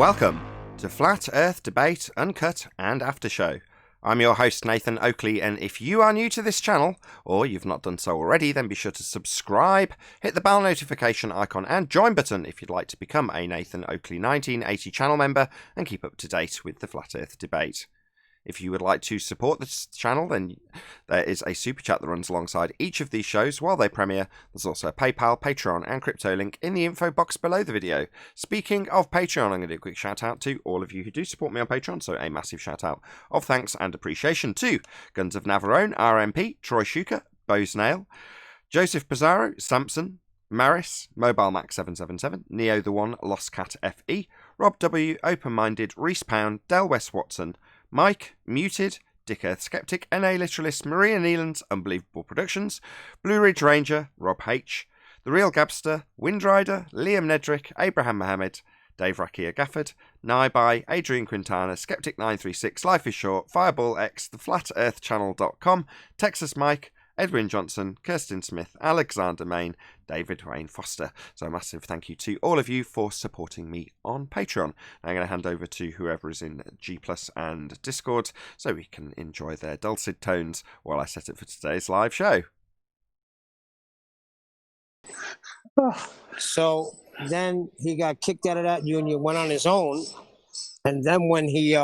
Welcome to Flat Earth Debate, Uncut and After Show. I'm your host Nathan Oakley, and if you are new to this channel, or you've not done so already, then be sure to subscribe, hit the bell notification icon and join button if you'd like to become a Nathan Oakley 1980 channel member and keep up to date with the Flat Earth Debate. If you would like to support this channel, then there is a super chat that runs alongside each of these shows while they premiere. There's also a PayPal, Patreon and crypto link in the info box below the video. Speaking of Patreon, I'm going to do a quick shout out to all of you who do support me on Patreon, so a massive shout out of thanks and appreciation to Guns of Navarone, RMP, Troy Shuka, Bowsnail, Joseph Pizarro, Samson, Maris, Mobile Max 777, Neo the One, Lost Cat FE, Rob W, Open Minded, Reese Pound, Del West Watson, Mike, Muted, Dick Earth Skeptic, NA Literalist, Maria Neelands, Unbelievable Productions, Blue Ridge Ranger, Rob H, The Real Gabster, Windrider, Liam Nedrick, Abraham Mohammed, Dave Rakia Gafford, Naibai, Adrian Quintana, Skeptic936, Life is Short, Fireball X, TheFlatEarthChannel.com, Texas Mike, Edwin Johnson, Kirsten Smith, Alexander Main, David Wayne Foster. So a massive thank you to all of you for supporting me on Patreon. I'm going to hand over to whoever is in G Plus and Discord so we can enjoy their dulcet tones while I set it for today's live show. So then he got kicked out of that union, went on his own, and then when he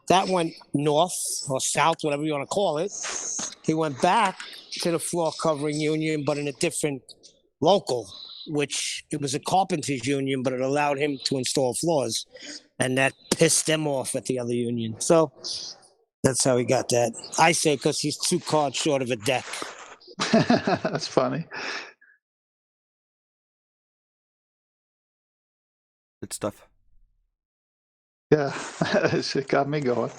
that went north or south, whatever you want to call it, he went back to the floor covering union, but in a different local, which it was a carpenters union, but it allowed him to install floors, and that pissed them off at the other union. So that's how he got that. I say because he's 2 cards short of a deck. That's funny. Good stuff. Yeah, it got me going.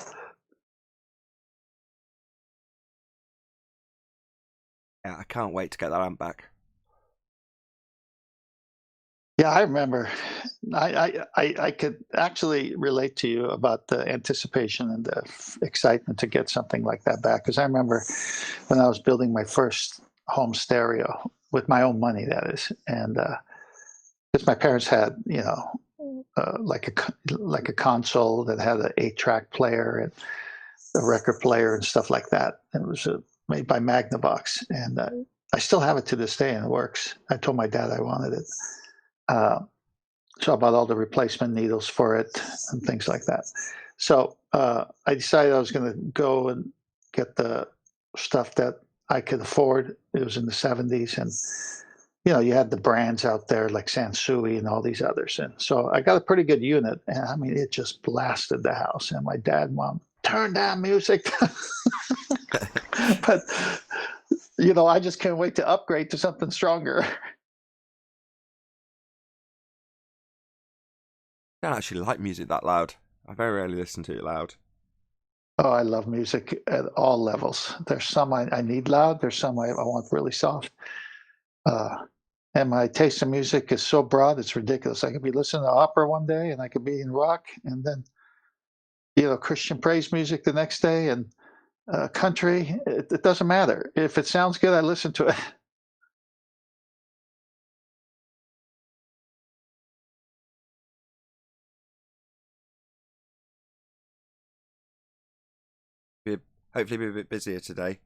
Yeah, I can't wait to get that amp back. Yeah, I remember. I could actually relate to you about the anticipation and the excitement to get something like that back. Because I remember when I was building my first home stereo with my own money, that is, and because my parents had, like a console that had an 8-track player and a record player and stuff like that. It was made by Magnavox, and I still have it to this day, and it works. I told my dad I wanted it. So I bought all the replacement needles for it and things like that. So I decided I was going to go and get the stuff that I could afford. It was in the 70s, and you had the brands out there like Sansui and all these others. And so I got a pretty good unit, and I mean, it just blasted the house. And my dad and mom, turn down music. But I just can't wait to upgrade to something stronger. I don't actually like music that loud. I very rarely listen to it loud. Oh, I love music at all levels. There's some I need loud. There's some I want really soft. And my taste in music is so broad, it's ridiculous. I could be listening to opera one day, and I could be in rock, and then, Christian praise music the next day, and country. It doesn't matter. If it sounds good, I listen to it. Hopefully be a bit busier today.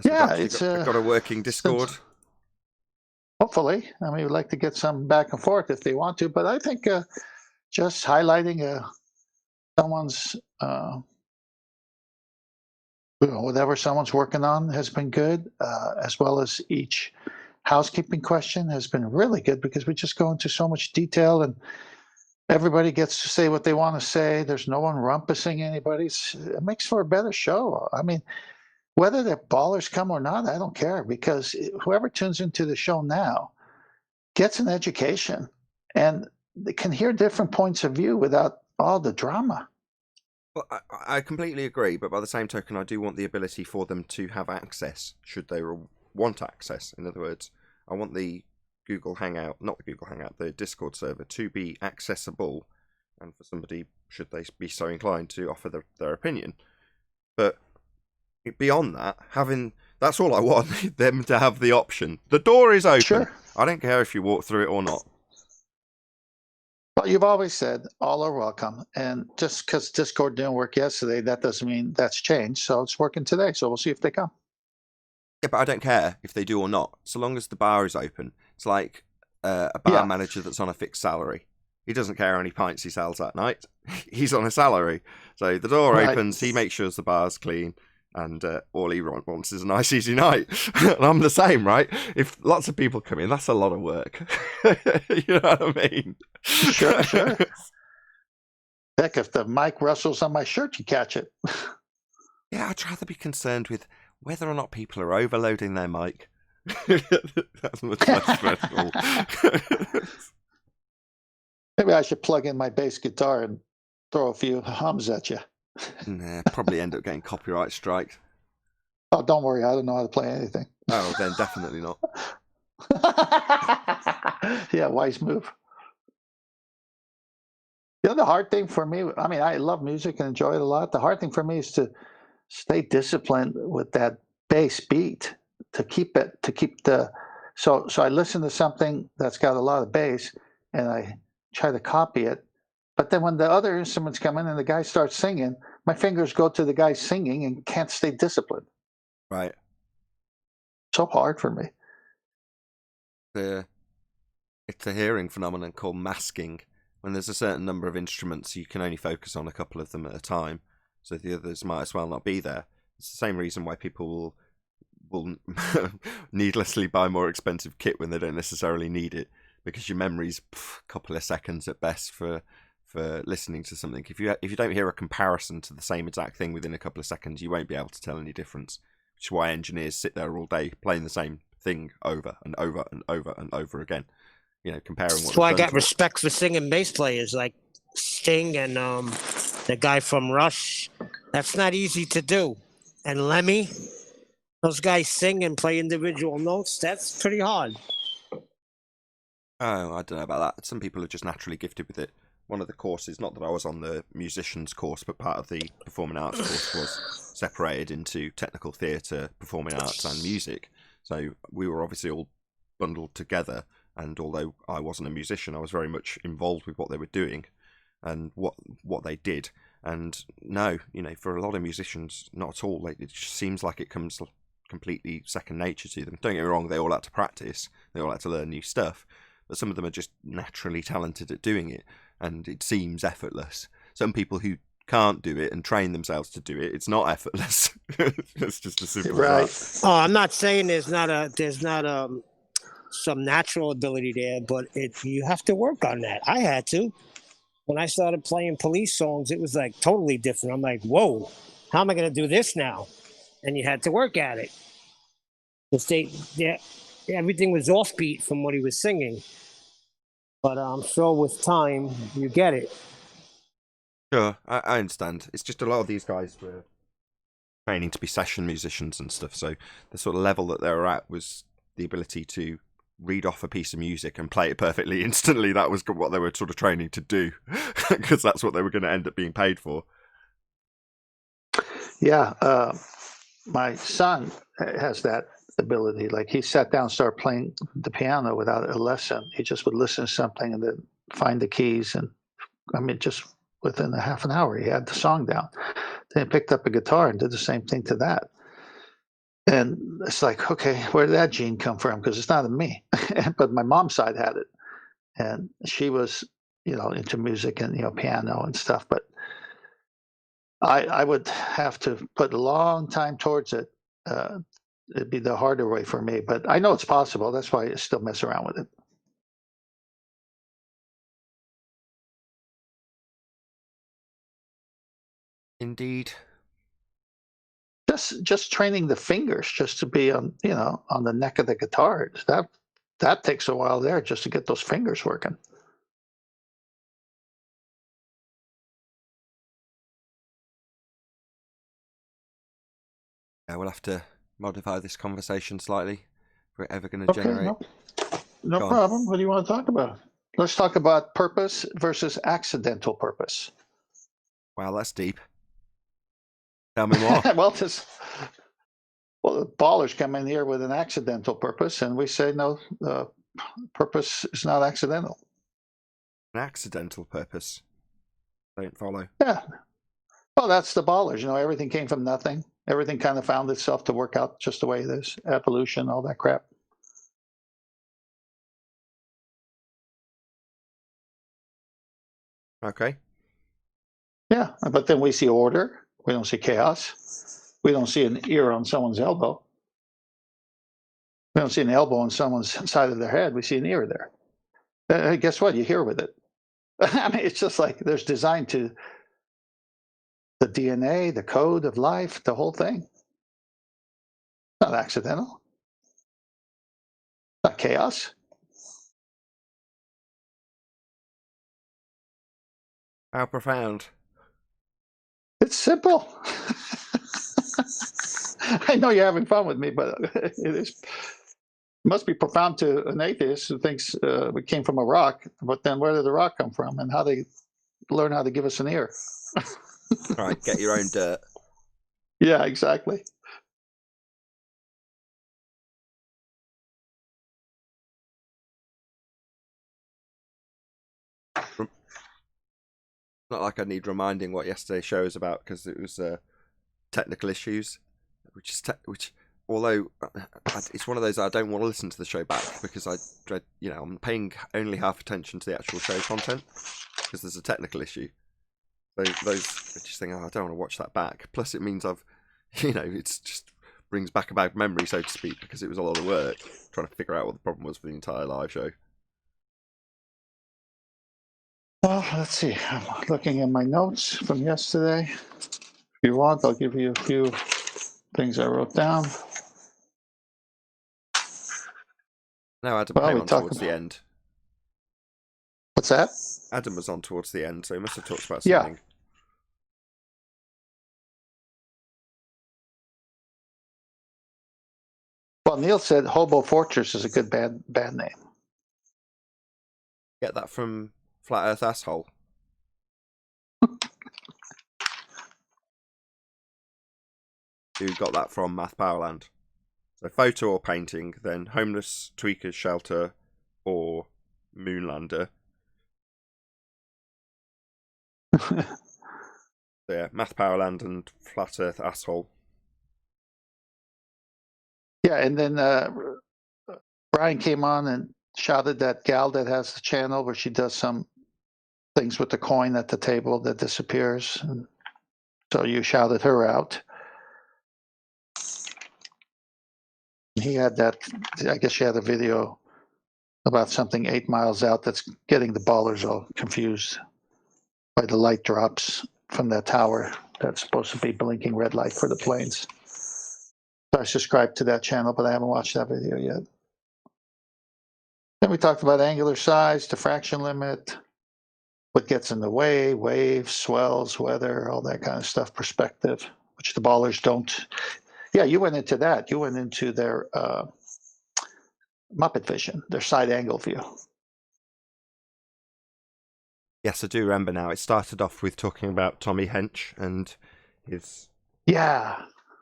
Yeah, it's got a working Discord. Hopefully. I mean, we'd like to get some back and forth if they want to, but I think just highlighting someone's, whatever someone's working on has been good, as well as each housekeeping question has been really good, because we just go into so much detail and everybody gets to say what they want to say. There's no one rumpusing anybody. It makes for a better show. I mean, whether the ballers come or not, I don't care, because whoever tunes into the show now gets an education and they can hear different points of view without all the drama. Well, I completely agree, but by the same token, I do want the ability for them to have access, should they want access. In other words, I want the the Discord server to be accessible, and for somebody, should they be so inclined, to offer their opinion. But beyond that, that's all I want, them to have the option. The door is open. Sure. I don't care if you walk through it or not. Well, you've always said all are welcome, and just because Discord didn't work yesterday, that doesn't mean that's changed. So it's working today. So we'll see if they come. Yeah, but I don't care if they do or not, so long as the bar is open. It's like a bar Yeah. manager that's on a fixed salary. He doesn't care how many pints he sells that night. He's on a salary. So the door Right. opens, he makes sure the bar's clean, and all he wants is a nice, easy night. And I'm the same, right? If lots of people come in, that's a lot of work. You know what I mean? Sure. Heck, if the mic rustles on my shirt, you catch it. Yeah, I'd rather be concerned with whether or not people are overloading their mic. That's much less stressful. Maybe I should plug in my bass guitar and throw a few hums at you. Nah, probably end up getting copyright strikes. Oh, don't worry, I don't know how to play anything. Oh, then definitely not. Yeah, wise move. The other hard thing for me, I mean, I love music and enjoy it a lot. The hard thing for me is to stay disciplined with that bass beat, to keep the. So I listen to something that's got a lot of bass, and I try to copy it. But then when the other instruments come in and the guy starts singing, my fingers go to the guy singing and can't stay disciplined. Right. So hard for me. It's a hearing phenomenon called masking. When there's a certain number of instruments, you can only focus on a couple of them at a time, so the others might as well not be there. It's the same reason why people will needlessly buy more expensive kit when they don't necessarily need it, because your memory's a couple of seconds at best for listening to something. If you don't hear a comparison to the same exact thing within a couple of seconds, you won't be able to tell any difference. Which is why engineers sit there all day playing the same thing over and over and over and over again. You know, comparing what. That's why I got respect for singing bass players like Sting and the guy from Rush. That's not easy to do. And Lemmy, those guys sing and play individual notes. That's pretty hard. Oh, I don't know about that. Some people are just naturally gifted with it. One of the courses, not that I was on the musicians course, but part of the performing arts course was separated into technical theatre, performing arts and music. So we were obviously all bundled together. And although I wasn't a musician, I was very much involved with what they were doing and what they did. And no, you know, for a lot of musicians, not at all. Like, it just seems like it comes completely second nature to them. Don't get me wrong, they all had to practice. They all had to learn new stuff. But some of them are just naturally talented at doing it. And it seems effortless. Some people who can't do it and train themselves to do it, it's not effortless. It's just as simple as that. Oh, I'm not saying there's not some natural ability there, but you have to work on that. I had to. When I started playing Police songs, it was like totally different. I'm like, whoa, how am I going to do this now? And you had to work at it. Everything was offbeat from what he was singing. But I'm sure with time, you get it. Sure, I understand. It's just a lot of these guys were training to be session musicians and stuff, so the sort of level that they were at was the ability to read off a piece of music and play it perfectly instantly. That was what they were sort of training to do, because that's what they were going to end up being paid for. Yeah, my son has that ability. Like, he sat down and started playing the piano without a lesson. He just would listen to something and then find the keys. And I mean, just within a half an hour, he had the song down. Then he picked up a guitar and did the same thing to that. And it's like, okay, where did that gene come from? Because it's not in me. But my mom's side had it. And she was, into music and, piano and stuff. But I would have to put a long time towards it. It'd be the harder way for me. But I know it's possible. That's why I still mess around with it. Indeed. Just training the fingers just to be on the neck of the guitar. That takes a while there just to get those fingers working. Yeah, we'll have to modify this conversation slightly if we're ever going to generate. No problem. What do you want to talk about? Let's talk about purpose versus accidental purpose. Wow, that's deep. Tell me more. Well, the ballers come in here with an accidental purpose, and we say no. Purpose is not accidental. An accidental purpose. Don't follow. Yeah. Well, that's the ballers. You know, everything came from nothing. Everything kind of found itself to work out just the way it is. Evolution, all that crap. Okay. Yeah, but then we see order. We don't see chaos. We don't see an ear on someone's elbow. We don't see an elbow on someone's side of their head. We see an ear there. Guess what? You hear with it. I mean, it's just like there's design to the DNA, the code of life, the whole thing. Not accidental. Not chaos. How profound. It's simple. I know you're having fun with me, but it must be profound to an atheist who thinks we came from a rock. But then where did the rock come from, and how they learn how to give us an ear? All right, get your own dirt. Yeah, exactly. Not like I need reminding what yesterday's show is about, because it was technical issues, which although it's one of those I don't want to listen to the show back, because I dread, I'm paying only half attention to the actual show content because there's a technical issue. So those just think, I don't want to watch that back. Plus, it means it's just brings back a bad memory, so to speak, because it was a lot of work trying to figure out what the problem was for the entire live show. Well, let's see. I'm looking at my notes from yesterday. If you want, I'll give you a few things I wrote down. No, Adam came on towards the end. What's that? Adam was on towards the end, so he must have talked about something. Yeah. Well, Neil said Hobo Fortress is a good band name. Get that from Flat Earth Asshole. Who got that from Math Powerland. So photo or painting, then homeless tweakers shelter or Moonlander. So yeah, Math Powerland and Flat Earth Asshole. Yeah, and then Brian came on and shouted that gal that has the channel where she does some things with the coin at the table that disappears. And so you shouted her out. He had that, I guess she had a video about something 8 miles out that's getting the ballers all confused by the light drops from that tower that's supposed to be blinking red light for the planes. So I subscribed to that channel, but I haven't watched that video yet. Then we talked about angular size, diffraction limit, what gets in the way, waves, swells, weather, all that kind of stuff, perspective, which the ballers don't. Yeah, you went into that. You went into their Muppet vision, their side angle view. Yes, I do remember now. It started off with talking about Tommy Hench and his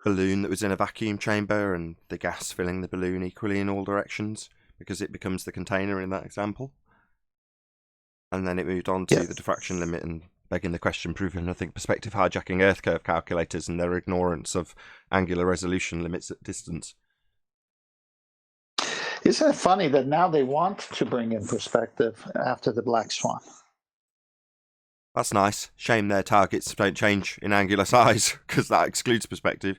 balloon that was in a vacuum chamber and the gas filling the balloon equally in all directions because it becomes the container in that example. And then it moved on to the diffraction limit and begging the question, proving nothing, perspective hijacking Earth curve calculators and their ignorance of angular resolution limits at distance. Isn't it funny that now they want to bring in perspective after the black swan? That's nice. Shame their targets don't change in angular size, because that excludes perspective.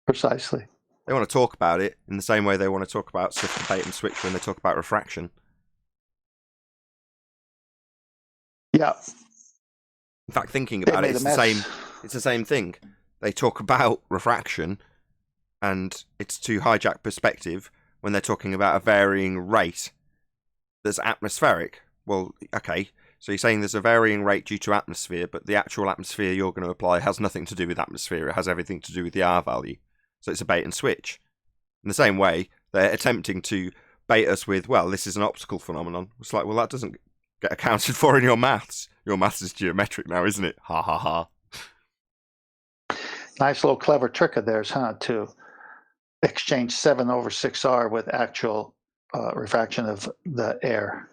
Precisely. They want to talk about it in the same way they want to talk about swift to bait and switch when they talk about refraction. Yeah. In fact, thinking about it, it's the same thing. They talk about refraction, and it's to hijack perspective when they're talking about a varying rate that's atmospheric. Well, okay, so you're saying there's a varying rate due to atmosphere, but the actual atmosphere you're going to apply has nothing to do with atmosphere. It has everything to do with the R value. So it's a bait and switch. In the same way, they're attempting to bait us with, well, this is an optical phenomenon. It's like, well, that doesn't get accounted for in your maths. Your maths is geometric now, isn't it? Ha ha ha. Nice little clever trick of theirs, huh? To exchange 7/6R with actual refraction of the air.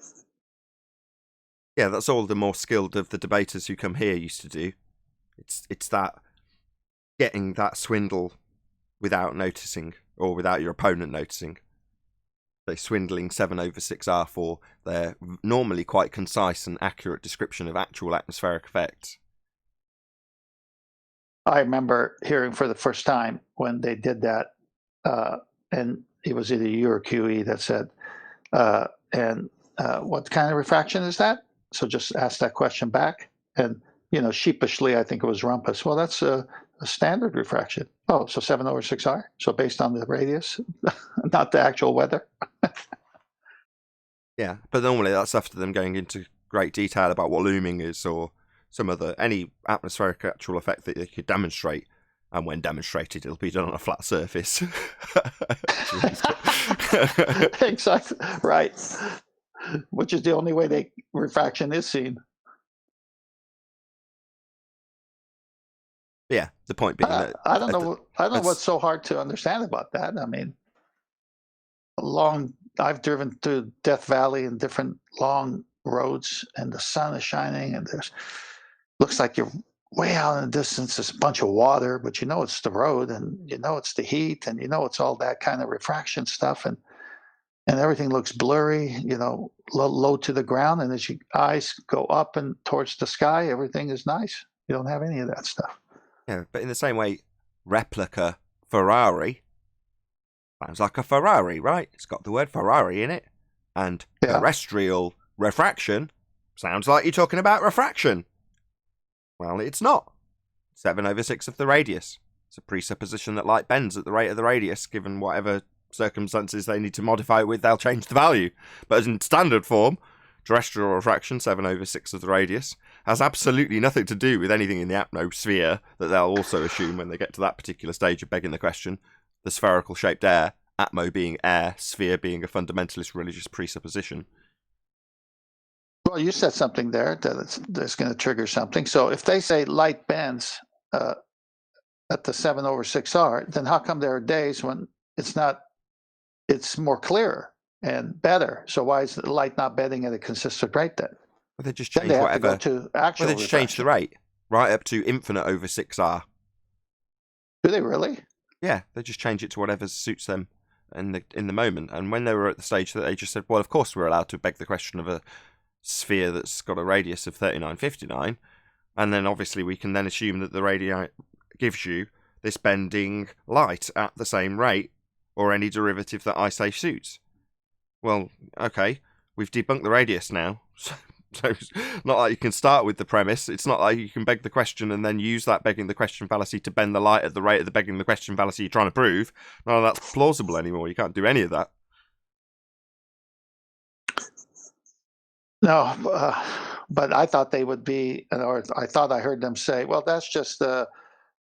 Yeah, that's all the more skilled of the debaters who come here used to do. It's that getting that swindle without noticing, or without your opponent noticing. So swindling 7/6R for their normally quite concise and accurate description of actual atmospheric effects. I remember hearing for the first time when they did that, and it was either you or QE that said, what kind of refraction is that? So just ask that question back. And, sheepishly, I think it was Rumpus. Well, that's a standard refraction. Oh, so 7/6R? So based on the radius, not the actual weather? Yeah, but normally that's after them going into great detail about what looming is, or any atmospheric actual effect that they could demonstrate. And when demonstrated, it'll be done on a flat surface. Exactly, right. Which is the only way refraction is seen. Yeah, the point being that I don't know what's so hard to understand about that. I mean, I've driven through Death Valley and different long roads, and the sun is shining, and looks like you're way out in the distance. There's a bunch of water, but it's the road, and it's the heat, and it's all that kind of refraction stuff, and everything looks blurry, low to the ground, and as your eyes go up and towards the sky, everything is nice. You don't have any of that stuff. Yeah, but in the same way, replica Ferrari sounds like a Ferrari, right? It's got the word Ferrari in it. And terrestrial refraction sounds like you're talking about refraction. Well, it's not. 7/6 of the radius. It's a presupposition that light bends at the rate of the radius, given whatever circumstances they need to modify it with, they'll change the value. But as in standard form, terrestrial refraction, 7/6 of the radius, has absolutely nothing to do with anything in the atmosphere that they'll also assume when they get to that particular stage of begging the question. The spherical shaped air, atmo being air, sphere being a fundamentalist religious presupposition. Well, you said something there that's going to trigger something. So if they say light bends at the 7/6R, then how come there are days when it's more clear and better? So why is the light not bending at a consistent rate then? Well, they just change whatever. They just change the rate right up to infinite over 6R. Do they really? Yeah, they just change it to whatever suits them in the moment. And when they were at the stage that they just said, well, of course we're allowed to beg the question of a sphere that's got a radius of 3959, and then obviously we can then assume that the radii gives you this bending light at the same rate, or any derivative that I say suits. Well, okay, we've debunked the radius now. So it's not like you can start with the premise. It's not like you can beg the question and then use that begging the question fallacy to bend the light at the rate of the begging the question fallacy you're trying to prove. None of that's plausible anymore. You can't do any of that. No, but I thought they would be, or I thought I heard them say, well, that's just a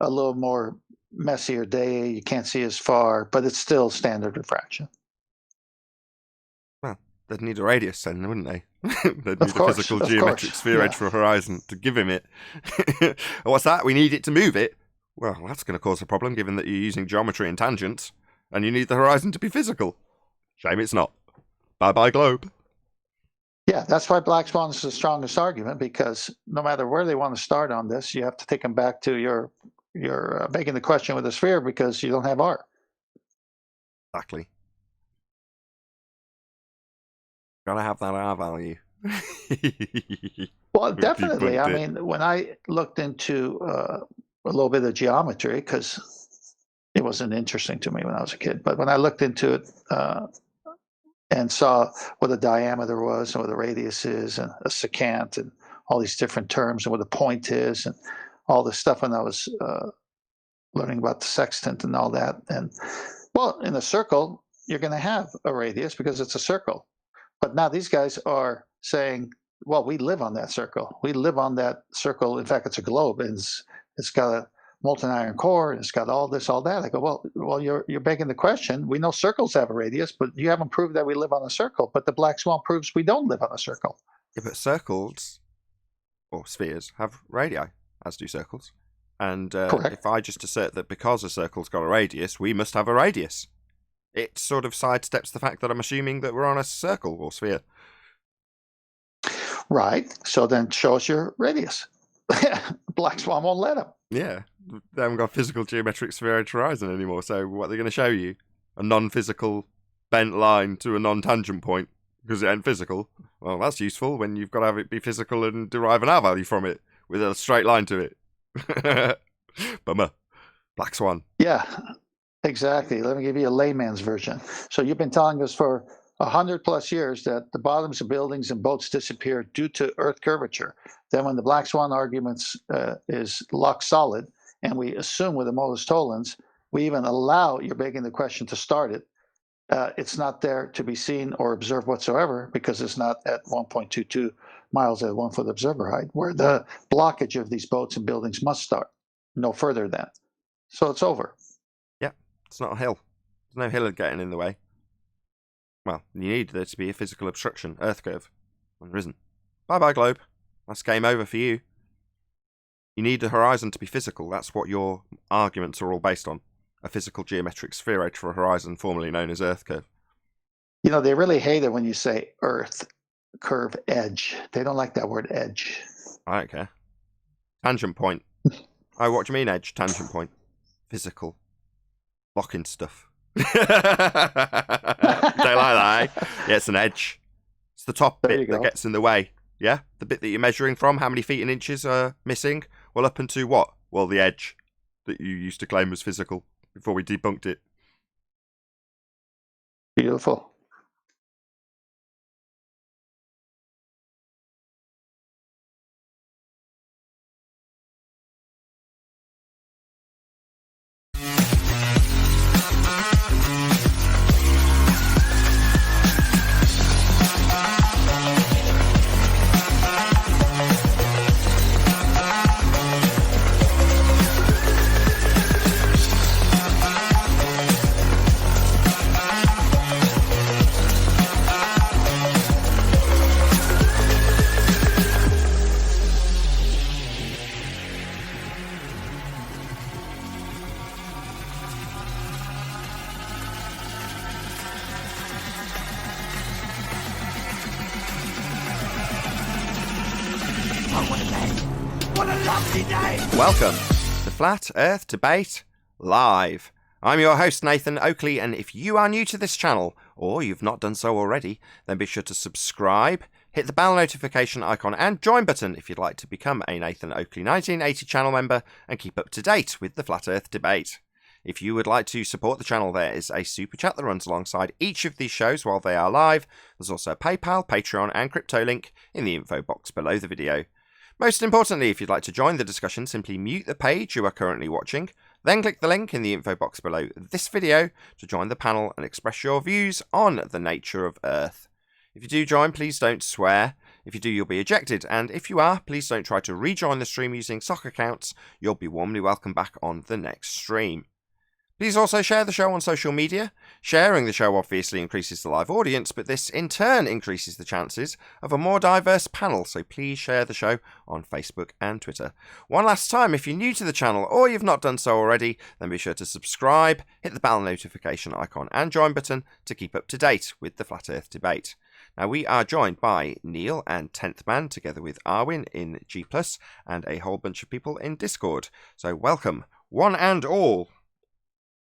little more messier day. You can't see as far, but it's still standard refraction. Well, they'd need a radius then, wouldn't they? They'd need a physical geometric sphere edge for a horizon to give him it. What's that? We need it to move it? Well, that's going to cause a problem given that you're using geometry and tangents, and you need the horizon to be physical. Shame it's not. Bye-bye globe. Yeah, that's why Black Swan is the strongest argument, because no matter where they want to start on this, you have to take them back to your making the question with a sphere, because you don't have R. Exactly. Gotta have that R value. Well, definitely. I mean, when I looked into a little bit of geometry, because it wasn't interesting to me when I was a kid, but when I looked into it and saw what a diameter was and what a radius is and a secant and all these different terms and what a point is and all this stuff when I was learning about the sextant and all that. And, well, in a circle, you're going to have a radius because it's a circle. But now these guys are saying, well, we live on that circle. We live on that circle. In fact, it's a globe. And it's got a molten iron core, and it's got all this, all that. I go, well, you're begging the question. We know circles have a radius, but you haven't proved that we live on a circle. But the Black Swan proves we don't live on a circle. Yeah, but circles, or spheres, have radii, as do circles. And if I just assert that because a circle's got a radius, we must have a radius, it sort of sidesteps the fact that I'm assuming that we're on a circle or sphere. Right. So then show us your radius. Black swan won't let him. Yeah, they haven't got physical geometric sphere edge horizon anymore. So what are they going to show you? A non-physical bent line to a non-tangent point because it ain't physical. Well, that's useful when you've got to have it be physical and derive an R value from it with a straight line to it. Bummer. Black swan. Yeah, exactly. Let me give you a layman's version. So you've been telling us for 100+ years that the bottoms of buildings and boats disappear due to Earth curvature. Then when the black swan arguments is lock solid, and we assume with the Mollis Tollens, we even allow, you're begging the question to start it, it's not there to be seen or observed whatsoever because it's not at 1.22 miles at 1 foot observer height, where the blockage of these boats and buildings must start, no further than. So it's over. Yeah, it's not a hill. There's no hill getting in the way. Well, you need there to be a physical obstruction, Earth curve, and there isn't. Bye-bye, globe. That's game over for you. You need the horizon to be physical. That's what your arguments are all based on. A physical geometric sphere edge for a horizon, formerly known as Earth curve. You know, they really hate it when you say Earth curve edge. They don't like that word edge. I don't care. Tangent point. Oh, what do you mean edge? Tangent point. Physical. Blocking stuff. Don't like that, eh? Yeah, it's an edge. It's the top bit that gets in the way. Yeah? The bit that you're measuring from, how many feet and inches are missing? Well, up into what? Well, the edge that you used to claim was physical before we debunked it. Beautiful. Welcome to Flat Earth Debate Live. I'm your host Nathan Oakley, and if you are new to this channel, or you've not done so already, then be sure to subscribe, hit the bell notification icon and join button if you'd like to become a Nathan Oakley 1980 channel member and keep up to date with the Flat Earth Debate. If you would like to support the channel, there is a super chat that runs alongside each of these shows while they are live. There's also a PayPal, Patreon and crypto link in the info box below the video. Most importantly, if you'd like to join the discussion, simply mute the page you are currently watching, then click the link in the info box below this video to join the panel and express your views on the nature of Earth. If you do join, please don't swear. If you do, you'll be ejected, and if you are, please don't try to rejoin the stream using sock accounts. You'll be warmly welcome back on the next stream. Please also share the show on social media. Sharing the show obviously increases the live audience, but this in turn increases the chances of a more diverse panel, so please share the show on Facebook and Twitter. One last time, if you're new to the channel or you've not done so already, then be sure to subscribe, hit the bell notification icon and join button to keep up to date with the Flat Earth Debate. Now, we are joined by Neil and 10th Man, together with Arwin in G+, and a whole bunch of people in Discord. So welcome, one and all.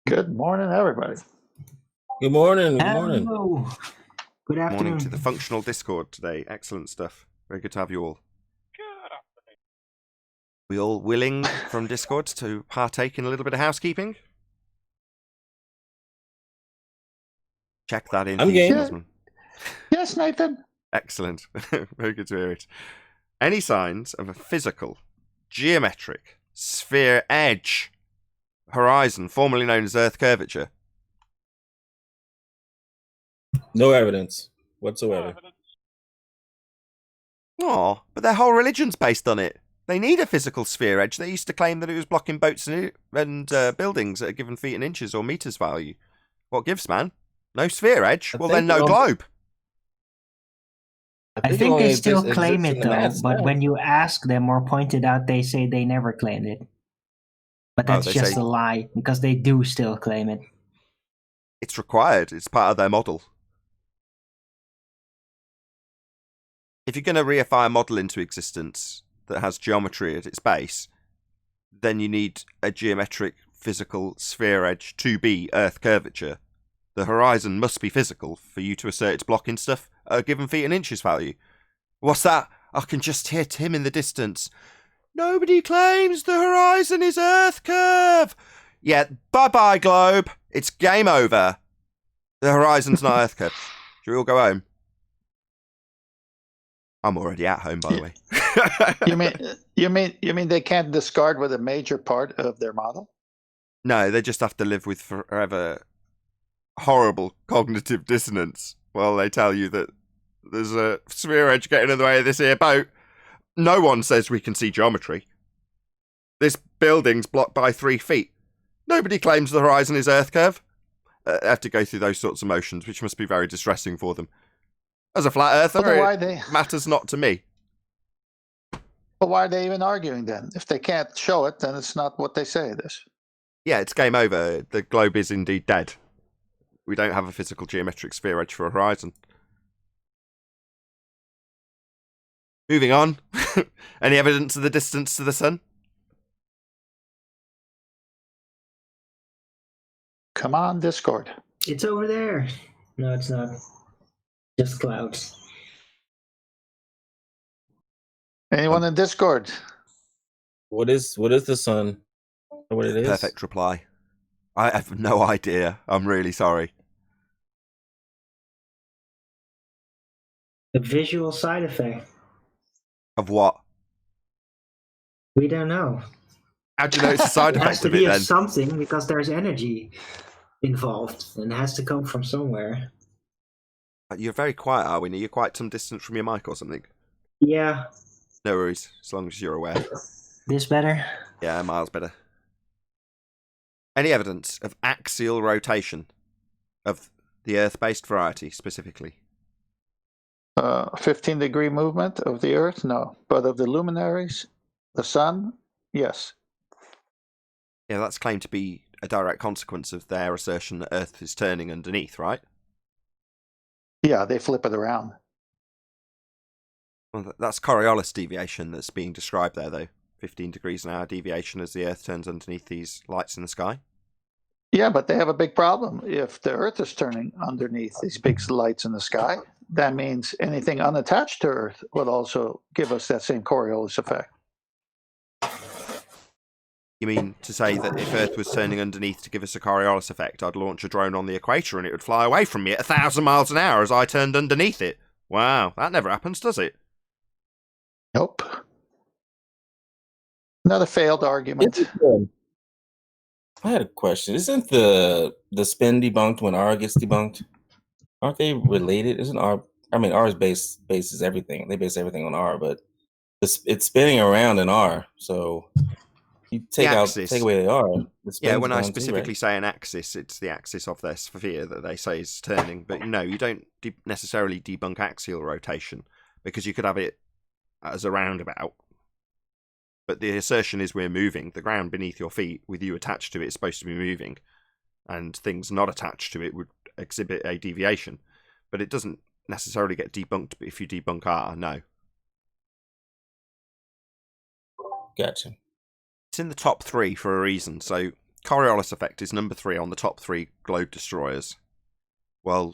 Good morning, everybody. Good morning. Good morning. Hello. Good afternoon. Morning to the functional Discord today. Excellent stuff. Very good to have you all. We all willing from Discord to partake in a little bit of housekeeping? Check that in. I'm game. Osman. Yes, Nathan. Excellent. Very good to hear it. Any signs of a physical, geometric, sphere edge horizon, formerly known as Earth curvature? No evidence whatsoever. Oh, but their whole religion's based on it. They need a physical sphere edge. They used to claim that it was blocking boats and buildings at a given feet and inches or meters value. What gives, man? No sphere edge? Well, then no globe. I think they still claim it though, but when you ask them or point it out, they say they never claimed it. But that's just a lie, because they do still claim it. It's required. It's part of their model. if you're going to reify a model into existence that has geometry at its base, then you need a geometric physical sphere edge to be Earth curvature. The horizon must be physical for you to assert it's blocking stuff at a given feet and inches value. What's that? I can just hear Tim in the distance. Nobody claims the horizon is Earth curve. Yeah, bye-bye, globe. It's game over. The horizon's not Earth curve. Should we all go home? I'm already at home, by the way. You mean they can't discard with a major part of their model? No, they just have to live with forever horrible cognitive dissonance while they tell you that there's a sphere edge getting in the way of this here boat. No one says we can see geometry. This building's blocked by 3 feet. Nobody claims the horizon is Earth curve. They have to go through those sorts of motions, which must be very distressing for them. As a flat earther, it matters not to me. But why are they even arguing then? If they can't show it, then it's not what they say it is. Yeah, it's game over. The globe is indeed dead. We don't have a physical geometric sphere edge for a horizon. Moving on. Any evidence of the distance to the sun? Come on, Discord. It's over there. No, it's not. Just clouds. Anyone in Discord? What is the sun? What it is? Perfect reply. I have no idea. I'm really sorry. The visual side effect. Of what? We don't know. How do you know it's a side It has effect to of it be then? of something because there's energy involved and it has to come from somewhere. You're very quiet, Arwin. Are you quite some distance from your mic or something? Yeah. No worries, as long as you're aware. This better? Yeah, miles better. Any evidence of axial rotation of the Earth-based variety specifically? 15-degree movement of the Earth? No. But of the luminaries, the sun? Yes. Yeah, that's claimed to be a direct consequence of their assertion that Earth is turning underneath, right? Yeah, they flip it around. Well, that's Coriolis deviation that's being described there, though. 15 degrees an hour deviation as the Earth turns underneath these lights in the sky. Yeah, but they have a big problem. If the Earth is turning underneath these big lights in the sky, that means anything unattached to Earth would also give us that same Coriolis effect. You mean to say that if Earth was turning underneath to give us a Coriolis effect, I'd launch a drone on the equator and it would fly away from me at 1,000 miles an hour as I turned underneath it? Wow, that never happens, does it? Nope. Another failed argument. I had a question. Isn't the spin debunked when R gets debunked? Aren't they related? Isn't R? I mean, R's bases everything. They base everything on R, but it's spinning around in R. So you take away the R. Yeah, when I specifically say an axis, it's the axis of their sphere that they say is turning. But no, you don't necessarily debunk axial rotation because you could have it as a roundabout. But the assertion is we're moving. The ground beneath your feet, with you attached to it, is supposed to be moving. And things not attached to it would exhibit a deviation. But it doesn't necessarily get debunked if you debunk R, no. Gotcha. It's in the top 3 for a reason. So Coriolis effect is number 3 on the top 3 globe destroyers. Well,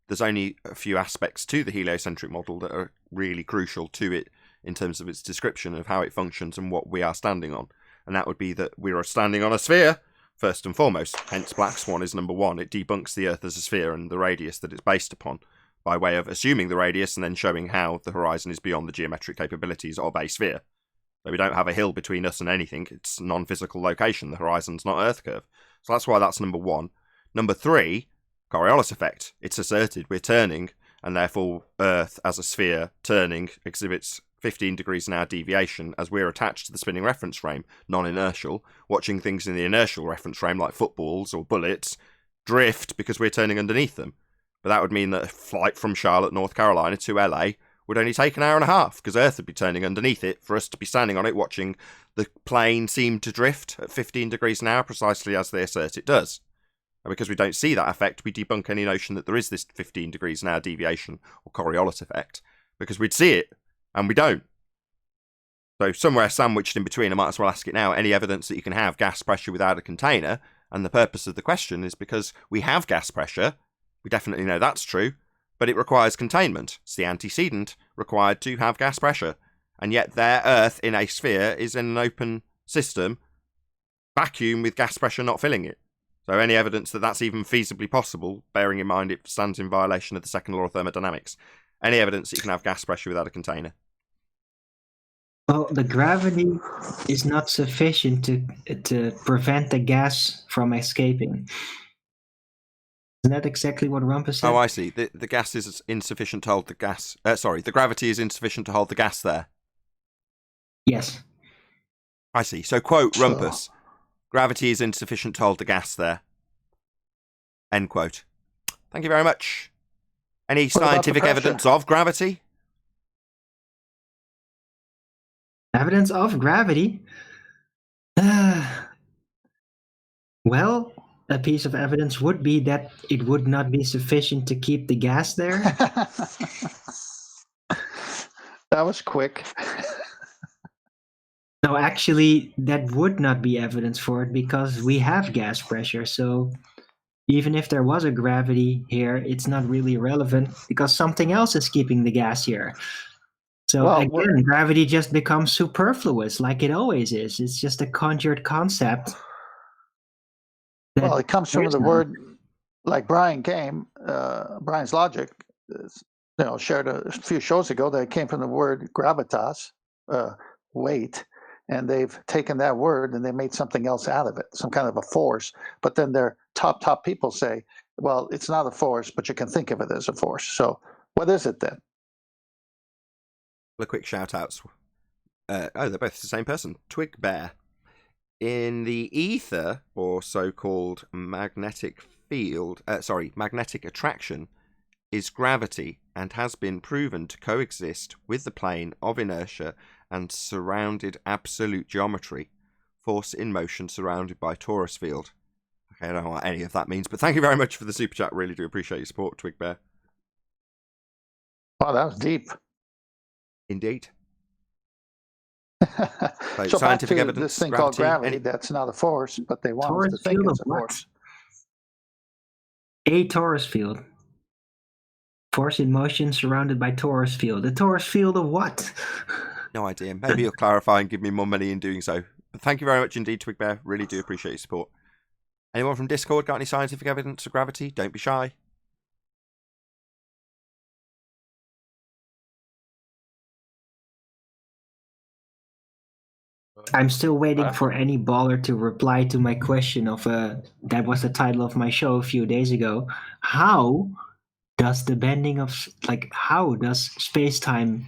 there's only a few aspects to the heliocentric model that are really crucial to it in terms of its description of how it functions and what we are standing on. And that would be that we are standing on a sphere, first and foremost. Hence, Black Swan is number 1. It debunks the Earth as a sphere and the radius that it's based upon, by way of assuming the radius and then showing how the horizon is beyond the geometric capabilities of a sphere. So we don't have a hill between us and anything. It's non-physical location. The horizon's not Earth curve. So that's why that's number 1. Number 3, Coriolis effect. It's asserted we're turning, and therefore Earth as a sphere turning exhibits 15 degrees an hour deviation as we're attached to the spinning reference frame, non-inertial, watching things in the inertial reference frame like footballs or bullets drift because we're turning underneath them. But that would mean that a flight from Charlotte, North Carolina to LA would only take an hour and a half because Earth would be turning underneath it for us to be standing on it watching the plane seem to drift at 15 degrees an hour precisely as they assert it does. And because we don't see that effect, we debunk any notion that there is this 15 degrees an hour deviation or Coriolis effect. because we'd see it, and we don't. So somewhere sandwiched in between, I might as well ask it now, any evidence that you can have gas pressure without a container? And the purpose of the question is because we have gas pressure, we definitely know that's true, but it requires containment. It's the antecedent required to have gas pressure. And yet their Earth in a sphere is in an open system, vacuum with gas pressure not filling it. So any evidence that that's even feasibly possible, bearing in mind it stands in violation of the second law of thermodynamics, any evidence that you can have gas pressure without a container? Well, the gravity is not sufficient to prevent the gas from escaping. Isn't that exactly what Rumpus said? Oh, I see. The gas is insufficient to hold the gas. The gravity is insufficient to hold the gas there. Yes. I see. So, quote Rumpus, gravity is insufficient to hold the gas there. End quote. Thank you very much. Any scientific evidence of gravity? Evidence of gravity? Well, a piece of evidence would be that it would not be sufficient to keep the gas there. That was quick. No, actually, that would not be evidence for it because we have gas pressure. So even if there was a gravity here, it's not really relevant because something else is keeping the gas here. So again, gravity just becomes superfluous like it always is. It's just a conjured concept. Well, it comes from the word, like Brian's logic, shared a few shows ago that it came from the word gravitas, weight, and they've taken that word and they made something else out of it, some kind of a force. But then their top people say, well, it's not a force, but you can think of it as a force. So what is it then? The quick shout outs. They're both the same person. Twig Bear. In the ether, or so-called magnetic field, magnetic attraction, is gravity and has been proven to coexist with the plane of inertia and surrounded absolute geometry, force in motion surrounded by torus field. Okay, I don't know what any of that means, but thank you very much for the super chat. Really do appreciate your support, Twig Bear. Wow, that was deep. Indeed. So scientific evidence, this thing called gravity, that's not a force, but they want us to think it's a force. A torus field. Force in motion surrounded by torus field. The torus field of what? No idea. Maybe you'll clarify and give me more money in doing so. But thank you very much indeed, Twig Bear. Really do appreciate your support. Anyone from Discord got any scientific evidence of gravity? Don't be shy. I'm still waiting for any baller to reply to my question of that was the title of my show a few days ago. How does the bending of how does space-time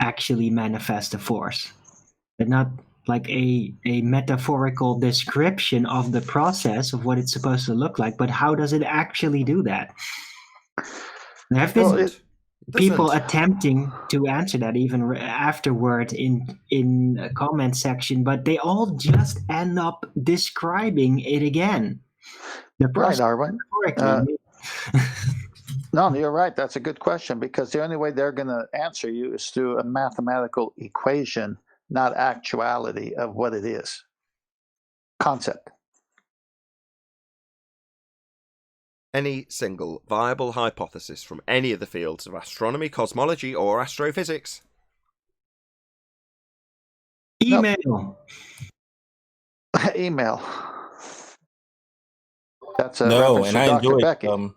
actually manifest a force? And not like a metaphorical description of the process of what it's supposed to look like, but how does it actually do that? There have been people attempting to answer that even afterward in a comment section, but they all just end up describing it again. The right, Arwen. No, you're right. That's a good question because the only way they're going to answer you is through a mathematical equation, not actuality of what it is. Concept. Any single viable hypothesis from any of the fields of astronomy, cosmology, or astrophysics? Email. Nope. Email. That's a no, and I Dr. enjoyed. Becky. Go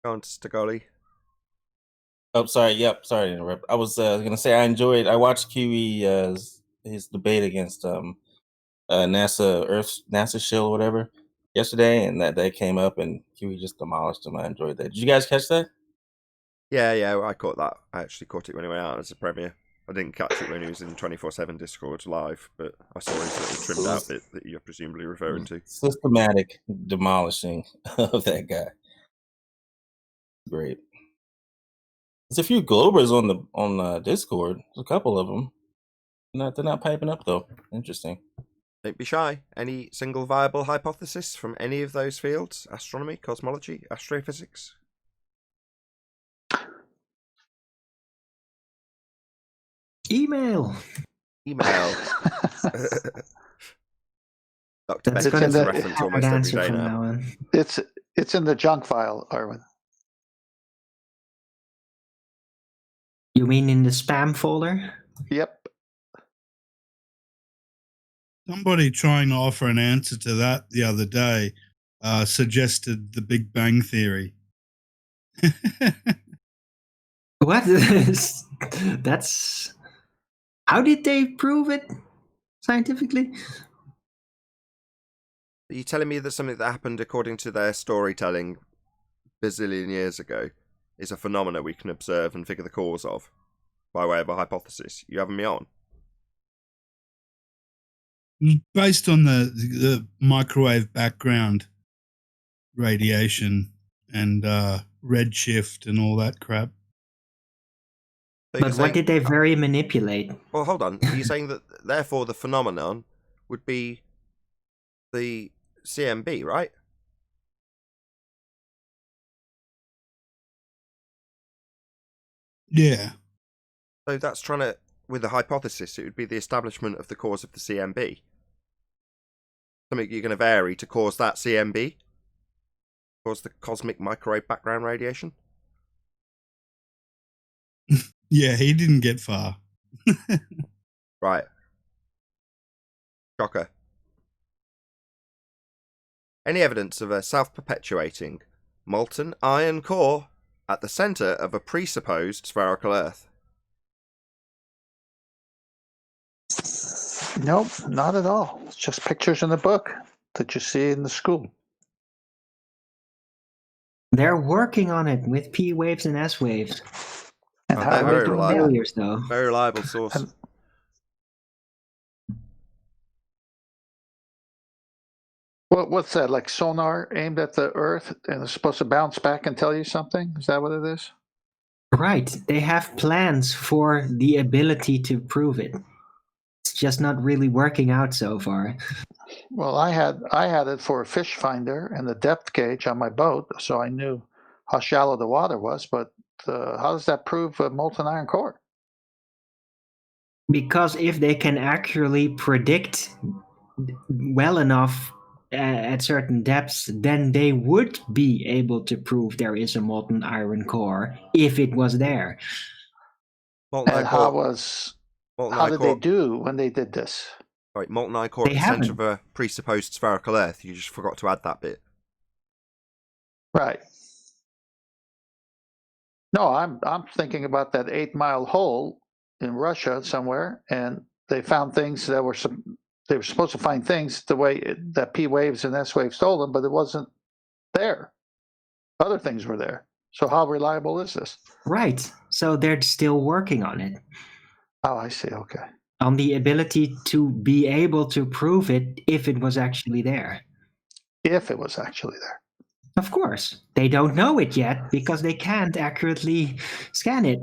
on, Stagoli. Oh, sorry. Yep, sorry to interrupt. I was gonna say I watched QE his debate against NASA shill or whatever yesterday, and that came up, and QE just demolished him. I enjoyed that. Did you guys catch that? Yeah, I caught that. I actually caught it when he went out as a premiere. I didn't catch it when he was in 24/7 Discord live, but I saw his little trimmed out bit that you're presumably referring to. Systematic demolishing of that guy. Great. There's a few Globers on Discord. There's a couple of them. They're not piping up though. Interesting. Don't be shy. Any single viable hypothesis from any of those fields? Astronomy, cosmology, astrophysics? Email. Email. Dr. That's Ben gonna gets be a a reference hard almost every answer day from now. now on. It's in the junk file, Arwen. You mean in the spam folder? Yep. Somebody trying to offer an answer to that the other day suggested the Big Bang Theory. What? That's. How did they prove it scientifically? Are you telling me that something that happened according to their storytelling bazillion years ago is a phenomena we can observe and figure the cause of by way of a hypothesis? You having me on? Based on the microwave background radiation and redshift and all that crap. So you're But saying, what did they very manipulate? well, hold on. Are you saying that therefore the phenomenon would be the CMB, right? Yeah. So that's trying to, with a hypothesis, it would be the establishment of the cause of the CMB. Something you're going to vary to cause that CMB? Cause the cosmic microwave background radiation? Yeah, he didn't get far. Right. Shocker. Any evidence of a self-perpetuating, molten iron core at the centre of a presupposed spherical Earth? Nope, not at all. It's just pictures in the book that you see in the school. They're working on it with P waves and S waves. And Oh, how they're are very they doing reliable. that? Failures, though. Very reliable source. And- What's that, like sonar aimed at the Earth and it's supposed to bounce back and tell you something? Is that what it is? Right. They have plans for the ability to prove it. It's just not really working out so far. Well, I had it for a fish finder and the depth gauge on my boat, so I knew how shallow the water was. But how does that prove a molten iron core? Because if they can accurately predict well enough at certain depths, then they would be able to prove there is a molten iron core if it was there. Molten And iron how core. did they do when they did this? Right, molten iron core at They the centre haven't. of a presupposed spherical Earth. You just forgot to add that bit. Right. No, I'm thinking about that 8-mile hole in Russia somewhere, and they found things that they were supposed to find things the way that P waves and S waves told them, but it wasn't there. Other things were there. So how reliable is this? Right. So they're still working on it. Oh, I see. Okay. On the ability to be able to prove it if it was actually there. If it was actually there. Of course. They don't know it yet because they can't accurately scan it.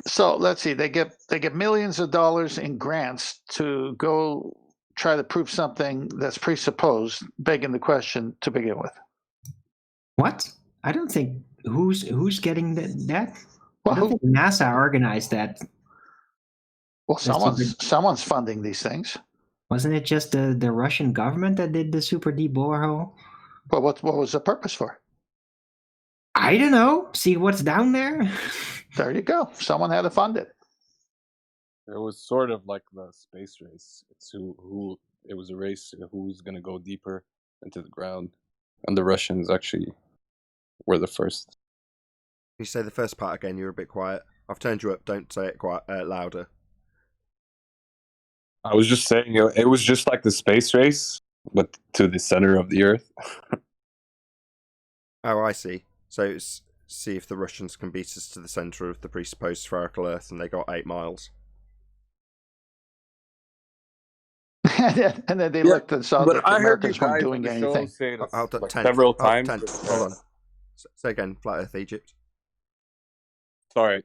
So let's see. They get millions of dollars in grants to go try to prove something that's presupposed, begging the question to begin with. What? I don't think who's getting that? Well, I don't think NASA organized that. Well, someone's funding these things. Wasn't it just the Russian government that did the super deep borehole? But what was the purpose for? I don't know. See what's down there? There you go. Someone had to fund it. It was sort of like the space race. It's who it was a race who's going to go deeper into the ground, and the Russians actually were the first. Can you say the first part again? You're a bit quiet. I've turned you up. Don't say it quite louder. I was just saying, it was just like the space race, but to the center of the Earth. Oh, I see. So it's see if the Russians can beat us to the centre of the presupposed spherical Earth, and they got 8 miles. And then they looked and saw that the I heard you Americans weren't guys doing on the show anything. say this Hold on, like 10th. several Oh, times. 10th. Hold on. Say again, Flat Earth Egypt. Sorry,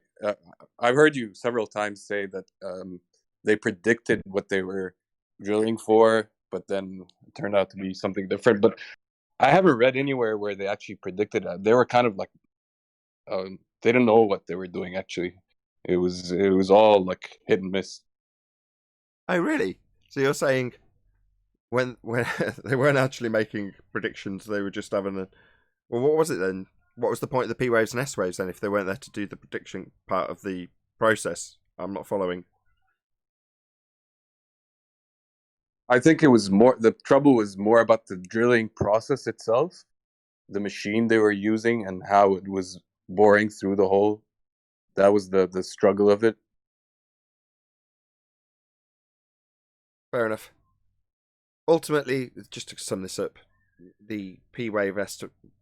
I've heard you several times say that they predicted what they were drilling for, but then it turned out to be something different. But I haven't read anywhere where they actually predicted that. They were kind of like, they didn't know what they were doing actually It was all like hit and miss. Oh, really? So you're saying when they weren't actually making predictions, they were just having a... Well, what was it then? What was the point of the P waves and S waves then if they weren't there to do the prediction part of the process? I'm not following. I think it was more, the trouble was more about the drilling process itself, the machine they were using, and how it was boring through the hole. That was the struggle of it. Fair enough. Ultimately, just to sum this up, the P wave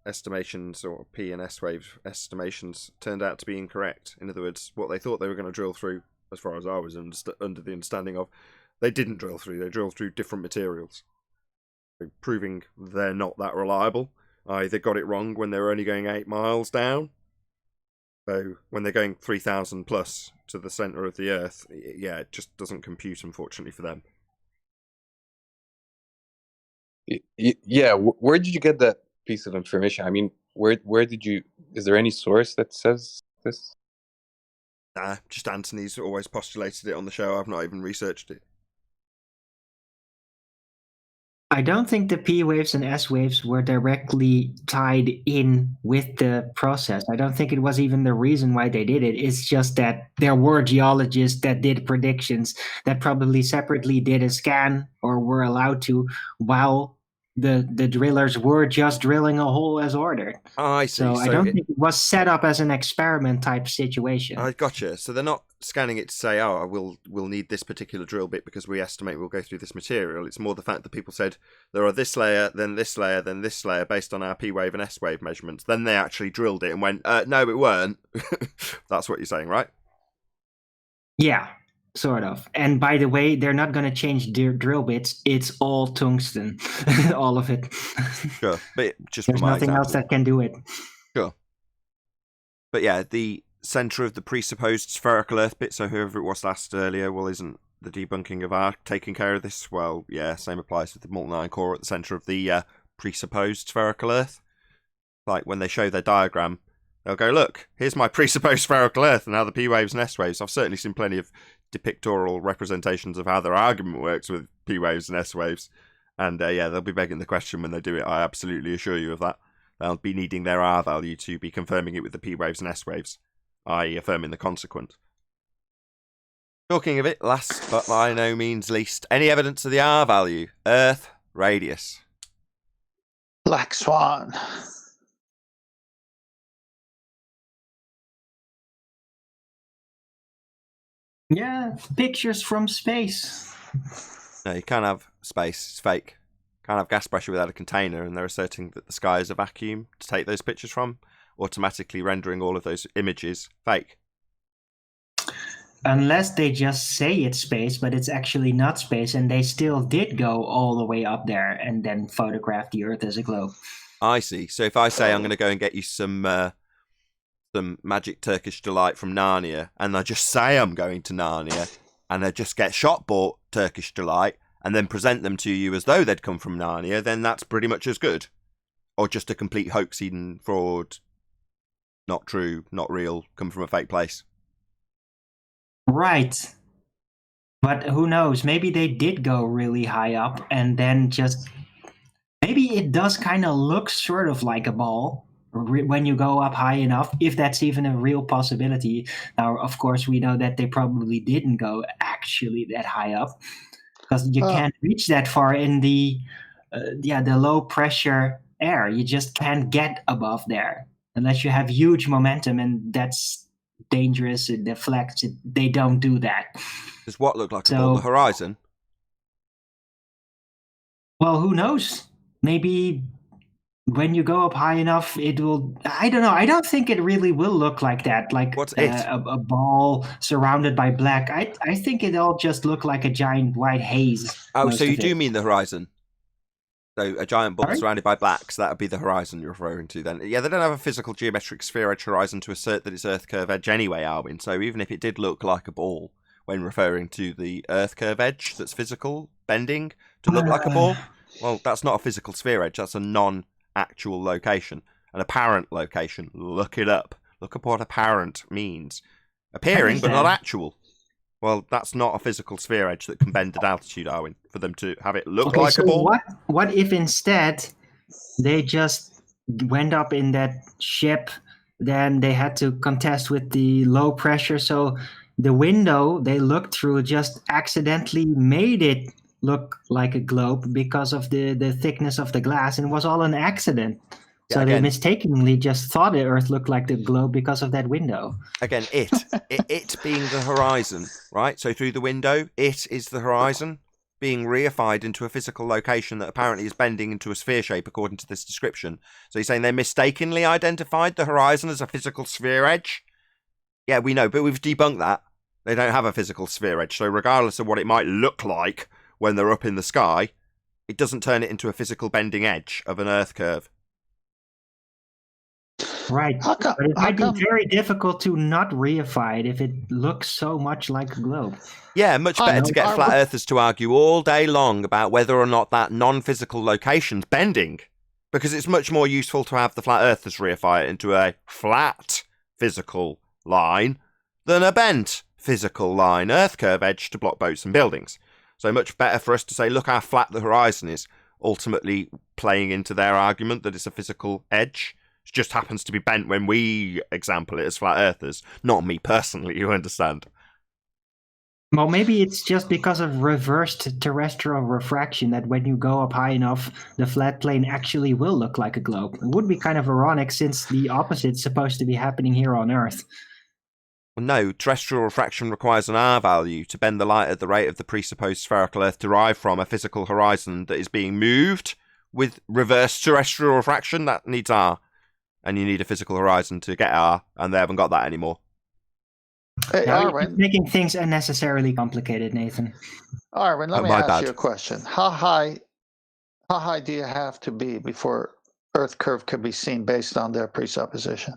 estimations or P and S wave estimations turned out to be incorrect. In other words, what they thought they were going to drill through, as far as I was under the understanding of, they didn't drill through. They drilled through different materials, proving they're not that reliable. They got it wrong when they were only going 8 miles down. So when they're going 3,000 plus to the centre of the Earth, yeah, it just doesn't compute, unfortunately, for them. Yeah, where did you get that piece of information? I mean, where did you... Is there any source that says this? Nah, just Anthony's always postulated it on the show. I've not even researched it. I don't think the P waves and S waves were directly tied in with the process. I don't think it was even the reason why they did it. It's just that there were geologists that did predictions that probably separately did a scan or were allowed to, while the drillers were just drilling a hole as ordered. I see. So I don't think it was set up as an experiment type situation. I gotcha. So they're not scanning it to say, oh, we'll need this particular drill bit because we estimate we'll go through this material. It's more the fact that people said there are this layer, then this layer, then this layer based on our P wave and S wave measurements. Then they actually drilled it and went, no, it weren't. That's what you're saying, right? Yeah, sort of. And by the way, they're not going to change their drill bits. It's all tungsten, all of it. Sure, but just there's for my nothing example. else that can do it. Sure. But yeah, the centre of the presupposed spherical Earth bit, so whoever it was asked earlier, well, isn't the debunking of R taking care of this? Well, yeah, same applies with the molten iron core at the centre of the presupposed spherical Earth. Like when they show their diagram, they'll go, look, here's my presupposed spherical Earth and how the P waves and S waves. I've certainly seen plenty of depictorial representations of how their argument works with P waves and S waves. And yeah, they'll be begging the question when they do it. I absolutely assure you of that. They'll be needing their R value to be confirming it with the P waves and S waves, i.e. affirming the consequent. Talking of it, last but by no means least, any evidence of the R value? Earth, radius. Black swan. Yeah, pictures from space. No, you can't have space. It's fake. Can't have gas pressure without a container, and they're asserting that the sky is a vacuum to take those pictures from, automatically rendering all of those images fake. Unless they just say it's space, but it's actually not space, and they still did go all the way up there and then photograph the Earth as a globe. I see. So if I say I'm going to go and get you some magic Turkish delight from Narnia, and I just say I'm going to Narnia, and I just get shot-bought Turkish delight, and then present them to you as though they'd come from Narnia, then that's pretty much as good. Or just a complete hoax, Eden, fraud, not true, not real, come from a fake place. Right. But who knows? Maybe they did go really high up and then just... Maybe it does kind of look sort of like a ball when you go up high enough, if that's even a real possibility. Now, of course, we know that they probably didn't go actually that high up, because you can't reach that far in the low pressure air. You just can't get above there unless you have huge momentum, and that's dangerous. It deflects. They don't do that. Does what look like a ball? The horizon? Well, who knows? Maybe when you go up high enough, it will... I don't know. I don't think it really will look like that. Like what's it? A ball surrounded by black. I think it'll just look like a giant white haze. Oh, so you do mean the horizon? So a giant ball surrounded by black, so that would be the horizon you're referring to then. Yeah, they don't have a physical geometric sphere edge horizon to assert that it's Earth curve edge anyway, Arwin. So even if it did look like a ball when referring to the Earth curve edge that's physical, bending to look like a ball, well, that's not a physical sphere edge. That's a non-actual location, an apparent location. Look it up. Look up what apparent means. appearing but not understand. actual. Well, that's not a physical sphere edge that can bend at altitude, Arwin, for them to have it look Okay, like so a ball. what if instead they just went up in that ship, then they had to contest with the low pressure, so the window they looked through just accidentally made it look like a globe because of the thickness of the glass, and it was all an accident. Yeah, So they again- mistakenly just thought the Earth looked like the globe because of that window. Again, it being the horizon, right? So through the window, it is the horizon being reified into a physical location that apparently is bending into a sphere shape according to this description. So you're saying they mistakenly identified the horizon as a physical sphere edge? Yeah, we know, but we've debunked that. They don't have a physical sphere edge. So regardless of what it might look like when they're up in the sky, it doesn't turn it into a physical bending edge of an Earth curve. Right. How come- But it how might come- be very difficult to not reify it if it looks so much like a globe. Yeah, much better to get I flat would- earthers to argue all day long about whether or not that non-physical location's bending, because it's much more useful to have the flat earthers reify it into a flat physical line than a bent physical line Earth curve edge to block boats and buildings. So much better for us to say, look how flat the horizon is, ultimately playing into their argument that it's a physical edge. It just happens to be bent when we example it as flat earthers, not me personally, you understand. Well, maybe it's just because of reversed terrestrial refraction that when you go up high enough, the flat plane actually will look like a globe. It would be kind of ironic since the opposite's supposed to be happening here on Earth. Well, no, terrestrial refraction requires an R value to bend the light at the rate of the presupposed spherical Earth derived from a physical horizon that is being moved with reverse terrestrial refraction. That needs R. And you need a physical horizon to get R, and they haven't got that anymore. Hey, Now you're Arwin, making things unnecessarily complicated, Nathan. Arwin, let me my ask bad. you a question. How high do you have to be before Earth curve could be seen based on their presupposition?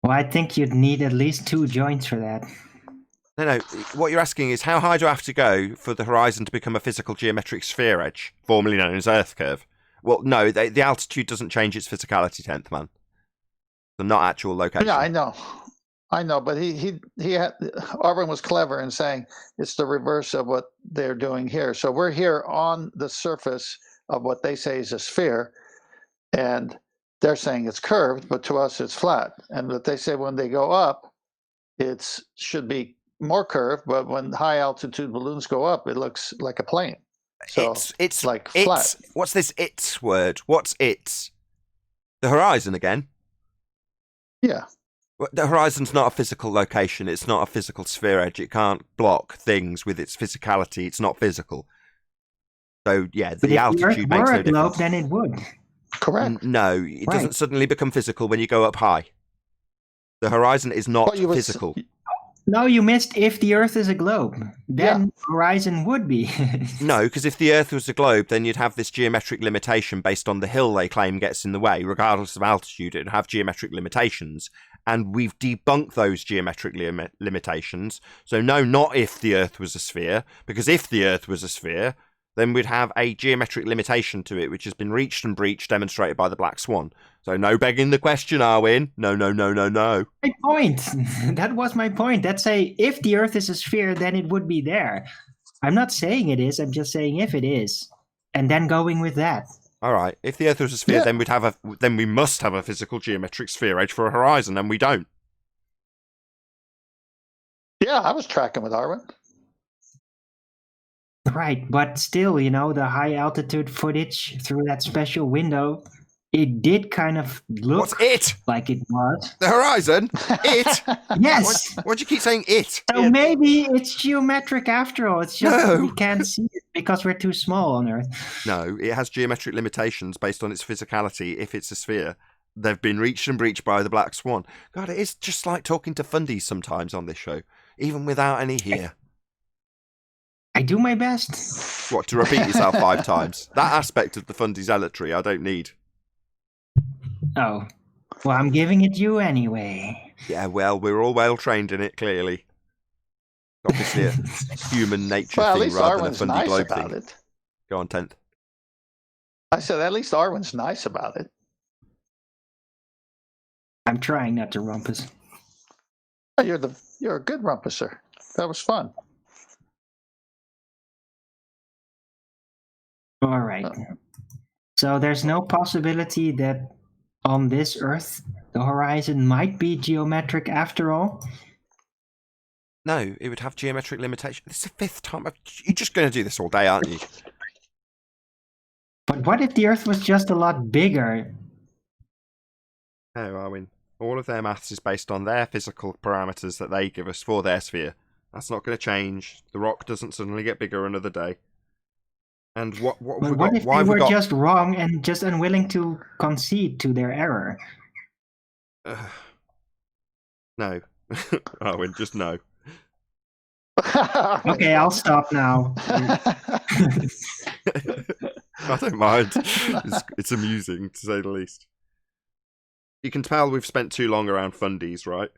Well, I think you'd need at least 2 joints for that. No, what you're asking is how high do I have to go for the horizon to become a physical geometric sphere edge, formerly known as Earth curve? Well, no, the altitude doesn't change its physicality, 10th man. The not actual location. Yeah, I know, but he had Arvin was clever in saying it's the reverse of what they're doing here. So we're here on the surface of what they say is a sphere, and they're saying it's curved, but to us it's flat. And what they say when they go up, it should be more curved, but when high altitude balloons go up, it looks like a plane. So it's like flat. What's this it's word? What's it's? The horizon again? Yeah. The horizon's not a physical location. It's not a physical sphere edge. It can't block things with its physicality. It's not physical. So, yeah, But the if altitude the Earth makes were no a globe, difference. then it would. Correct. No, it Right. doesn't suddenly become physical when you go up high. The horizon is not Well, you would s- physical. No, you missed if the Earth is a globe. Then horizon would be. No, because if the Earth was a globe, then you'd have this geometric limitation based on the hill they claim gets in the way. Regardless of altitude, it'd have geometric limitations. And we've debunked those geometric limitations. So no, not if the Earth was a sphere, because if the Earth was a sphere, then we'd have a geometric limitation to it, which has been reached and breached, demonstrated by the black swan. So no begging the question, Arwin. No. My point. That was my point. That's if the Earth is a sphere, then it would be there. I'm not saying it is. I'm just saying if it is, and then going with that. All right. If the Earth was a sphere, Yeah. then we must have a physical geometric sphere edge for a horizon, and we don't. Yeah, I was tracking with Arwin. Right, but still, the high altitude footage through that special window, it did kind of look What's it? like it was. The horizon? It? Yes. Why'd you keep saying it? So maybe it's geometric after all. It's just that we No. can't see it because we're too small on Earth. No, it has geometric limitations based on its physicality if it's a sphere. They've been reached and breached by the black swan. God, it is just like talking to fundies sometimes on this show, even without any here. I do my best. What, to repeat yourself 5 times? That aspect of the fundy zealotry I don't need. Oh, well, I'm giving it you anyway. Yeah, well, we're all well trained in it, clearly. Obviously a human nature Well, at thing least rather than a Arwin's fundy nice globe about thing. it. Go on, 10th. I said at least Arwin's nice about it. I'm trying not to rumpus. Oh, you're a good rumpusser. That was fun. All right. So there's no possibility that on this Earth, the horizon might be geometric after all? No, it would have geometric limitations. This is the fifth time. You're just going to do this all day, aren't you? But what if the Earth was just a lot bigger? No, Arwin. All of their maths is based on their physical parameters that they give us for their sphere. That's not going to change. The rock doesn't suddenly get bigger another day. And what have we got? What if Why they have we were got? just wrong and just unwilling to concede to their error? No, Arwin, just no. Okay, I'll stop now. I don't mind. It's amusing, to say the least. You can tell we've spent too long around fundies, right?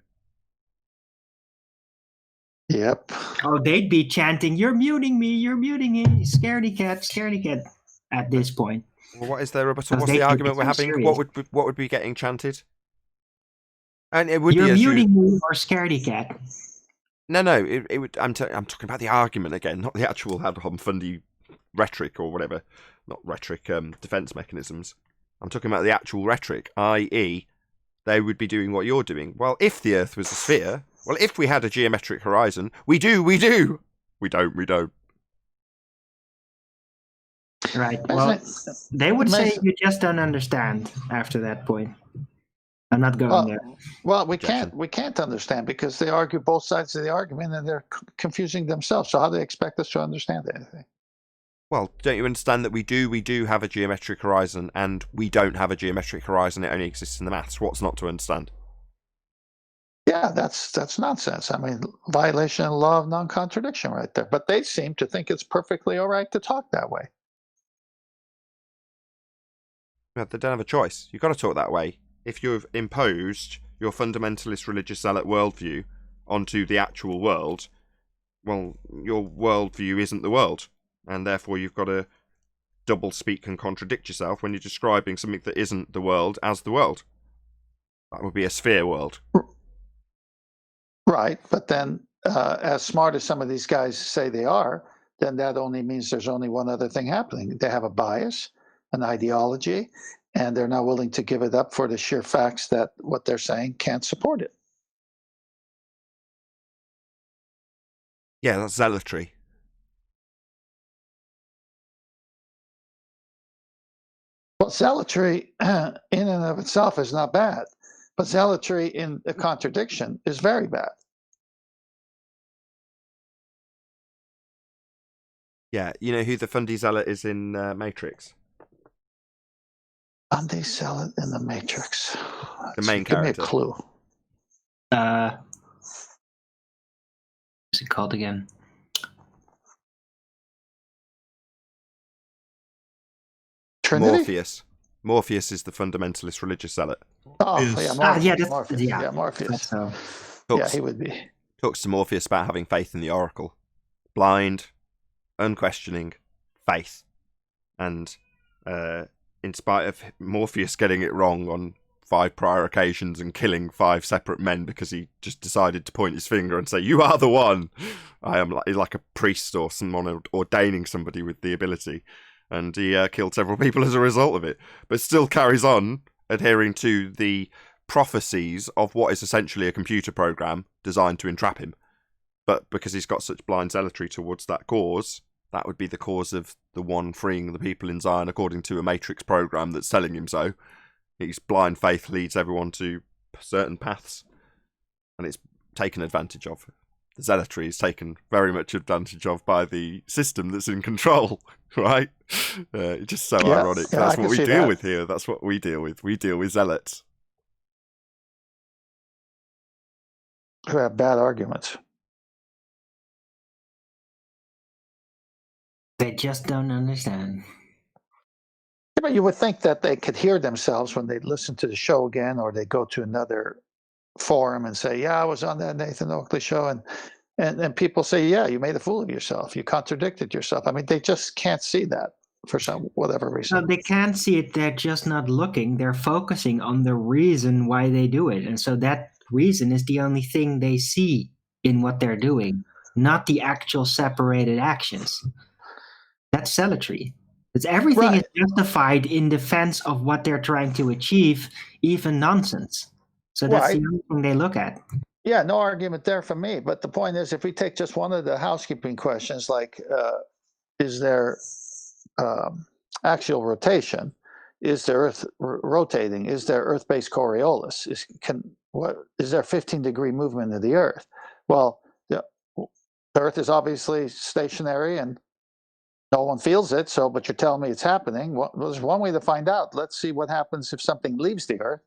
Yep. Oh, they'd be chanting, "You're muting me, you're muting me, scaredy cat," at this point. Well, what is their rebuttal? Because What's they the think argument it's we're so having? serious. What would be getting chanted? And it would You're be muting me or scaredy cat. No. It would. I'm talking about the argument again, not the actual ad hom fundy rhetoric or whatever. Not rhetoric. Defense mechanisms. I'm talking about the actual rhetoric, i.e., they would be doing what you're doing. Well, if the Earth was a sphere, well, if we had a geometric horizon, we do. We don't. Right. Well, Isn't it- they would say Mason- you just don't understand after that point. I'm not going there. Well, we Objection. can't understand because they argue both sides of the argument and they're confusing themselves. So how do they expect us to understand anything? Well, don't you understand that we do have a geometric horizon, and we don't have a geometric horizon? It only exists in the maths. What's not to understand? Yeah, that's nonsense. I mean, violation of the law of non-contradiction right there. But they seem to think it's perfectly all right to talk that way. They don't have a choice. You've got to talk that way. If you've imposed your fundamentalist religious zealot worldview onto the actual world, well, your worldview isn't the world. And therefore you've got to double speak and contradict yourself when you're describing something that isn't the world as the world. That would be a sphere world. Right, but then as smart as some of these guys say they are, then that only means there's only one other thing happening. They have a bias, an ideology, and they're not willing to give it up for the sheer facts that what they're saying can't support it. Yeah, that's zealotry. Well, zealotry in and of itself is not bad, but zealotry in a contradiction is very bad. Yeah, you know who the fundy zealot is in Matrix? Fundy zealot in the Matrix. The main Give me character. a clue. What's it called again? Trinity? Morpheus. Morpheus is the fundamentalist religious zealot. Oh, Is- yeah, Ah, Morpheus. yeah, that's- Morpheus. yeah. Yeah, Morpheus. That's so. Yeah, Talks, he would be. talks to Morpheus about having faith in the oracle. Blind, unquestioning faith. And in spite of Morpheus getting it wrong on 5 prior occasions and killing 5 separate men because he just decided to point his finger and say, "You are the one." I am like a priest or someone ordaining somebody with the ability. And he killed several people as a result of it. But still carries on adhering to the prophecies of what is essentially a computer program designed to entrap him. But because he's got such blind zealotry towards that cause, that would be the cause of the one freeing the people in Zion according to a Matrix program that's telling him so. His blind faith leads everyone to certain paths, and it's taken advantage of. The zealotry is taken very much advantage of by the system that's in control, right? It's just so Yeah, ironic. yeah, That's I what can we see deal that. with here. That's what we deal with. We deal with zealots. Who have bad arguments. They just don't understand. Yeah, but you would think that they could hear themselves when they listen to the show again, or they go to another forum and say, "Yeah, I was on that Nathan Oakley show," and people say, "Yeah, you made a fool of yourself. You contradicted yourself." I mean, they just can't see that for some whatever No, reason. they can't see it. They're just not looking. They're focusing on the reason why they do it, and so that reason is the only thing they see in what they're doing, not the actual separated actions. That's zealotry. It's everything is justified in defense of what they're trying to achieve, even nonsense. So that's the only thing they look at. Yeah, no argument there from me. But the point is, if we take just one of the housekeeping questions, like is there axial rotation? Is the Earth rotating? Is there Earth-based Coriolis? Is there 15-degree movement of the Earth? Well, the Earth is obviously stationary and no one feels it. So, but you're telling me it's happening. Well, there's one way to find out. Let's see what happens if something leaves the Earth,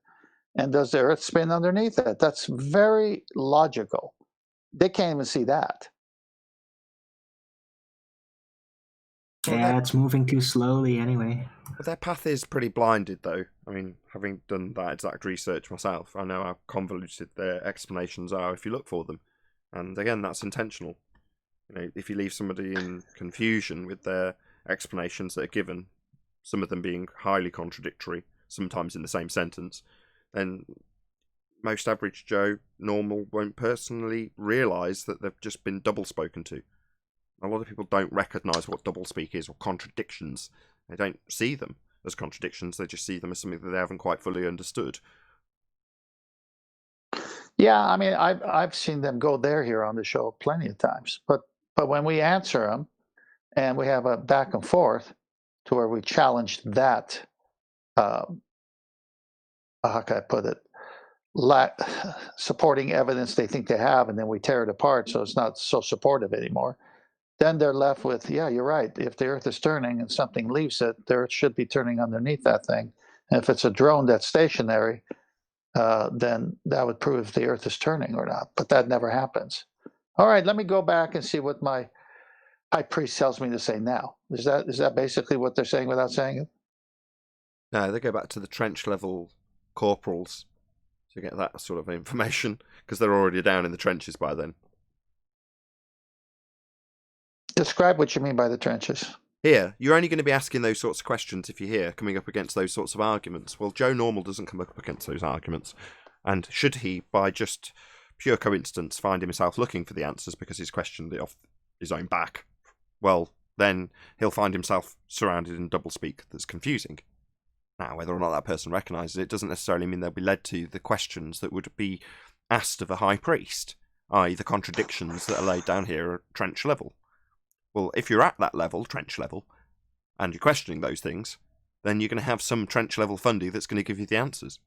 and does the Earth spin underneath it? That's very logical. They can't even see that. Yeah, it's moving too slowly anyway. But their path is pretty blinded, though. I mean, having done that exact research myself, I know how convoluted their explanations are if you look for them. And again, that's intentional. You know, if you leave somebody in confusion with their explanations that are given, some of them being highly contradictory, sometimes in the same sentence, then most average Joe normal won't personally realise that they've just been double spoken to. A lot of people don't recognise what doublespeak is or contradictions. They don't see them as contradictions. They just see them as something that they haven't quite fully understood. Yeah, I mean, I've seen them go there here on the show plenty of times. But when we answer them and we have a back and forth to where we challenge that, how can I put it, supporting evidence they think they have, and then we tear it apart so it's not so supportive anymore. Then they're left with, yeah, you're right. If the Earth is turning and something leaves it, the Earth should be turning underneath that thing. And if it's a drone that's stationary, then that would prove if the Earth is turning or not. But that never happens. All right, let me go back and see what my high priest tells me to say now. Is that basically what they're saying without saying it? No, they go back to the trench level corporals to get that sort of information, because they're already down in the trenches by then. Describe what you mean by the trenches. Here, you're only going to be asking those sorts of questions if you're here, coming up against those sorts of arguments. Well, Joe Normal doesn't come up against those arguments. And should he, by just pure coincidence, find himself looking for the answers because he's questioned it off his own back, well, then he'll find himself surrounded in doublespeak that's confusing. Now, whether or not that person recognises it doesn't necessarily mean they'll be led to the questions that would be asked of a high priest, i.e. the contradictions that are laid down here at trench level. Well, if you're at that level, trench level, and you're questioning those things, then you're going to have some trench level fundy that's going to give you the answers.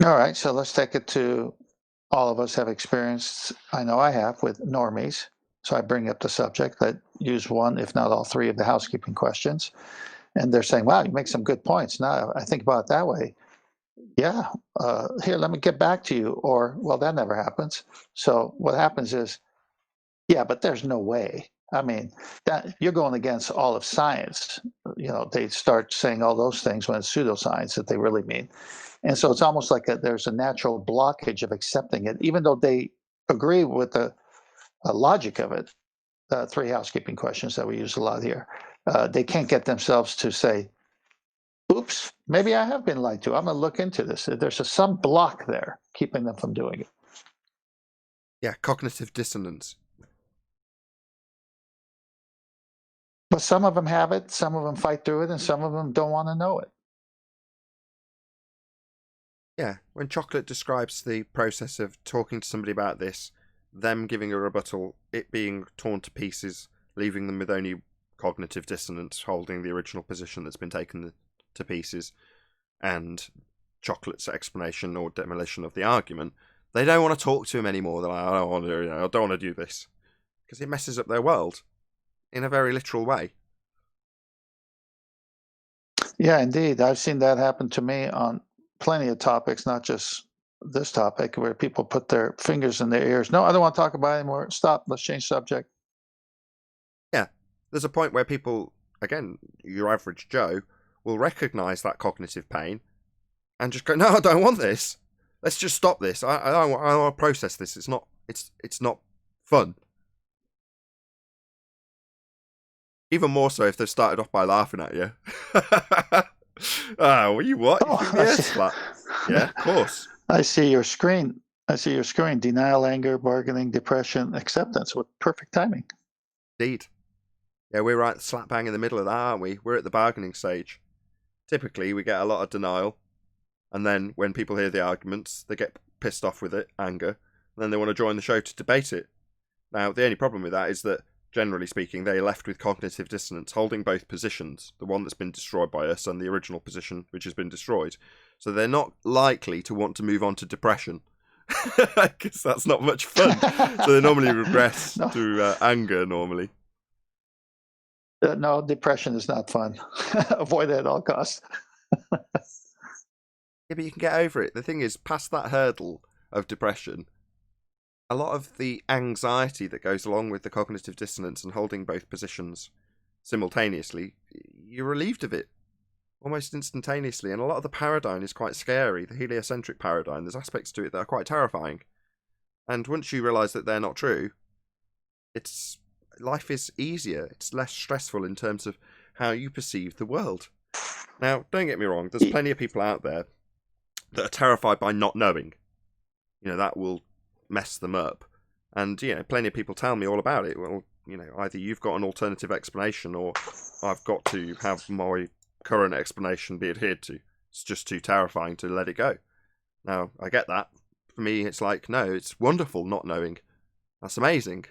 All right, so let's take it to all of us have experienced, I know I have, with normies. So I bring up the subject that use one, if not all three of the housekeeping questions. And they're saying, wow, you make some good points. Now I think about it that way. Yeah, here, let me get back to you. Or, well, that never happens. So what happens is, yeah, but there's no way. I mean, that you're going against all of science. You know, they start saying all those things when it's pseudoscience that they really mean. And so it's almost like there's a natural blockage of accepting it, even though they agree with the logic of it. Three housekeeping questions that we use a lot here. They can't get themselves to say, oops, maybe I have been lied to. I'm going to look into this. There's some block there keeping them from doing it. Yeah, cognitive dissonance. But some of them have it, some of them fight through it, and some of them don't want to know it. Yeah, when Chocolate describes the process of talking to somebody about this, them giving a rebuttal, it being torn to pieces, leaving them with only cognitive dissonance, holding the original position that's been taken to pieces, and Chocolate's explanation or demolition of the argument, they don't want to talk to him anymore. They're like, I don't want to do this. Because it messes up their world in a very literal way. Yeah, indeed. I've seen that happen to me on plenty of topics, not just this topic, where people put their fingers in their ears. No, I don't want to talk about it anymore. Stop. Let's change subject. Yeah. There's a point where people, again, your average Joe, will recognise that cognitive pain and just go, no, I don't want this. Let's just stop this. I don't want to process this. It's not fun. Even more so if they've started off by laughing at you. What? You think the Earth's flat? Yeah, of course. I see your screen. Denial, anger, bargaining, depression, acceptance with perfect timing. Indeed. Yeah, we're right slap bang in the middle of that, aren't we? We're at the bargaining stage. Typically, we get a lot of denial, and then when people hear the arguments, they get pissed off with it, anger, and then they want to join the show to debate it. Now, the only problem with that is that, generally speaking, they're left with cognitive dissonance, holding both positions, the one that's been destroyed by us and the original position which has been destroyed. So they're not likely to want to move on to depression, because that's not much fun. So they normally regress to anger, normally. No, depression is not fun. Avoid it at all costs. Yeah, but you can get over it. The thing is, past that hurdle of depression, a lot of the anxiety that goes along with the cognitive dissonance and holding both positions simultaneously, you're relieved of it almost instantaneously. And a lot of the paradigm is quite scary. The heliocentric paradigm, there's aspects to it that are quite terrifying. And once you realise that they're not true, life is easier. It's less stressful in terms of how you perceive the world. Now, don't get me wrong, there's plenty of people out there that are terrified by not knowing. That will mess them up. And, plenty of people tell me all about it. Well, either you've got an alternative explanation or I've got to have my current explanation be adhered to. It's just too terrifying to let it go. Now, I get that. For me, it's like, no, it's wonderful not knowing. That's amazing.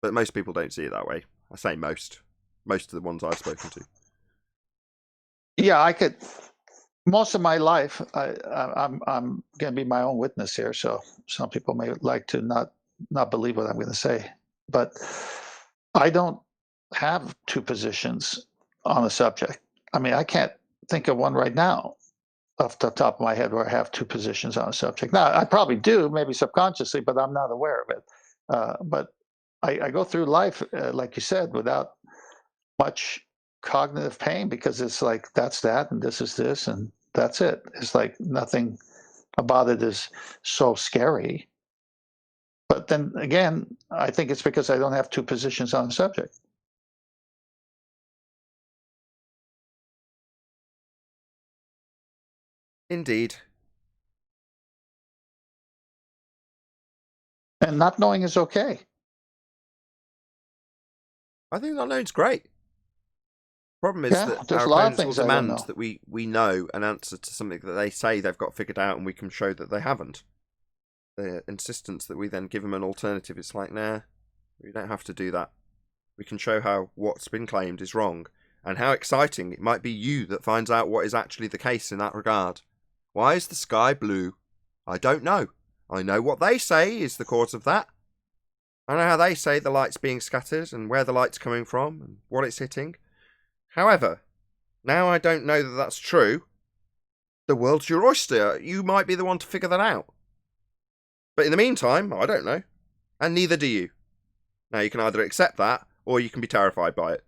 But most people don't see it that way. I say most. Most of the ones I've spoken to. Yeah, most of my life, I'm going to be my own witness here. So some people may like to not believe what I'm going to say, but I don't have two positions on a subject. I mean, I can't think of one right now off the top of my head where I have two positions on a subject. Now, I probably do, maybe subconsciously, but I'm not aware of it. But I go through life, like you said, without much cognitive pain, because it's like, that's that, and this is this, and that's it. It's like nothing about it is so scary. But then again, I think it's because I don't have two positions on the subject. Indeed. And not knowing is okay. I think not knowing's great. Problem is that there's our a lot of opponents will things I don't demand know. that we know an answer to something that they say they've got figured out, and we can show that they haven't. The insistence that we then give them an alternative, it's like, nah, we don't have to do that. We can show how what's been claimed is wrong, and how exciting it might be you that finds out what is actually the case in that regard. Why is the sky blue? I don't know. I know what they say is the cause of that. I know how they say the light's being scattered, and where the light's coming from, and what it's hitting. However, now I don't know that that's true. The world's your oyster. You might be the one to figure that out. But in the meantime, I don't know. And neither do you. Now, you can either accept that, or you can be terrified by it.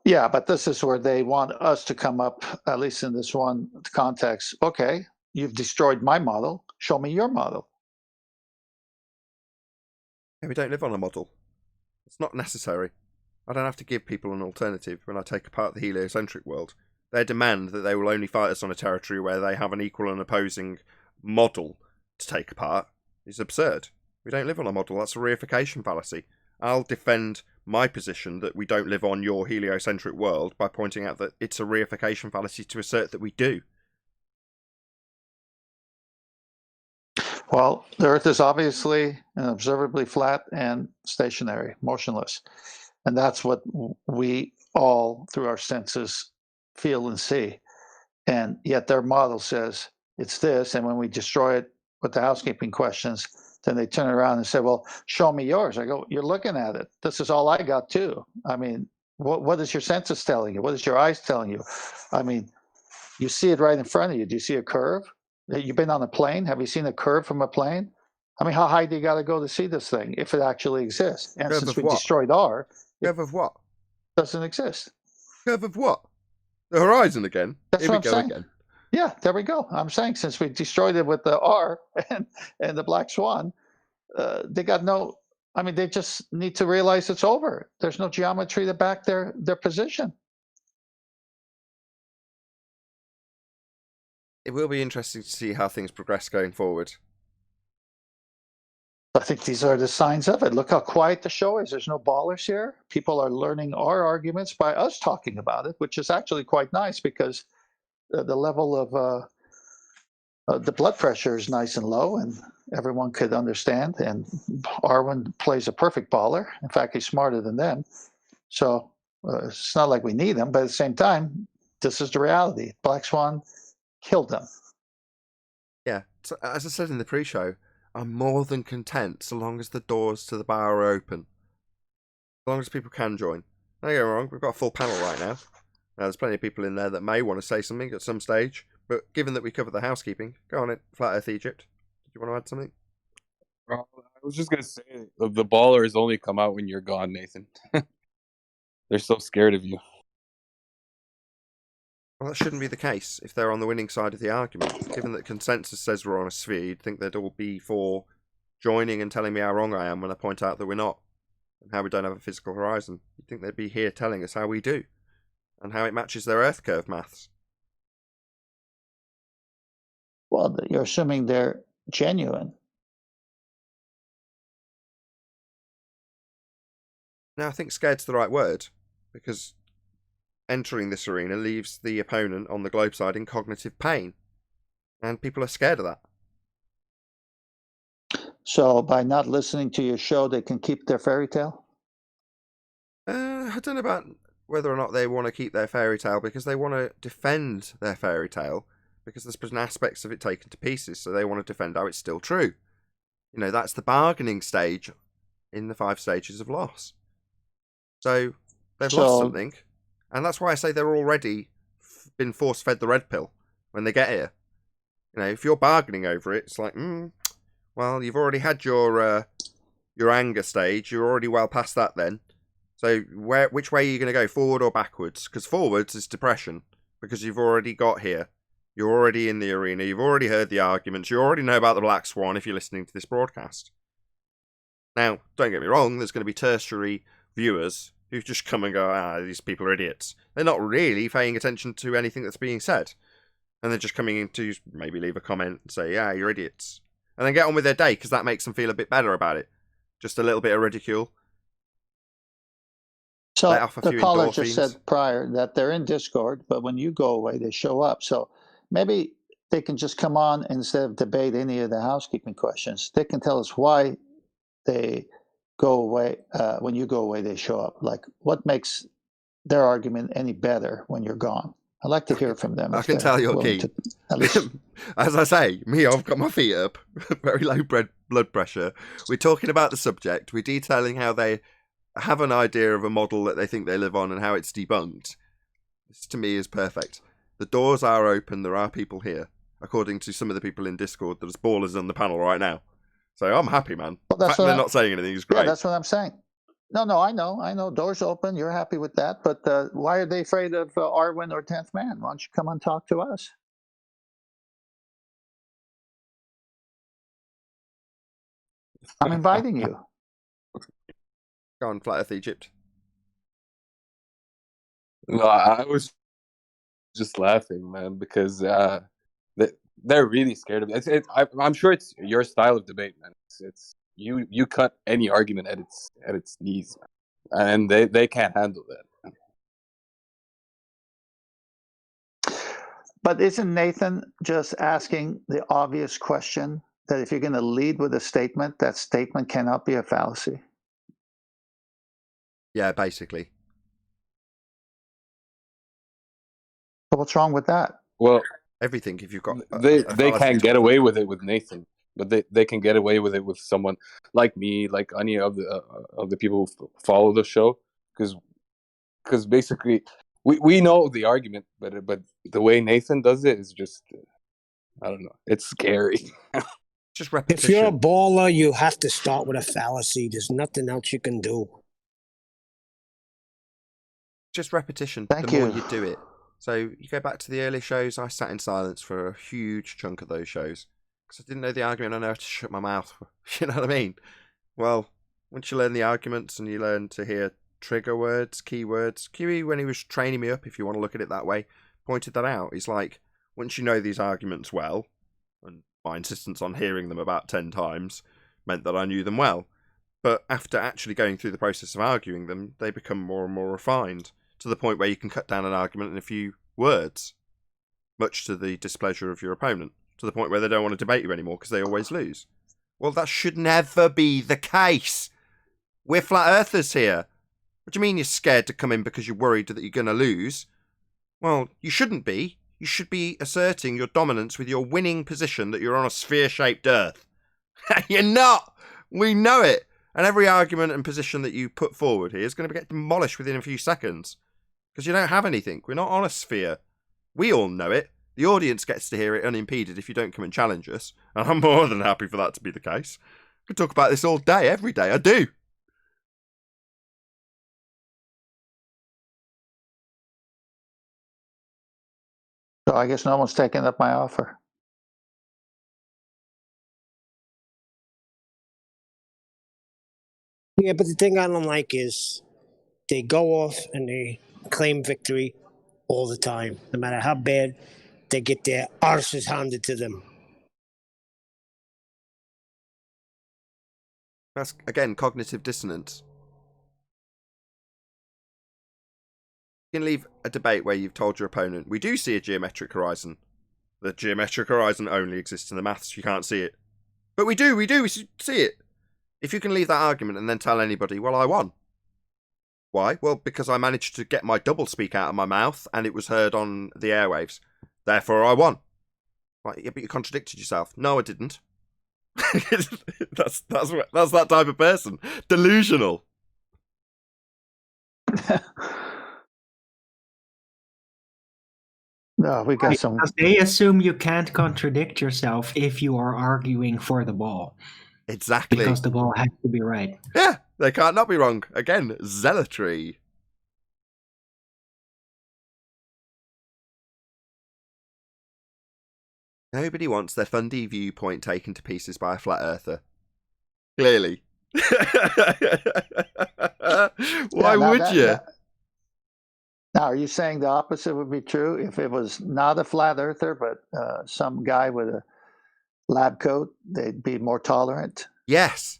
Yeah, but this is where they want us to come up, at least in this one context. Okay, you've destroyed my model. Show me your model. Yeah, we don't live on a model. It's not necessary. I don't have to give people an alternative when I take apart the heliocentric world. Their demand that they will only fight us on a territory where they have an equal and opposing model to take apart is absurd. We don't live on a model. That's a reification fallacy. I'll defend my position that we don't live on your heliocentric world by pointing out that it's a reification fallacy to assert that we do. Well, the Earth is obviously and observably flat and stationary, motionless. And that's what we all, through our senses, feel and see. And yet their model says it's this. And when we destroy it with the housekeeping questions, then they turn around and say, well, show me yours. I go, you're looking at it. This is all I got too. I mean, what is your senses telling you? What is your eyes telling you? I mean, you see it right in front of you. Do you see a curve? You've been on a plane. Have you seen a curve from a plane? I mean, how high do you got to go to see this thing if it actually exists? And Curve since of we what? destroyed R, Curve of what? it doesn't exist. Curve of what? The horizon again? That's Here what we I'm go saying. again. Yeah, there we go. I'm saying since we destroyed it with the R and the black swan, they got no. I mean, they just need to realize it's over. There's no geometry to back their position. it will be interesting to see how things progress going forward. I think these are the signs of it. Look how quiet the show is. There's no ballers here. People are learning our arguments by us talking about it, which is actually quite nice because the level of the blood pressure is nice and low, and everyone could understand. And Arwen plays a perfect baller. In fact, he's smarter than them. So it's not like we need him, but at the same time, this is the reality. Black Swan killed them. Yeah, so, as I said in the pre-show, I'm more than content so long as the doors to the bar are open. As long as people can join. Don't get me wrong, we've got a full panel right now. There's plenty of people in there that may want to say something at some stage, but given that we covered the housekeeping, go on it, Flat Earth Egypt. Did you want to add something? I was just going to say, the ballers only come out when you're gone, Nathan. They're so scared of you. Well, that shouldn't be the case if they're on the winning side of the argument. Given that consensus says we're on a sphere, you'd think they'd all be for joining and telling me how wrong I am when I point out that we're not, and how we don't have a physical horizon. You'd think they'd be here telling us how we do, and how it matches their Earth curve maths. Well, you're assuming they're genuine. Now, I think scared's the right word, because entering this arena leaves the opponent on the globe side in cognitive pain, and people are scared of that. So by not listening to your show, they can keep their fairy tale? I don't know about whether or not they want to keep their fairy tale, because they want to defend their fairy tale, because there's been aspects of it taken to pieces, so they want to defend how it's still true. You know, that's the bargaining stage in the 5 stages of loss. So they've lost something, and that's why I say they're already been force-fed the red pill when they get here. You know, if you're bargaining over it, it's like, well, you've already had your anger stage. You're already well past that then. So which way are you going to go, forward or backwards? Because forwards is depression, because you've already got here. You're already in the arena. You've already heard the arguments. You already know about the Black Swan if you're listening to this broadcast. Now, don't get me wrong, there's going to be tertiary viewers who just come and go, these people are idiots. They're not really paying attention to anything that's being said. And they're just coming in to maybe leave a comment and say, yeah, you're idiots. And then get on with their day, because that makes them feel a bit better about it. Just a little bit of ridicule. So the caller just said prior that they're in Discord, but when you go away, they show up. So maybe they can just come on instead of debate any of the housekeeping questions. They can tell us why they go away. When you go away, they show up. Like, what makes their argument any better when you're gone? I'd like to hear from them. I can tell you're keen. As I say, I've got my feet up, very low blood pressure. We're talking about the subject. We're detailing how they have an idea of a model that they think they live on and how it's debunked. This, to me, is perfect. The doors are open. There are people here, according to some of the people in Discord. There's ballers on the panel right now. So I'm happy, man. Well, the fact they're not saying anything is great. Yeah, that's what I'm saying. No, I know. Doors open. You're happy with that. But why are they afraid of Arwen or 10th Man? Why don't you come and talk to us? I'm inviting you. Go on, Flat Earth Egypt. No, I was just laughing, man, because they're really scared of it. I'm sure it's your style of debate, man. It's you cut any argument at its knees, and they can't handle that. But isn't Nathan just asking the obvious question that if you're going to lead with a statement, that statement cannot be a fallacy? Yeah, basically. So what's wrong with that? Well, everything. If you've got they can't get away with it with Nathan, but they can get away with it with someone like me, like any of the people who follow the show, because basically we know the argument, but the way Nathan does it is just I don't know. It's scary. Just repetition. If you're a baller, you have to start with a fallacy. There's nothing else you can do. Just repetition. Thank the you. more you do it. So you go back to the early shows. I sat in silence for a huge chunk of those shows because I didn't know the argument. I know how to shut my mouth. You know what I mean? Well, once you learn the arguments and you learn to hear trigger words, keywords. QE, when he was training me up, if you want to look at it that way, pointed that out. He's like, once you know these arguments well, and my insistence on hearing them about 10 times meant that I knew them well. But after actually going through the process of arguing them, they become more and more refined, to the point where you can cut down an argument in a few words, much to the displeasure of your opponent, to the point where they don't want to debate you anymore because they always lose. Well, that should never be the case. We're flat earthers here. What do you mean you're scared to come in because you're worried that you're going to lose? Well, you shouldn't be. You should be asserting your dominance with your winning position that you're on a sphere-shaped Earth. You're not! We know it! And every argument and position that you put forward here is going to get demolished within a few seconds. Because you don't have anything. We're not on a sphere. We all know it. The audience gets to hear it unimpeded if you don't come and challenge us. And I'm more than happy for that to be the case. I could talk about this all day, every day. I do. So I guess no one's taking up my offer. Yeah, but the thing I don't like is they go off and they claim victory all the time. No matter how bad they get their arses handed to them. That's, again, cognitive dissonance. You can leave a debate where you've told your opponent, we do see a geometric horizon. The geometric horizon only exists in the maths, you can't see it. But we do, we see it. If you can leave that argument and then tell anybody, well, I won. Why? Well, because I managed to get my doublespeak out of my mouth and it was heard on the airwaves. Therefore, I won. Right, yeah, but you contradicted yourself. No, I didn't. that's that type of person. Delusional. No, we got some. Because they assume you can't contradict yourself if you are arguing for the ball. Exactly. Because the ball has to be right. Yeah, they can't not be wrong. Again, zealotry. Nobody wants their fundy viewpoint taken to pieces by a flat earther. Clearly. Why would you? Now, are you saying the opposite would be true? If it was not a flat earther, but some guy with a lab coat, they'd be more tolerant? Yes.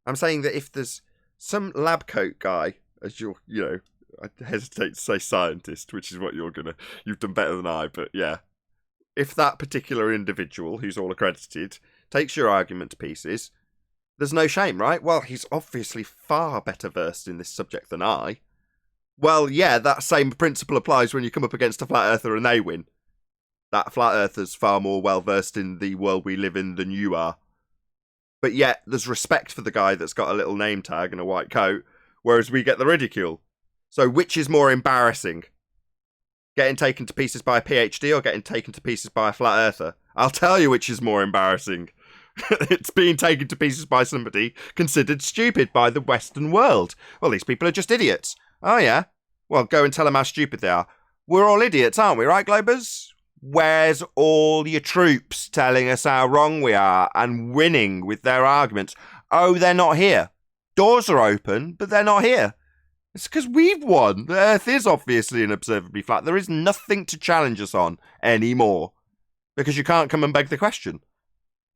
I'm saying that if there's some lab coat guy, as you're, I hesitate to say scientist, which is what you've done better than I, but yeah. If that particular individual, who's all accredited, takes your argument to pieces, there's no shame, right? Well, he's obviously far better versed in this subject than I. Well, yeah, that same principle applies when you come up against a flat earther and they win. That flat earther's far more well versed in the world we live in than you are. But yet, there's respect for the guy that's got a little name tag and a white coat, whereas we get the ridicule. So which is more embarrassing? Getting taken to pieces by a PhD or getting taken to pieces by a flat earther? I'll tell you which is more embarrassing. It's being taken to pieces by somebody considered stupid by the Western world. Well, these people are just idiots. Oh, yeah? Well, go and tell them how stupid they are. We're all idiots, aren't we, right, Globers? Where's all your troops telling us how wrong we are and winning with their arguments? Oh, they're not here. Doors are open, but they're not here. It's because we've won. The Earth is obviously and observably flat. There is nothing to challenge us on anymore because you can't come and beg the question.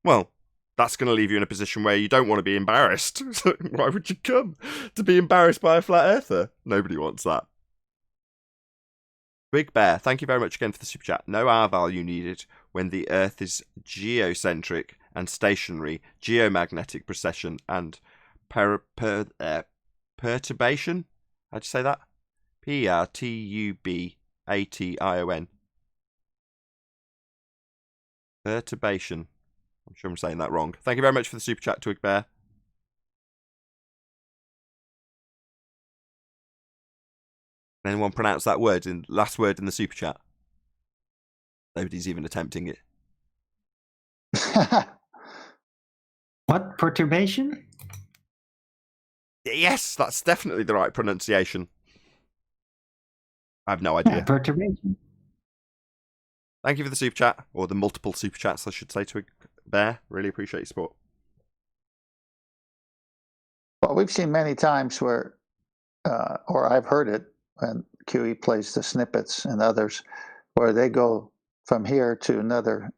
Well, that's going to leave you in a position where you don't want to be embarrassed. So why would you come to be embarrassed by a flat earther? Nobody wants that. Big Bear, thank you very much again for the super chat. No R value needed when the Earth is geocentric and stationary, geomagnetic precession and perturbation. How'd you say that? Pertubation. Perturbation. I'm sure I'm saying that wrong. Thank you very much for the super chat, Twig Bear. Anyone pronounce that word last word in the super chat? Nobody's even attempting it. What? Perturbation? Yes, that's definitely the right pronunciation. I have no idea. Yeah, perturbation. Thank you for the super chat, or the multiple super chats, I should say, Twig Bear. Really appreciate your support. Well, we've seen many times where, or I've heard it when QE plays the snippets and others, where they go from here to another,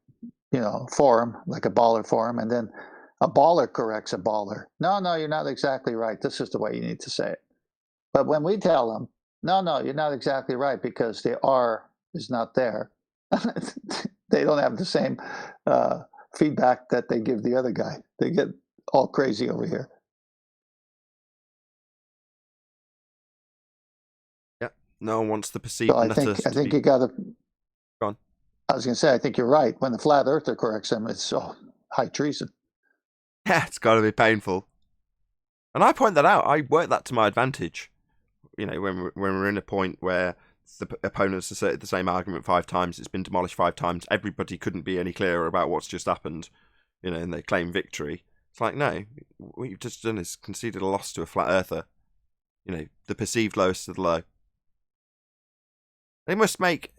forum, like a baller forum, and then a baller corrects a baller. No, you're not exactly right. This is the way you need to say it. But when we tell them, no, you're not exactly right because the R is not there, they don't have the same feedback that they give the other guy. They get all crazy over here. Yeah, no one wants the perceived So I nutters think you got to. Go on. I was going to say, I think you're right. When the flat earther corrects them, it's high treason. Yeah, it's got to be painful. And I point that out. I work that to my advantage. When we're in a point where the opponents asserted the same argument 5 times, it's been demolished 5 times, everybody couldn't be any clearer about what's just happened, and they claim victory. It's like, no, what you've just done is conceded a loss to a flat earther. The perceived lowest of the low. They must make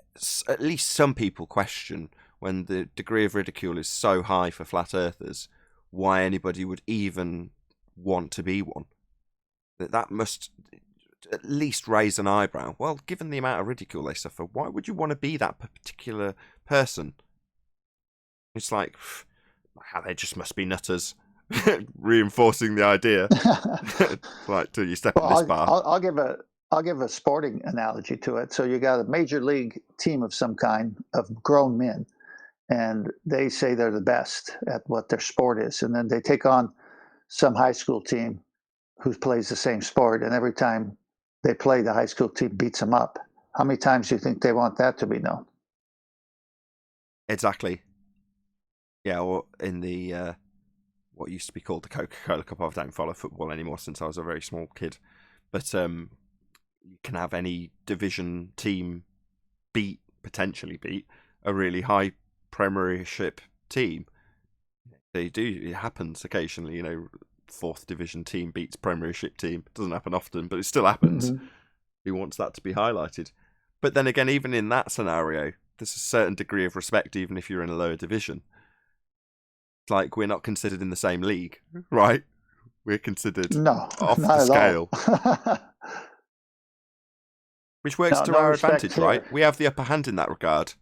at least some people question, when the degree of ridicule is so high for flat earthers, why anybody would even want to be one. That must at least raise an eyebrow. Well, given the amount of ridicule they suffer, why would you want to be that particular person? It's like, they just must be nutters. Reinforcing the idea. Like, till you step in this bar. I'll give a sporting analogy to it. So you got a major league team of some kind of grown men, and they say they're the best at what their sport is. And then they take on some high school team who plays the same sport, and every time they play, the high school team beats them up. How many times do you think they want that to be known? Exactly. Yeah, or in the what used to be called the Coca-Cola Cup. I don't follow football anymore since I was a very small kid. But you can have any division team potentially beat a really high Premiership team. They do. It happens occasionally. 4th division team beats Premiership team. It doesn't happen often, but it still happens. Mm-hmm. Who wants that to be highlighted? But then again, even in that scenario, there's a certain degree of respect, even if you're in a lower division. It's like, we're not considered in the same league, right? We're considered off the scale. Which works to our advantage, here. right? We have the upper hand in that regard.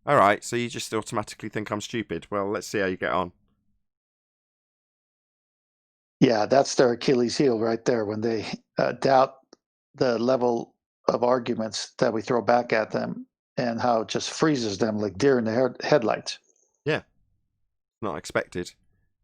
All right, so you just automatically think I'm stupid. Well, let's see how you get on. Yeah, that's their Achilles heel right there, when they doubt the level of arguments that we throw back at them and how it just freezes them like deer in the headlights. Yeah. Not expected.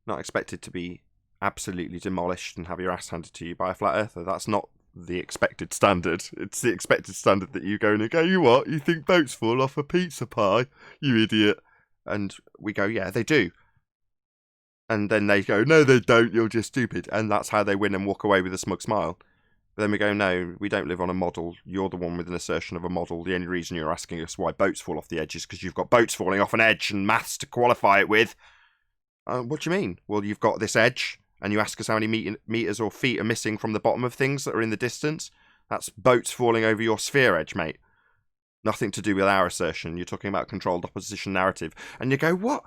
Not expected to be absolutely demolished and have your ass handed to you by a flat earther. That's not the expected standard. It's the expected standard that you go and go, you what? You think boats fall off a pizza pie? You idiot. And we go, yeah, they do. And then they go, no, they don't, you're just stupid. And that's how they win and walk away with a smug smile. But then we go, no, we don't live on a model. You're the one with an assertion of a model. The only reason you're asking us why boats fall off the edge is because you've got boats falling off an edge and maths to qualify it with. What do you mean? Well, you've got this edge, and you ask us how many meters or feet are missing from the bottom of things that are in the distance. That's boats falling over your sphere edge, mate. Nothing to do with our assertion. You're talking about controlled opposition narrative. And you go, what?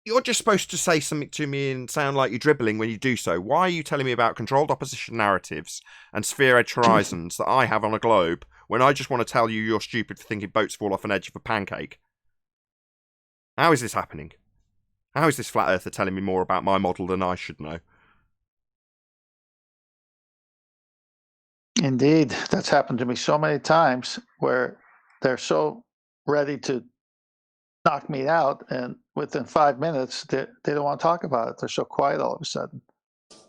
You're just supposed to say something to me and sound like you're dribbling when you do so. Why are you telling me about controlled opposition narratives and sphere edge horizons that I have on a globe when I just want to tell you you're stupid for thinking boats fall off an edge of a pancake? How is this happening? How is this flat earther telling me more about my model than I should know? Indeed, that's happened to me so many times where they're so ready to knock me out, and within 5 minutes, they don't want to talk about it. They're so quiet all of a sudden.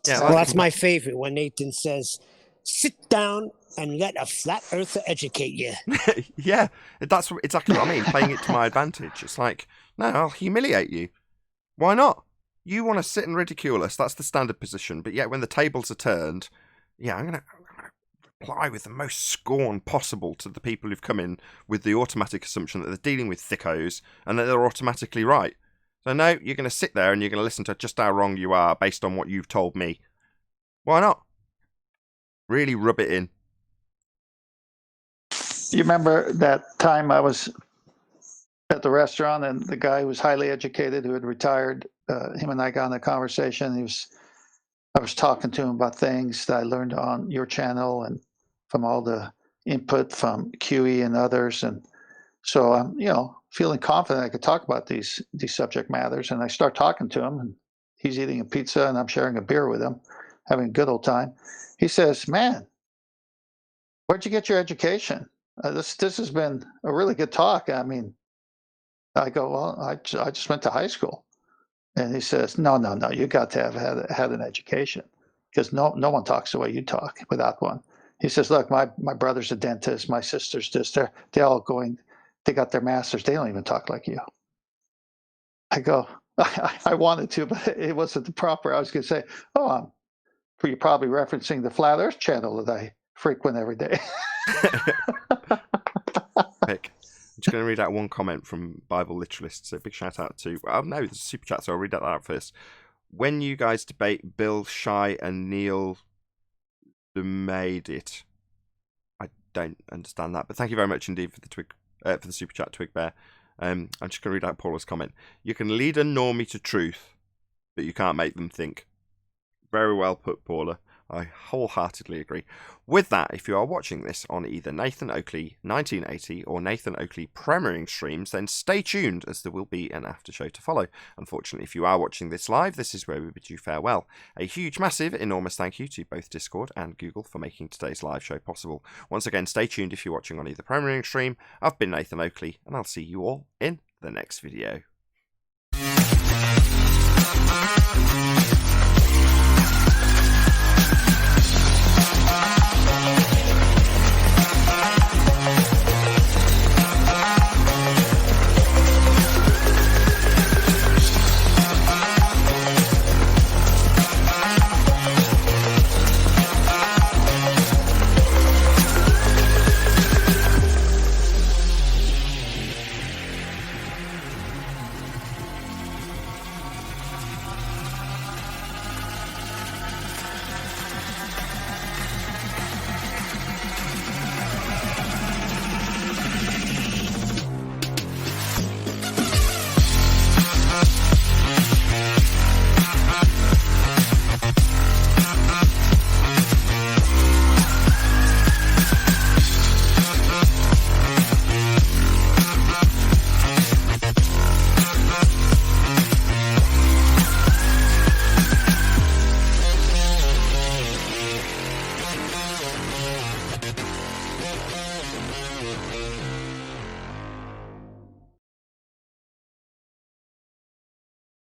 Yeah, Well, that's my favorite, when Nathan says, sit down and let a flat earther educate you. Yeah, that's exactly what I mean, playing it to my advantage. It's like, no, I'll humiliate you. Why not? You want to sit and ridicule us, that's the standard position, but yet when the tables are turned, yeah, I'm going to reply with the most scorn possible to the people who've come in with the automatic assumption that they're dealing with thickos and that they're automatically right. So no, you're going to sit there and you're going to listen to just how wrong you are based on what you've told me. Why not? Really rub it in. You remember that time I was at the restaurant and the guy who was highly educated, who had retired, him and I got in a conversation. I was talking to him about things that I learned on your channel and from all the input from QE and others. And So I'm, feeling confident I could talk about these subject matters, and I start talking to him, and he's eating a pizza, and I'm sharing a beer with him, having a good old time. He says, "Man, where'd you get your education? This has been a really good talk." I mean, I go, "Well, I just went to high school." And he says, "No, you got to have had an education, because no one talks the way you talk without one." He says, "Look, my brother's a dentist, my sister's this, they all going, they got their masters, they don't even talk like you." I go, I wanted to, but it wasn't the proper. I was going to say, "Oh, you're probably referencing the Flat Earth channel that I frequent every day." Pick. I'm just going to read out one comment from Bible Literalists. So big shout out to, no, there's a super chat, so I'll read that out first. When you guys debate Bill, Shy, and Neil made it. I don't understand that, but thank you very much indeed for the super chat, Twig Bear. I'm just going to read out Paula's comment. You can lead a normie to truth, but you can't make them think. Very well put, Paula. I wholeheartedly agree. With that, if you are watching this on either Nathan Oakley 1980 or Nathan Oakley premiering streams, then stay tuned, as there will be an after show to follow. Unfortunately, if you are watching this live, this is where we bid you farewell. A huge, massive, enormous thank you to both Discord and Google for making today's live show possible. Once again, stay tuned if you're watching on either premiering stream. I've been Nathan Oakley, and I'll see you all in the next video.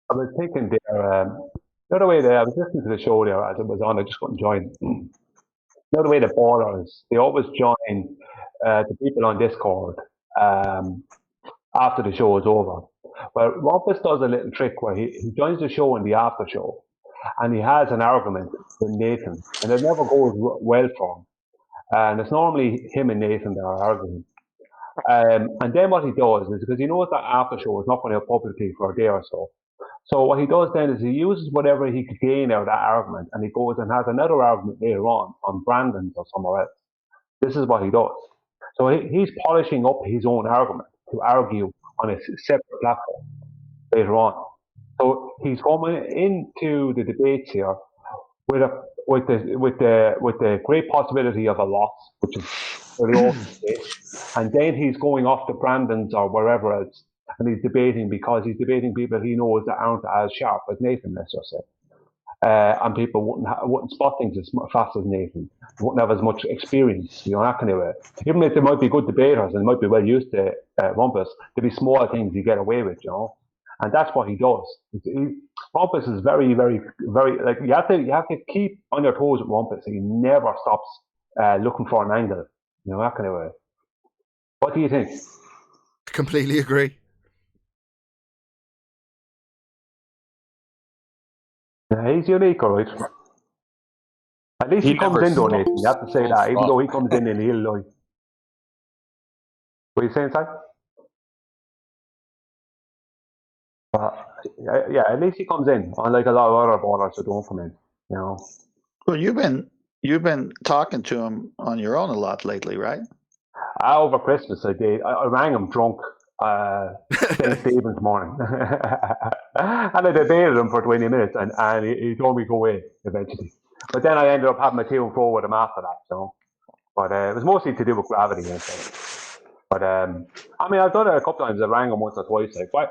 I was thinking there, the other way that I was listening to the show there as it was on, I just couldn't join. The other way the ballers, they always join the people on Discord after the show is over. Well, Rumpus does a little trick where he joins the show in the after show, and he has an argument with Nathan, and it never goes well for him. And it's normally him and Nathan that are arguing. And then what he does is, because he knows that after show is not going to go publicly for a day or so, so what he does then is he uses whatever he could gain out of that argument, and he goes and has another argument later on Brandon's or somewhere else. This is what he does. So he's polishing up his own argument to argue on a separate platform later on. So he's coming into the debates here with the great possibility of a loss, which is very often the case. And then he's going off to Brandon's or wherever else, and he's debating because he's debating people he knows that aren't as sharp as Nathan, let's just say. And people wouldn't spot things as fast as Nathan, wouldn't have as much experience, that kind of way. Even if they might be good debaters and might be well used to Rumpus, there'll be small things you get away with, and that's what he does. Rumpus is very, very, very, like, you have to keep on your toes with Rumpus. He never stops looking for an angle, that kind of way. What do you think? Completely agree. Yeah, he's unique, all right. At least he comes in, though, Nathan. You have to say that, even though he comes in and he'll lie. What are you saying, Si? Yeah, at least he comes in, unlike a lot of other ballers who don't come in, Well, you've been talking to him on your own a lot lately, right? Over Christmas, I did. I rang him drunk St. Stephen's morning. And I debated him for 20 minutes, and he told me to go away eventually. But then I ended up having a to and fro with him after that. But it was mostly to do with gravity, I think. But I mean, I've done it a couple times. I rang him once or twice. Like, why?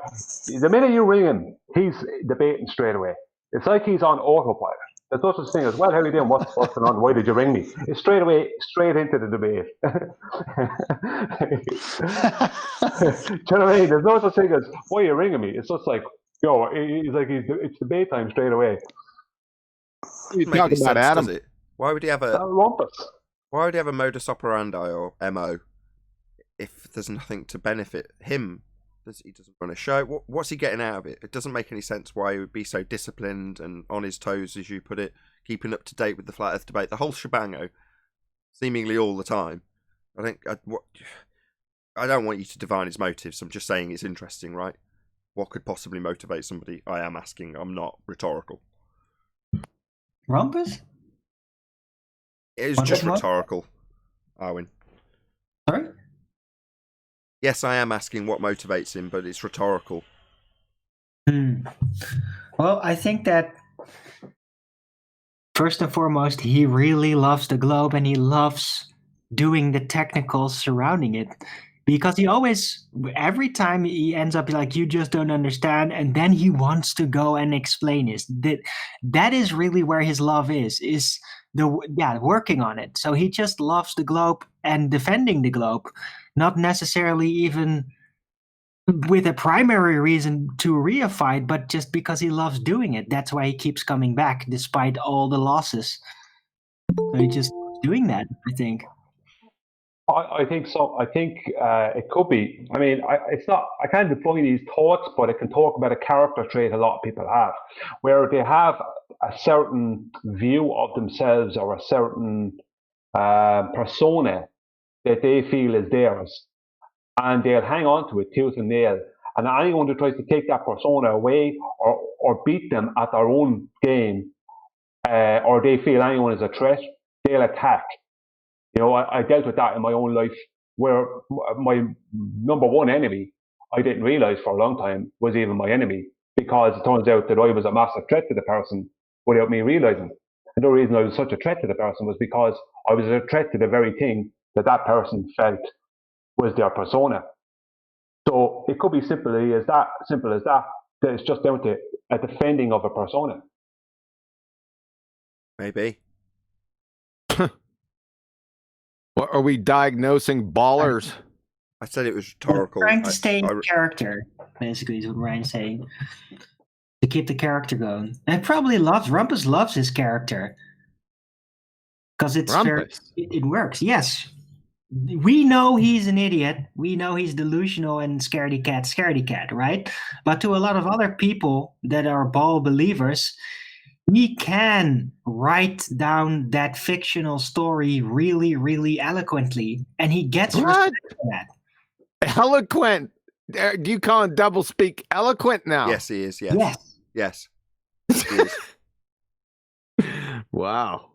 The minute you ring him, he's debating straight away. It's like he's on autopilot. There's no such thing as, well, how are you doing? What's going on? Why did you ring me? It's straight away, straight into the debate. Do you know what I mean? There's no such thing as, why are you ringing me? It's just like, yo, it's debate time straight away. You talking about Adam? Does it? Why would he have a rumpus? Why would he have a modus operandi or MO if there's nothing to benefit him? He doesn't run a show. What's he getting out of it? It doesn't make any sense why he would be so disciplined and on his toes, as you put it, keeping up to date with the flat Earth debate, the whole shebango, seemingly all the time. I don't want you to divine his motives. I'm just saying it's interesting, right? What could possibly motivate somebody? I am asking. I'm not rhetorical. Rumpus? It was just rhetorical, Arwin. Sorry? Yes, I am asking what motivates him, but it's rhetorical. Well, I think that first and foremost, he really loves the globe and he loves doing the technicals surrounding it. Because he always, every time he ends up like, you just don't understand, and then he wants to go and explain it. That is really where his love is working on it. So he just loves the globe and defending the globe, not necessarily even with a primary reason to reify it, but just because he loves doing it. That's why he keeps coming back despite all the losses. So he's just doing that, I think. I think so. I think it could be. I mean, it's not. I can't define these thoughts, but I can talk about a character trait a lot of people have, where they have a certain view of themselves or a certain persona that they feel is theirs, and they'll hang on to it tooth and nail. And anyone who tries to take that persona away or beat them at their own game, or they feel anyone is a threat, they'll attack. You know, I dealt with that in my own life, where my number one enemy, I didn't realize for a long time, was even my enemy, because it turns out that I was a massive threat to the person without me realizing. And the reason I was such a threat to the person was because I was a threat to the very thing that person felt was their persona. So it could be simple as that, that it's just down to a defending of a persona. Maybe. What, are we diagnosing ballers? I said it was rhetorical. Trying to stay in character, basically, is what Ryan's saying. To keep the character going. And probably Rumpus loves his character. Because it works, yes. We know he's an idiot. We know he's delusional and scaredy cat, right? But to a lot of other people that are ball believers, he can write down that fictional story really, really eloquently, and he gets respect for that. Eloquent? Do you call him double speak eloquent now? Yes, he is. Yes. Yes. He is. Wow.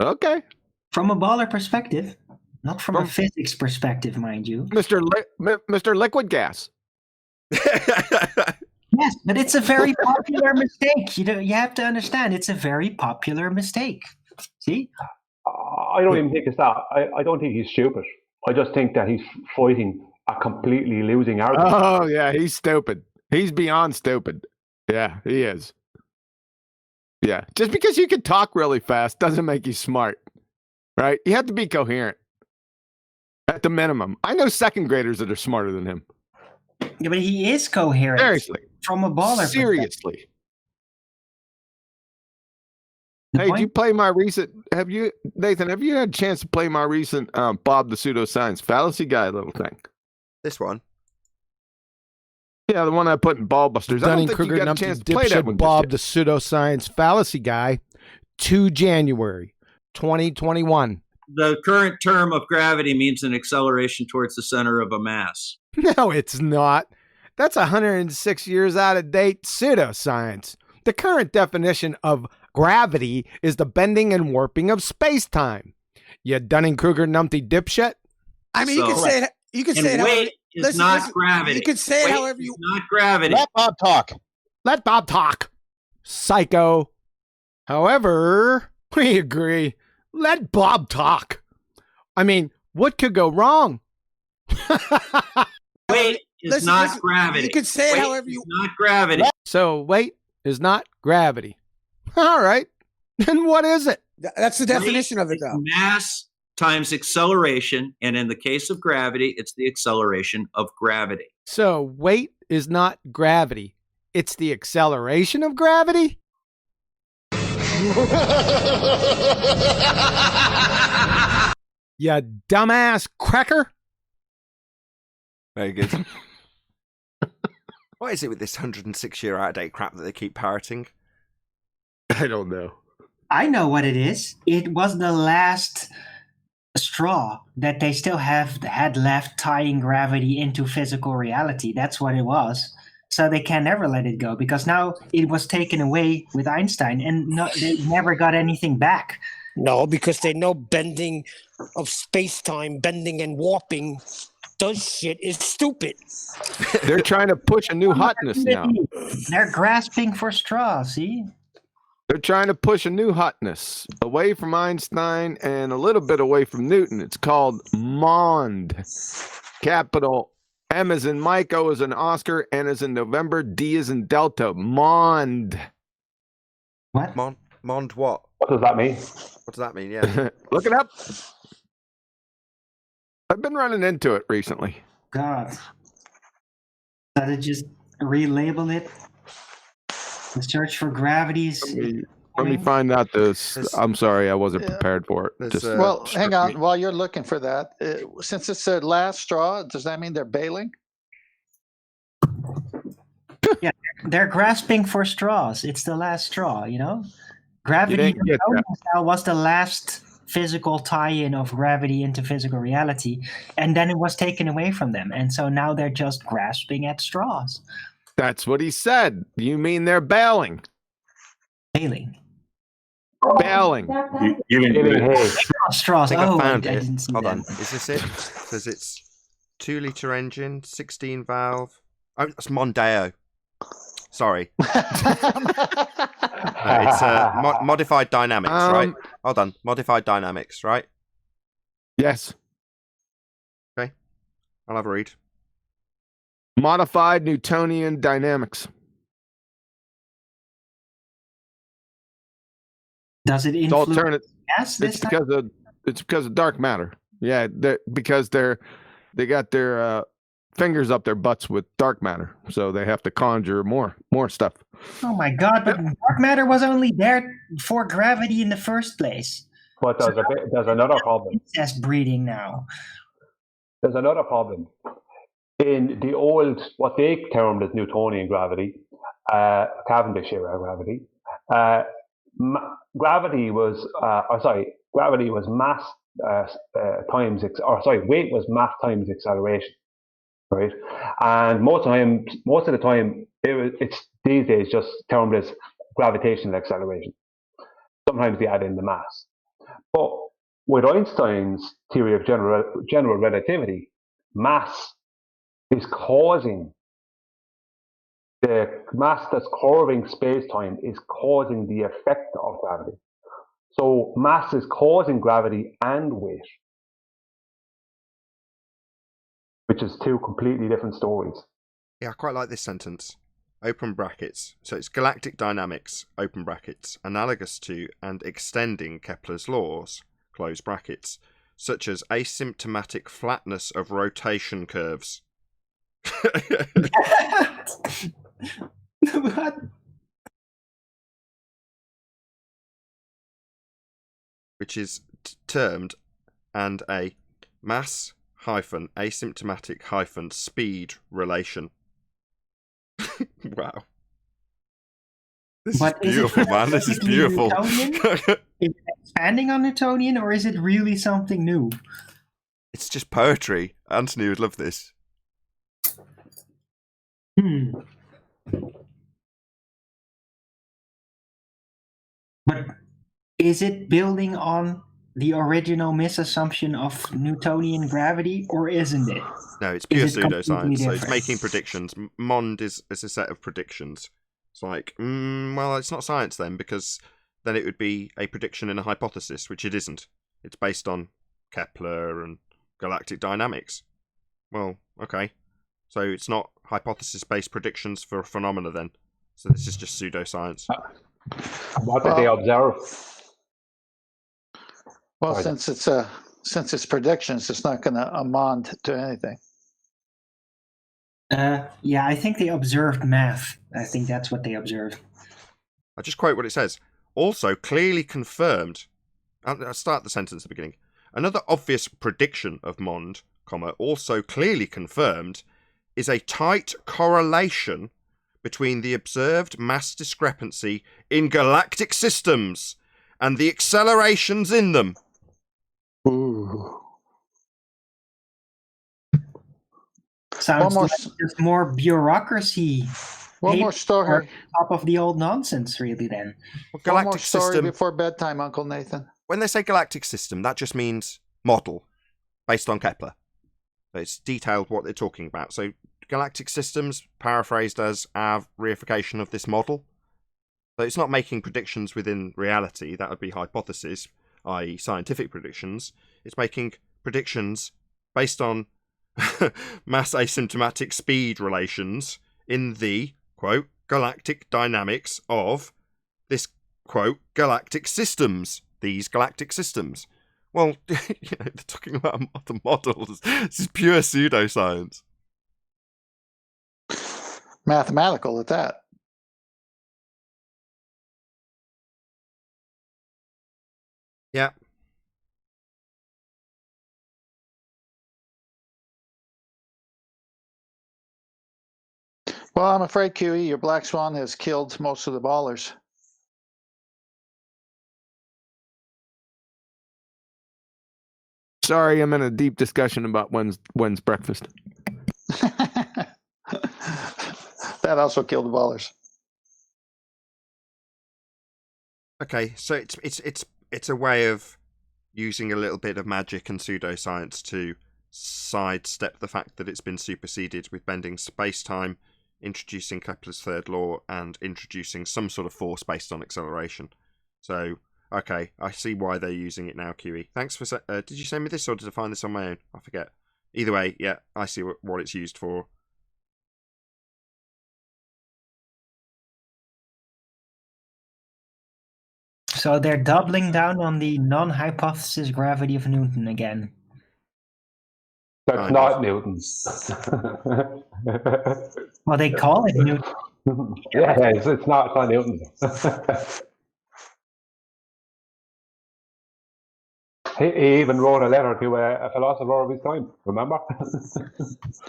Okay. From a baller perspective, not from a physics perspective, mind you. Mr. Liquid Gas. Yes, but it's a very popular mistake. You have to understand, it's a very popular mistake. See? I don't even think it's that. I don't think he's stupid. I just think that he's fighting a completely losing argument. Oh, yeah, he's stupid. He's beyond stupid. Yeah, he is. Yeah, just because you can talk really fast doesn't make you smart, right? You have to be coherent at the minimum. I know second graders that are smarter than him. Yeah, but he is coherent. Seriously. From a baller. Seriously. Hey, did you play my recent? Nathan? Have you had a chance to play my recent Bob the Pseudoscience Fallacy Guy little thing? This one. Yeah, the one I put in Ballbusters. I don't think you got a chance to play that one. Bob the Pseudoscience Fallacy Guy, 2 January 2021. The current term of gravity means an acceleration towards the center of a mass. No, it's not. That's 106 years out of date pseudoscience. The current definition of gravity is the bending and warping of space-time. You Dunning-Kruger numpty dipshit. I mean, you can say it. You can say it. Weight is not gravity. You can say it however you. Not gravity. Let Bob talk. Let Bob talk. Psycho. However, we agree. Let Bob talk. I mean, what could go wrong? Weight is not gravity. You can say it Weight however is you not gravity. So weight is not gravity. All right. Then what is it? That's the definition of it, Weight though. is mass times acceleration, and in the case of gravity, it's the acceleration of gravity. So weight is not gravity. It's the acceleration of gravity? You dumbass cracker. Very good. What is it with this 106-year out-of-date crap that they keep parroting? I don't know. I know what it is. It was the last straw that they still had left tying gravity into physical reality. That's what it was. So they can never let it go because now it was taken away with Einstein and they never got anything back. No, because they know bending of space-time, bending and warping, does shit is stupid. They're trying to push a new hotness now. They're grasping for straws, see? They're trying to push a new hotness away from Einstein and a little bit away from Newton. It's called MOND. Capital M as in Mike, O as in Oscar, N as in November, D as in Delta. MOND. What? Mond what? What does that mean? What does that mean? Yeah. Look it up. I've been running into it recently. God. Did it just relabel it? The search for gravities. Let me find out this. I'm sorry, I wasn't Yeah. prepared for it. Just, Well, hang on. While you're looking for that, since it's the last straw, does that mean they're bailing? Yeah, they're grasping for straws. It's the last straw, you know? Gravity didn't get that. style was the last physical tie-in of gravity into physical reality, and then it was taken away from them. And so now they're just grasping at straws. That's what he said. You mean they're bailing? Bailing. Bailing. Straws. I think Oh, I found I it. didn't see Hold them. on. Is this it? Says it's 2-litre engine, 16 valve. Oh, it's Mondeo. Sorry. No, it's modified dynamics, right? Hold on. Modified dynamics, right? Yes. Okay. I'll have a read. Modified Newtonian dynamics. Does it It's influence alternate. gas this It's time? because of dark matter. Yeah, because they got their fingers up their butts with dark matter, so they have to conjure more stuff. Oh my God! But dark matter was only there for gravity in the first place. But there's another problem. Incest breeding now. There's another problem. In the old, what they termed as Newtonian gravity, Cavendish era gravity, gravity was mass weight was mass times acceleration, right? And most of the time, it's these days just termed as gravitational acceleration. Sometimes they add in the mass. But with Einstein's theory of general relativity, mass is causing the mass that's curving space-time is causing the effect of gravity. So mass is causing gravity and weight, which is two completely different stories. Yeah, I quite like this sentence. Open brackets. So it's galactic dynamics, open brackets, analogous to and extending Kepler's laws, close brackets, such as asymptomatic flatness of rotation curves. What? Which is termed and a mass hyphen asymptomatic hyphen speed relation. Wow. This is beautiful, man. This is beautiful. Is it expanding on Newtonian, or is it really something new? It's just poetry. Anthony would love this. But is it building on the original misassumption of Newtonian gravity, or isn't it? No, it's pure Is it completely pseudoscience. So it's different? making predictions. Mond is a set of predictions. It's like, well, it's not science then, because then it would be a prediction in a hypothesis, which it isn't. It's based on Kepler and galactic dynamics. Well, okay. So it's not hypothesis-based predictions for a phenomena then. So this is just pseudoscience. What did they observe? Well, Sorry. since it's predictions, it's not going to amount to anything. Yeah, I think they observed math. I think that's what they observed. I'll just quote what it says. Also clearly confirmed. I'll start the sentence at the beginning. Another obvious prediction of Mond, also clearly confirmed, is a tight correlation between the observed mass discrepancy in galactic systems and the accelerations in them. Ooh. Sounds like just more bureaucracy. One more story. Top of the old nonsense, really, then. Well, galactic One more story system, before bedtime, Uncle Nathan. when they say galactic system, that just means model based on Kepler. So it's detailed what they're talking about. So galactic systems, paraphrased as our reification of this model. So it's not making predictions within reality. That would be hypothesis, i.e. scientific predictions. It's making predictions based on mass asymptomatic speed relations in the, quote, galactic dynamics of this, quote, galactic systems. These galactic systems. Well, they're talking about the models. This is pure pseudoscience. Mathematical at that. Yeah. Well, I'm afraid, QE, your black swan has killed most of the ballers. Sorry, I'm in a deep discussion about when's breakfast. That also killed the ballers. Okay, so it's a way of using a little bit of magic and pseudoscience to sidestep the fact that it's been superseded with bending space-time, introducing Kepler's third law, and introducing some sort of force based on acceleration. So, okay, I see why they're using it now, QE. Thanks for... did you send me this, or did I find this on my own? I forget. Either way, yeah, I see what it's used for. So they're doubling down on the non-hypothesis gravity of Newton again. That's not Newton. Well, they call it Newton. Yeah, it's not Newton. He even wrote a letter to a philosopher of his time, remember?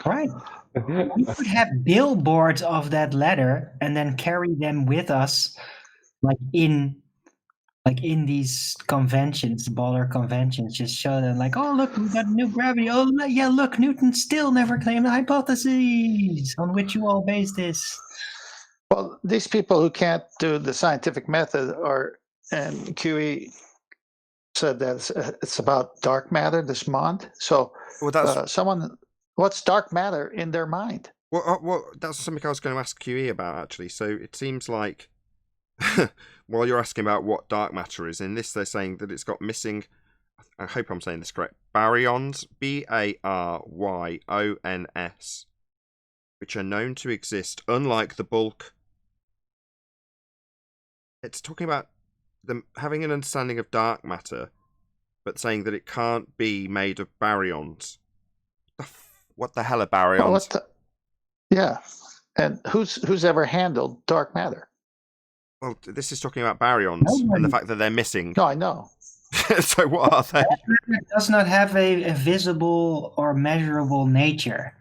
Right. We could have billboards of that letter and then carry them with us, like in these conventions, baller conventions. Just show them, like, oh, look, we got new gravity. Oh, yeah, look, Newton still never claimed the hypotheses on which you all base this. Well, these people who can't do the scientific method and QE said that it's about dark matter, this Mond. So what's dark matter in their mind? Well, that's something I was going to ask QE about, actually. So it seems like, while you're asking about what dark matter is, in this they're saying that it's got missing, I hope I'm saying this correct, baryons, baryons, which are known to exist, unlike the bulk. It's talking about them having an understanding of dark matter, but saying that it can't be made of baryons. What the hell are baryons? Yeah, and who's ever handled dark matter? Well, this is talking about baryons and the fact that they're missing. No, I know. So what are they? It does not have a visible or measurable nature.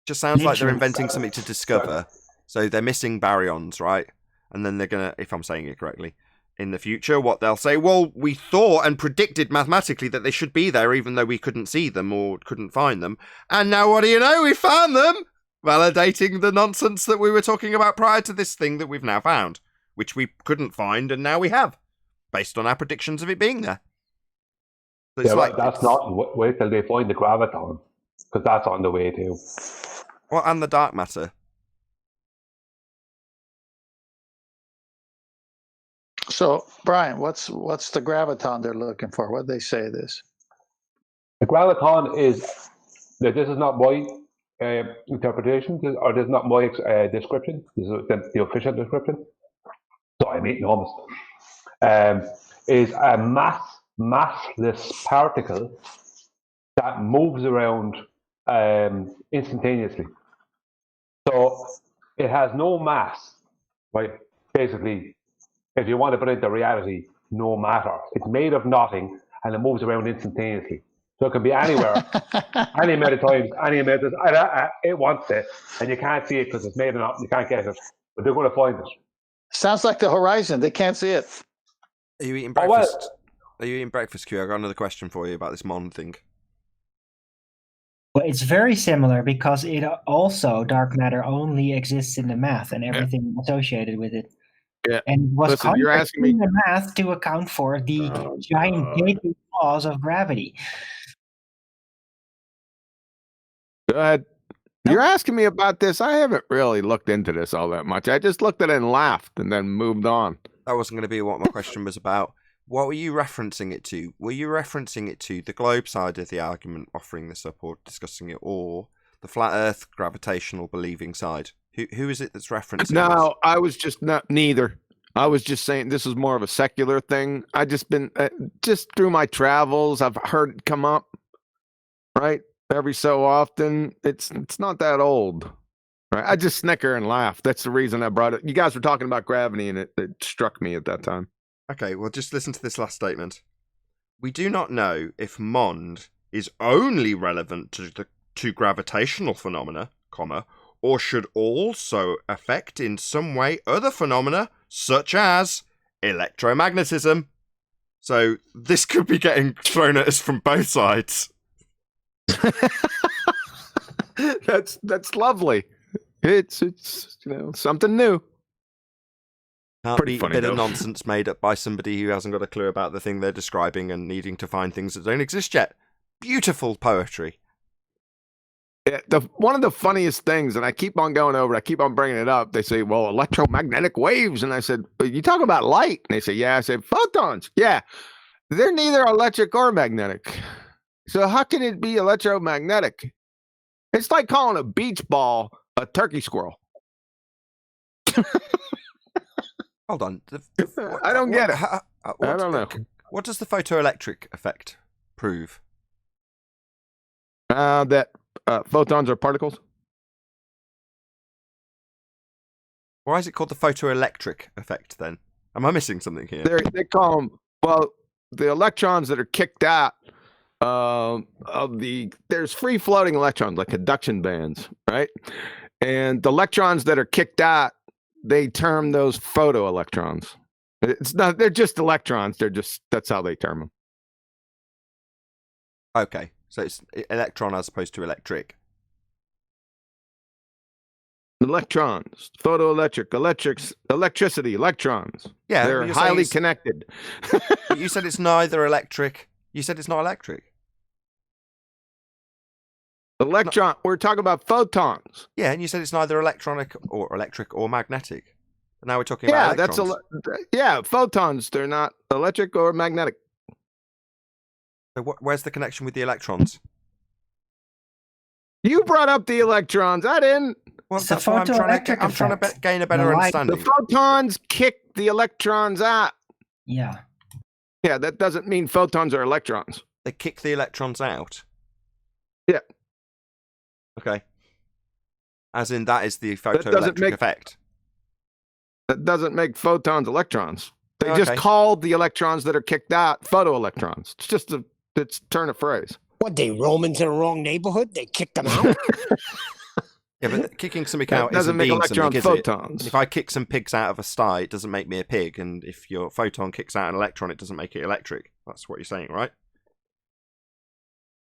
Just sounds like they're inventing something to discover. So they're missing baryons, right? And then they're going to, if I'm saying it correctly, in the future, what they'll say, well, we thought and predicted mathematically that they should be there even though we couldn't see them or couldn't find them. And now what do you know? We found them! Validating the nonsense that we were talking about prior to this thing that we've now found, which we couldn't find and now we have, based on our predictions of it being there. So yeah, like, that's not, wait till they find the graviton, because that's on the way too. Well, and the dark matter. So, Brian, what's the graviton they're looking for? What did they say this? The graviton is Now, this is not my interpretation, or this is not my description. This is the official description. So I'm eating hummus. Is a massless particle that moves around instantaneously. So it has no mass, right? Basically, if you want to put it into reality, no matter. It's made of nothing and it moves around instantaneously. So it can be anywhere, any amount of times, any amount of it wants it, and you can't see it because it's made of nothing. You can't get it, but they're going to find it. Sounds like the horizon. They can't see it. Are you eating breakfast? Are you eating breakfast, Q? I got another question for you about this Mon thing. Well, it's very similar because it also, dark matter only exists in the math and everything associated with it. Yeah. And was Listen, you're asking me the math to account for the gigantic laws of gravity. Go ahead. You're asking me about this. I haven't really looked into this all that much. I just looked at it and laughed and then moved on. That wasn't going to be what my question was about. What were you referencing it to? Were you referencing it to the globe side of the argument, offering this up or discussing it, or the flat Earth gravitational believing side? Who is it that's referencing No, this? I was just not neither. I was just saying this is more of a secular thing. I just been just through my travels, I've heard it come up, right? Every so often. It's not that old, right? I just snicker and laugh. That's the reason I brought it. You guys were talking about gravity, and it struck me at that time. Okay, well, just listen to this last statement. We do not know if MOND is only relevant to gravitational phenomena, comma, or should also affect in some way other phenomena, such as electromagnetism. So this could be getting thrown at us from both sides. That's lovely. It's something new. Can't Pretty be funny, a bit though. of nonsense made up by somebody who hasn't got a clue about the thing they're describing and needing to find things that don't exist yet. Beautiful poetry. Yeah, one of the funniest things, and I keep on going over, I keep on bringing it up. They say, well, electromagnetic waves. And I said, but you talk about light. And they say, yeah. I said, photons. Yeah. They're neither electric or magnetic. So how can it be electromagnetic? It's like calling a beach ball a turkey squirrel. Hold on. I don't get it. I don't know. What does the photoelectric effect prove? That photons are particles. Why is it called the photoelectric effect then? Am I missing something here? They call them, well, the electrons that are kicked out there's free floating electrons like conduction bands, right? And the electrons that are kicked out, they term those photoelectrons. It's not, they're just electrons. That's how they term them. Okay. So it's electron as opposed to electric. Electrons, photoelectric, electricity, electrons. Yeah. They're highly connected. But you said it's neither electric. You said it's not electric. We're talking about photons. Yeah, and you said it's neither electronic or electric or magnetic. But now we're talking about electrons. Photons. They're not electric or magnetic. So where's the connection with the electrons? You brought up the electrons. I didn't. Well, that's why I'm trying to gain a better understanding. The photons kick the electrons out. Yeah. Yeah, that doesn't mean photons are electrons. They kick the electrons out? Yeah. Okay. As in, that is the photoelectric effect. That doesn't make photons electrons. They just call the electrons that are kicked out photoelectrons. It's just it's turn of phrase. What, they Romans in the wrong neighborhood? They kicked them out? Yeah, but kicking something out doesn't make electrons photons. If I kick some pigs out of a sty, it doesn't make me a pig. And if your photon kicks out an electron, it doesn't make it electric. That's what you're saying, right?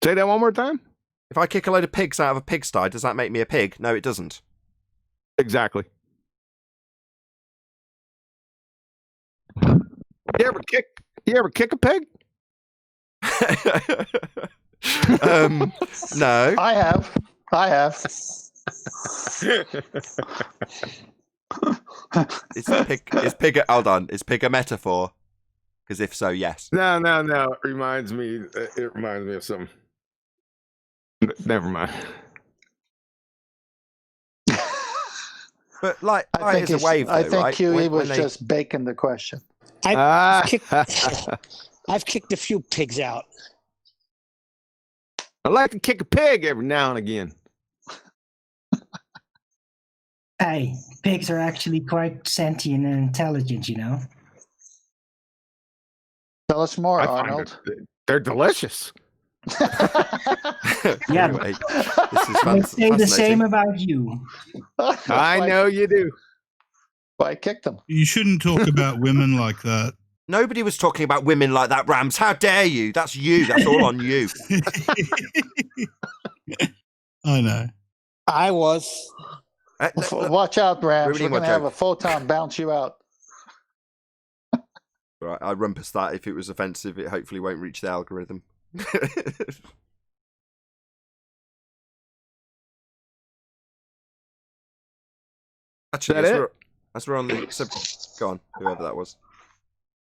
Say that one more time. If I kick a load of pigs out of a pigsty, does that make me a pig? No, it doesn't. Exactly. You ever kick a pig? No. I have. Is pig hold on, is pig a metaphor? Because if so, yes. No. It reminds me of something. never mind. But light is a wave, though, I think right? QE was just baking the question. I've kicked a few pigs out. I like to kick a pig every now and again. Hey, pigs are actually quite sentient and intelligent, you know? Tell us more, I find Arnold. They're delicious. Yeah, Anyway, this is I say the same fascinating. about you. I know you do. Well, I kicked them. You shouldn't talk about women like that. Nobody was talking about women like that, Rams. How dare you? That's you. That's all on you. I know. I was. Watch out, Rams. Ruining We're my going to have joke. a photon bounce you out. Right, I rumpus that. If it was offensive, it hopefully won't reach the algorithm. Actually, as we're on the go on, whoever that was.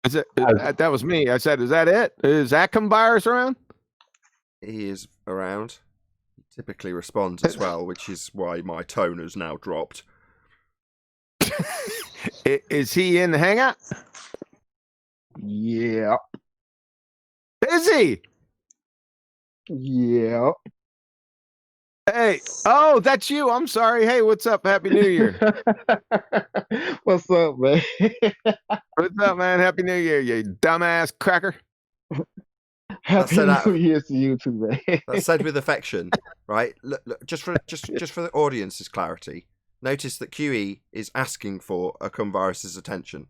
Is it, that was me. I said, is that it? Is Acom virus around? He is around. He typically responds as well, which is why my tone has now dropped. Is he in the hangout? Yeah. Is he? Yeah. Hey, oh, that's you. I'm sorry. Hey, what's up? Happy New Year. What's up, man? What's up, man? Happy New Year, you dumbass cracker. Happy New Year to you too, man. That's said with affection, right? Look, just for the audience's clarity, notice that QE is asking for a Virus's attention.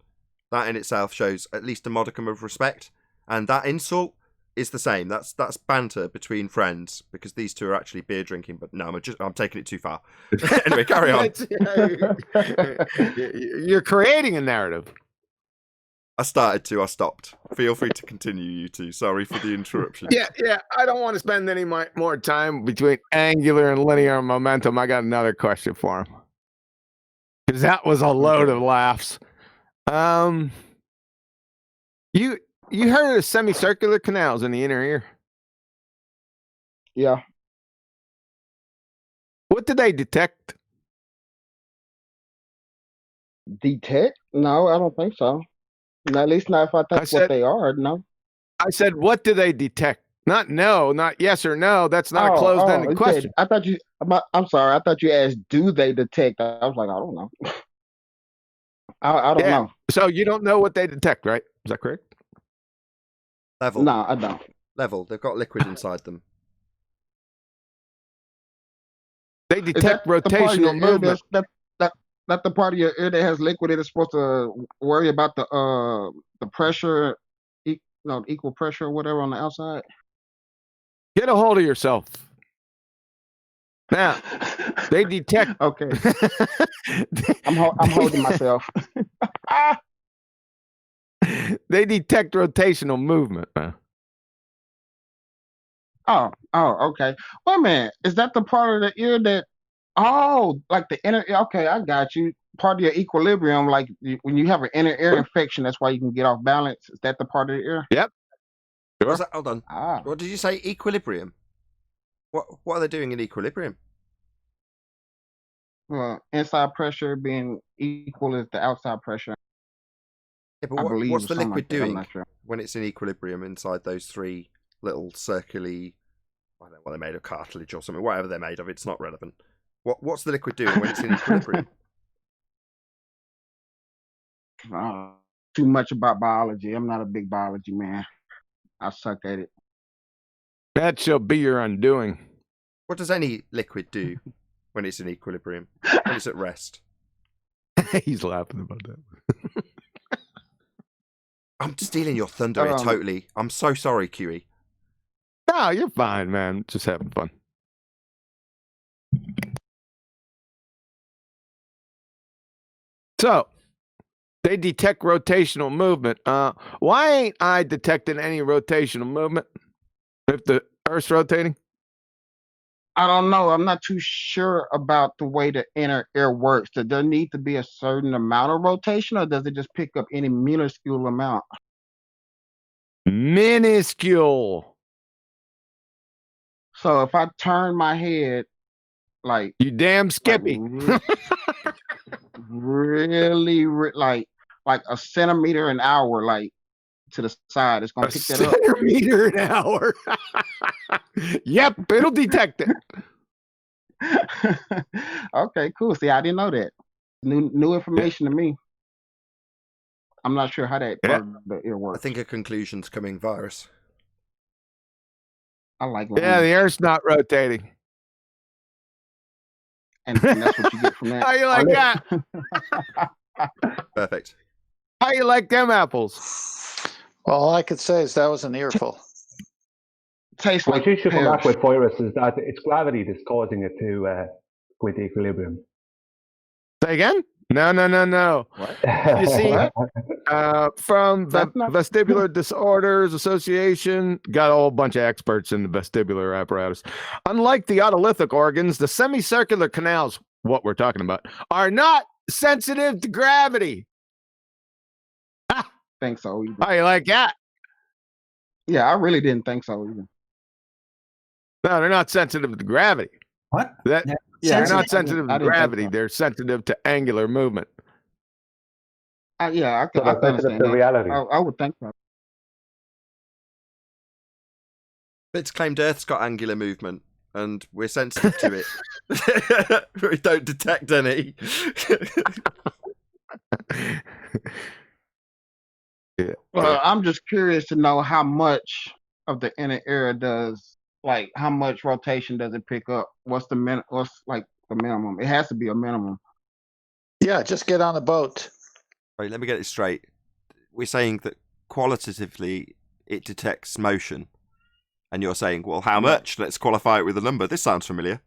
That in itself shows at least a modicum of respect, and that insult is the same. That's banter between friends because these two are actually beer drinking. But no, I'm taking it too far. Anyway, carry on. You're creating a narrative. I started to. I stopped. Feel free to continue, you two. Sorry for the interruption. Yeah. I don't want to spend any more time between angular and linear momentum. I got another question for him because that was a load of laughs. You heard of semicircular canals in the inner ear? Yeah. What did they detect? Detect? No, I don't think so. At least not if I think what they are. No. I said, what do they detect? Not no, not yes or no. That's not a closed-ended question. I thought you. I'm sorry. I thought you asked, do they detect? I was like, I don't know. I don't know. So you don't know what they detect, right? Is that correct? Level. No, I don't. Level. They've got liquid inside them. They detect rotational movement. That's the part of your ear that has liquid that is supposed to worry about the pressure, equal pressure or whatever on the outside. Get a hold of yourself. Now, they detect. Okay. I'm holding myself. They detect rotational movement, man. Oh, okay. Wait a minute. Is that the part of the ear that? Oh, like the inner. Okay, I got you. Part of your equilibrium, like when you have an inner ear infection, that's why you can get off balance. Is that the part of the ear? Yep. Sure. Hold on. What did you say? Equilibrium. What are they doing in equilibrium? Well, inside pressure being equal as the outside pressure. Yeah, but what's the liquid doing when it's in equilibrium inside those three little circularly? I don't know what they're made of, cartilage or something. Whatever they're made of, it's not relevant. What's the liquid doing when it's in equilibrium? Too much about biology. I'm not a big biology man. I suck at it. That shall be your undoing. What does any liquid do when it's in equilibrium? When it's at rest? He's laughing about that. I'm stealing your thunder here, totally. I'm so sorry, QE. No, you're fine, man. Just having fun. So, they detect rotational movement. Why ain't I detecting any rotational movement if the Earth's rotating? I don't know. I'm not too sure about the way the inner ear works. Does there need to be a certain amount of rotation, or does it just pick up any minuscule amount? Minuscule. So if I turn my head like You damn Skippy. really like a centimeter an hour, like to the side, it's gonna A pick that up. centimeter an hour. Yep, it'll detect it. Okay, cool. See, I didn't know that. New information to me. I'm not sure how that part of the ear I works. think a conclusion's coming, Virus. I like Yeah, the Earth's not rotating. and that's what you get from that. How you like that? Perfect. How you like them apples? Well, all I could say is that was an earful. Tastes What like you should come back pears. with, Virus, is that it's gravity that's causing it to go into equilibrium. Say again? No. What? You see, What? from the That's not- Vestibular Disorders Association, got a whole bunch of experts in the vestibular apparatus. Unlike the otolithic organs, the semicircular canals, what we're talking about, are not sensitive to gravity. think so either. How you like that? Yeah, I really didn't think so either. No, they're not sensitive to gravity. What? That They're they're sensitive. not sensitive I to didn't think gravity. so. They're sensitive to angular movement. Yeah, So I they're can sensitive understand to that. reality. I would think so. It's claimed Earth's got angular movement, and we're sensitive to it. We don't detect any. Well, I'm just curious to know how much of the inner ear does, like, how much rotation does it pick up? What's like the minimum? It has to be a minimum. Yeah, just get on a boat. Right, let me get it straight. We're saying that qualitatively it detects motion, and you're saying, well, how much? Let's qualify it with a number. This sounds familiar.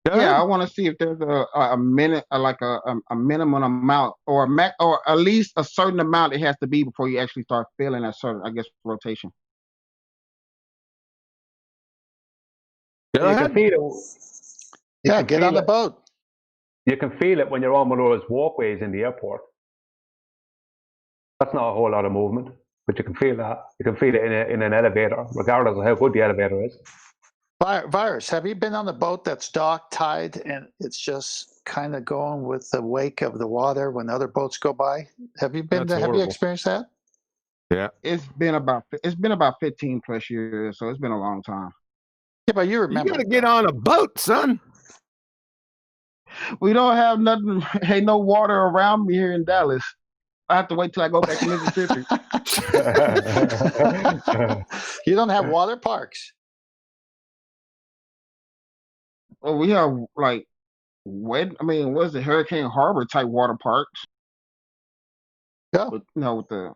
Yeah, I want to see if there's a minute, like a minimum amount, or or at least a certain amount it has to be before you actually start feeling that certain, I guess, rotation. You can feel it. Yeah, can get feel on the it. boat. You can feel it when you're on one of those walkways in the airport. That's not a whole lot of movement, but you can feel that. You can feel it in an elevator, regardless of how good the elevator is. Virus, have you been on a boat that's dock tied and it's just kind of going with the wake of the water when other boats go by? Have you been? That's Have you horrible. experienced that? Yeah. It's been about 15 plus years, so it's been a long time. Yeah, but you You remember. gotta get on a boat, son. We don't have nothing. Ain't no water around me here in Dallas. I have to wait till I go back to Mississippi. You don't have water parks. Well, we have like what's it, Hurricane Harbor type water parks? Yeah. With, with the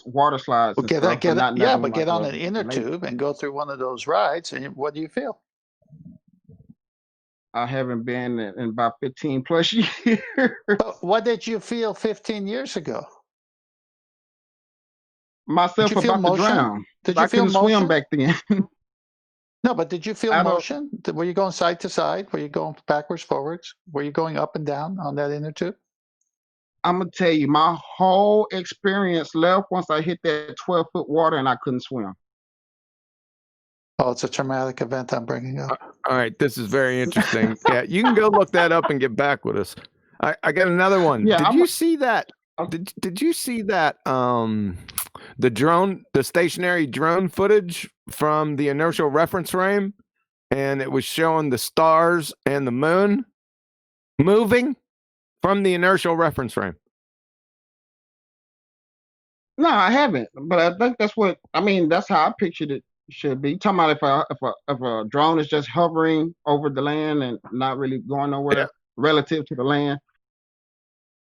water slides. Well, And get stuff, on, get but on, not yeah, nothing but get like on an inner lake. tube and go through one of those rides. And what do you feel? I haven't been in about 15 plus years. But what did you feel 15 years ago? Myself Did you feel about to motion? drown. Did you I feel couldn't swim motion? back then. No, but did you feel I don't- motion? Were you going side to side? Were you going backwards, forwards? Were you going up and down on that inner tube? I'm gonna tell you, my whole experience left once I hit that 12-foot water and I couldn't swim. Oh, it's a traumatic event I'm bringing up. All right, this is very interesting. Yeah, you can go look that up and get back with us. I got another one. Yeah, Did you see that? Did you see that? The stationary drone footage from the inertial reference frame, and it was showing the stars and the moon moving from the inertial reference frame. No, I haven't, but I think that's what that's how I pictured it should be. Talking about if a drone is just hovering over the land and not really going nowhere relative to the land.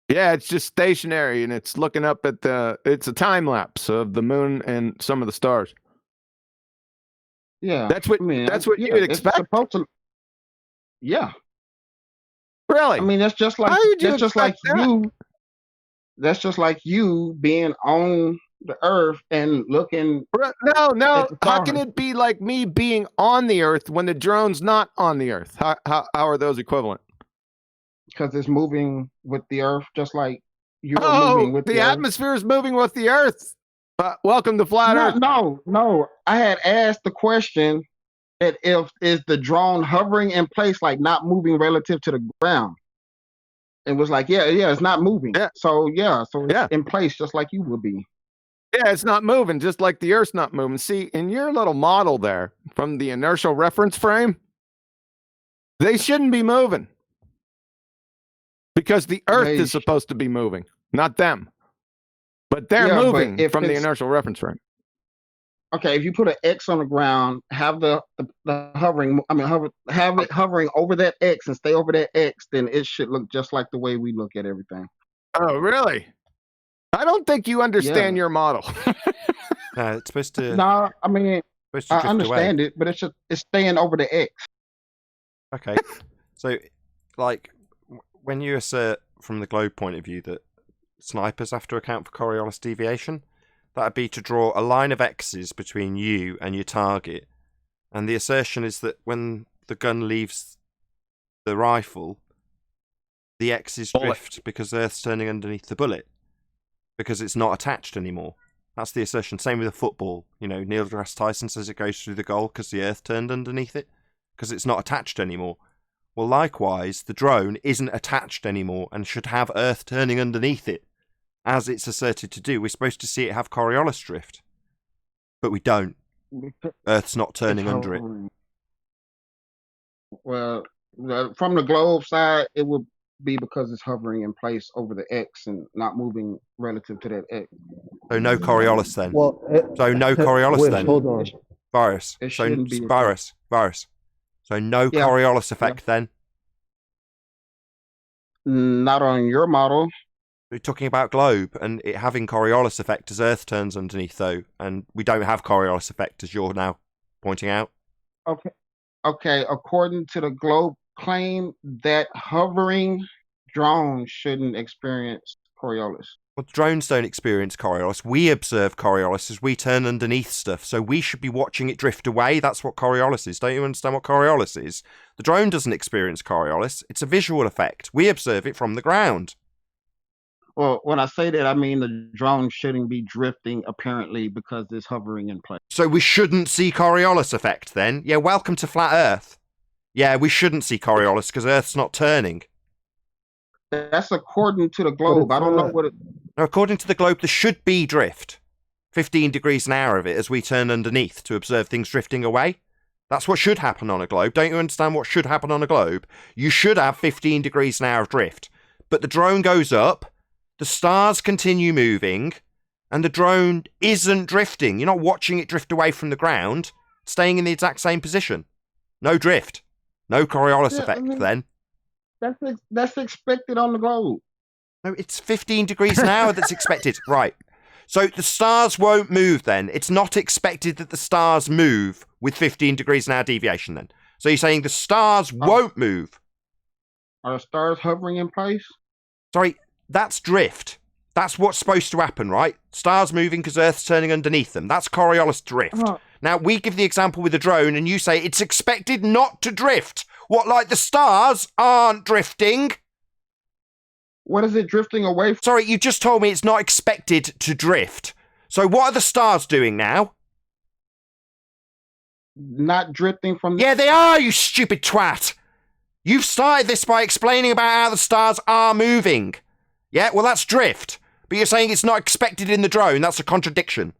Yeah, it's just stationary, and it's looking up at it's a time lapse of the moon and some of the stars. Yeah, That's what that's what you would it's expect. supposed to. Yeah, Really? that's just like How would you that's just like expect that? you. That's just like you being on the earth and looking. No. at the How can stars. it be like me being on the earth when the drone's not on the earth? How are those equivalent? Because it's moving with the earth, just like you're Oh, moving with the the earth. atmosphere is moving with the earth. Welcome to Flat Earth. No. I had asked the question that is the drone hovering in place, like not moving relative to the ground? It was like, yeah, it's not moving. Yeah. So it's in place just like you would be. Yeah, it's not moving, just like the Earth's not moving. See, in your little model there, from the inertial reference frame, they shouldn't be moving. Because the Earth is supposed to be moving, not them. But they're moving from the inertial reference frame. Okay, if you put an X on the ground, have the hovering, have it hovering over that X and stay over that X, then it should look just like the way we look at everything. Oh, really? I don't think you understand your model. No, it's supposed to. No, I mean, I understand it, but it's staying over the X. Okay, so like when you assert from the globe point of view that snipers have to account for Coriolis deviation, that'd be to draw a line of X's between you and your target, and the assertion is that when the gun leaves the rifle, the X's drift because Earth's turning underneath the bullet, because it's not attached anymore. That's the assertion. Same with a football. You know, Neil deGrasse Tyson says it goes through the goal because the Earth turned underneath it, because it's not attached anymore. Well, likewise, the drone isn't attached anymore and should have Earth turning underneath it, as it's asserted to do. We're supposed to see it have Coriolis drift, but we don't. Earth's not turning under it. Well, from the globe side, it would be because it's hovering in place over the X and not moving relative to that X. So no Coriolis then. Well, so no Coriolis then. Hold on. Virus. Virus. So no Coriolis effect then. Not on your model. We're talking about globe and it having Coriolis effect as Earth turns underneath, though, and we don't have Coriolis effect as you're now pointing out. Okay. According to the globe claim, that hovering drone shouldn't experience Coriolis. Well, drones don't experience Coriolis. We observe Coriolis as we turn underneath stuff, so we should be watching it drift away. That's what Coriolis is. Don't you understand what Coriolis is? The drone doesn't experience Coriolis. It's a visual effect. We observe it from the ground. Well, when I say that, I mean the drone shouldn't be drifting, apparently, because it's hovering in place. So we shouldn't see Coriolis effect, then? Yeah, welcome to Flat Earth. Yeah, we shouldn't see Coriolis because Earth's not turning. That's according to the globe. I don't know what it... No, according to the globe, there should be drift. 15 degrees an hour of it as we turn underneath to observe things drifting away. That's what should happen on a globe. Don't you understand what should happen on a globe? You should have 15 degrees an hour of drift. But the drone goes up, the stars continue moving, and the drone isn't drifting. You're not watching it drift away from the ground, staying in the exact same position. No drift. No Coriolis effect, then. That's expected on the globe. No, it's 15 degrees an hour that's expected. Right. So the stars won't move then. It's not expected that the stars move with 15 degrees an hour deviation then. So you're saying the stars won't move. Are the stars hovering in place? Sorry, that's drift. That's what's supposed to happen, right? Stars moving because Earth's turning underneath them. That's Coriolis drift. Now, we give the example with the drone and you say it's expected not to drift. What, like the stars aren't drifting? What is it drifting away from? Sorry, you just told me it's not expected to drift. So what are the stars doing now? Not drifting from... Yeah, they are, you stupid twat. You've started this by explaining about how the stars are moving. Yeah, well, that's drift. But you're saying it's not expected in the drone. That's a contradiction.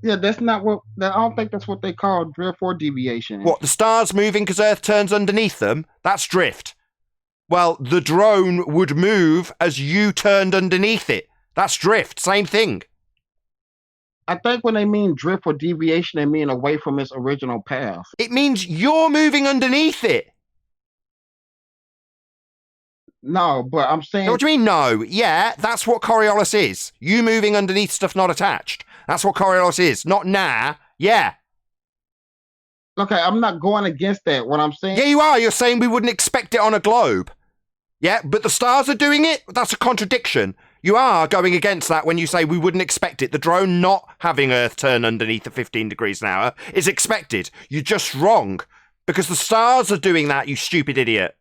Yeah, that's not what... I don't think that's what they call drift or deviation. What, the stars moving because Earth turns underneath them? That's drift. Well, the drone would move as you turned underneath it. That's drift. Same thing. I think when they mean drift or deviation, they mean away from its original path. It means you're moving underneath it. No, but I'm saying... What do you mean, no? Yeah, that's what Coriolis is. You moving underneath stuff not attached. That's what Coriolis is. Not nah. Yeah. Okay, I'm not going against that. What I'm saying... Yeah, you are. You're saying we wouldn't expect it on a globe. Yeah, but the stars are doing it? That's a contradiction. You are going against that when you say we wouldn't expect it. The drone not having Earth turn underneath at 15 degrees an hour is expected. You're just wrong. Because the stars are doing that, you stupid idiot.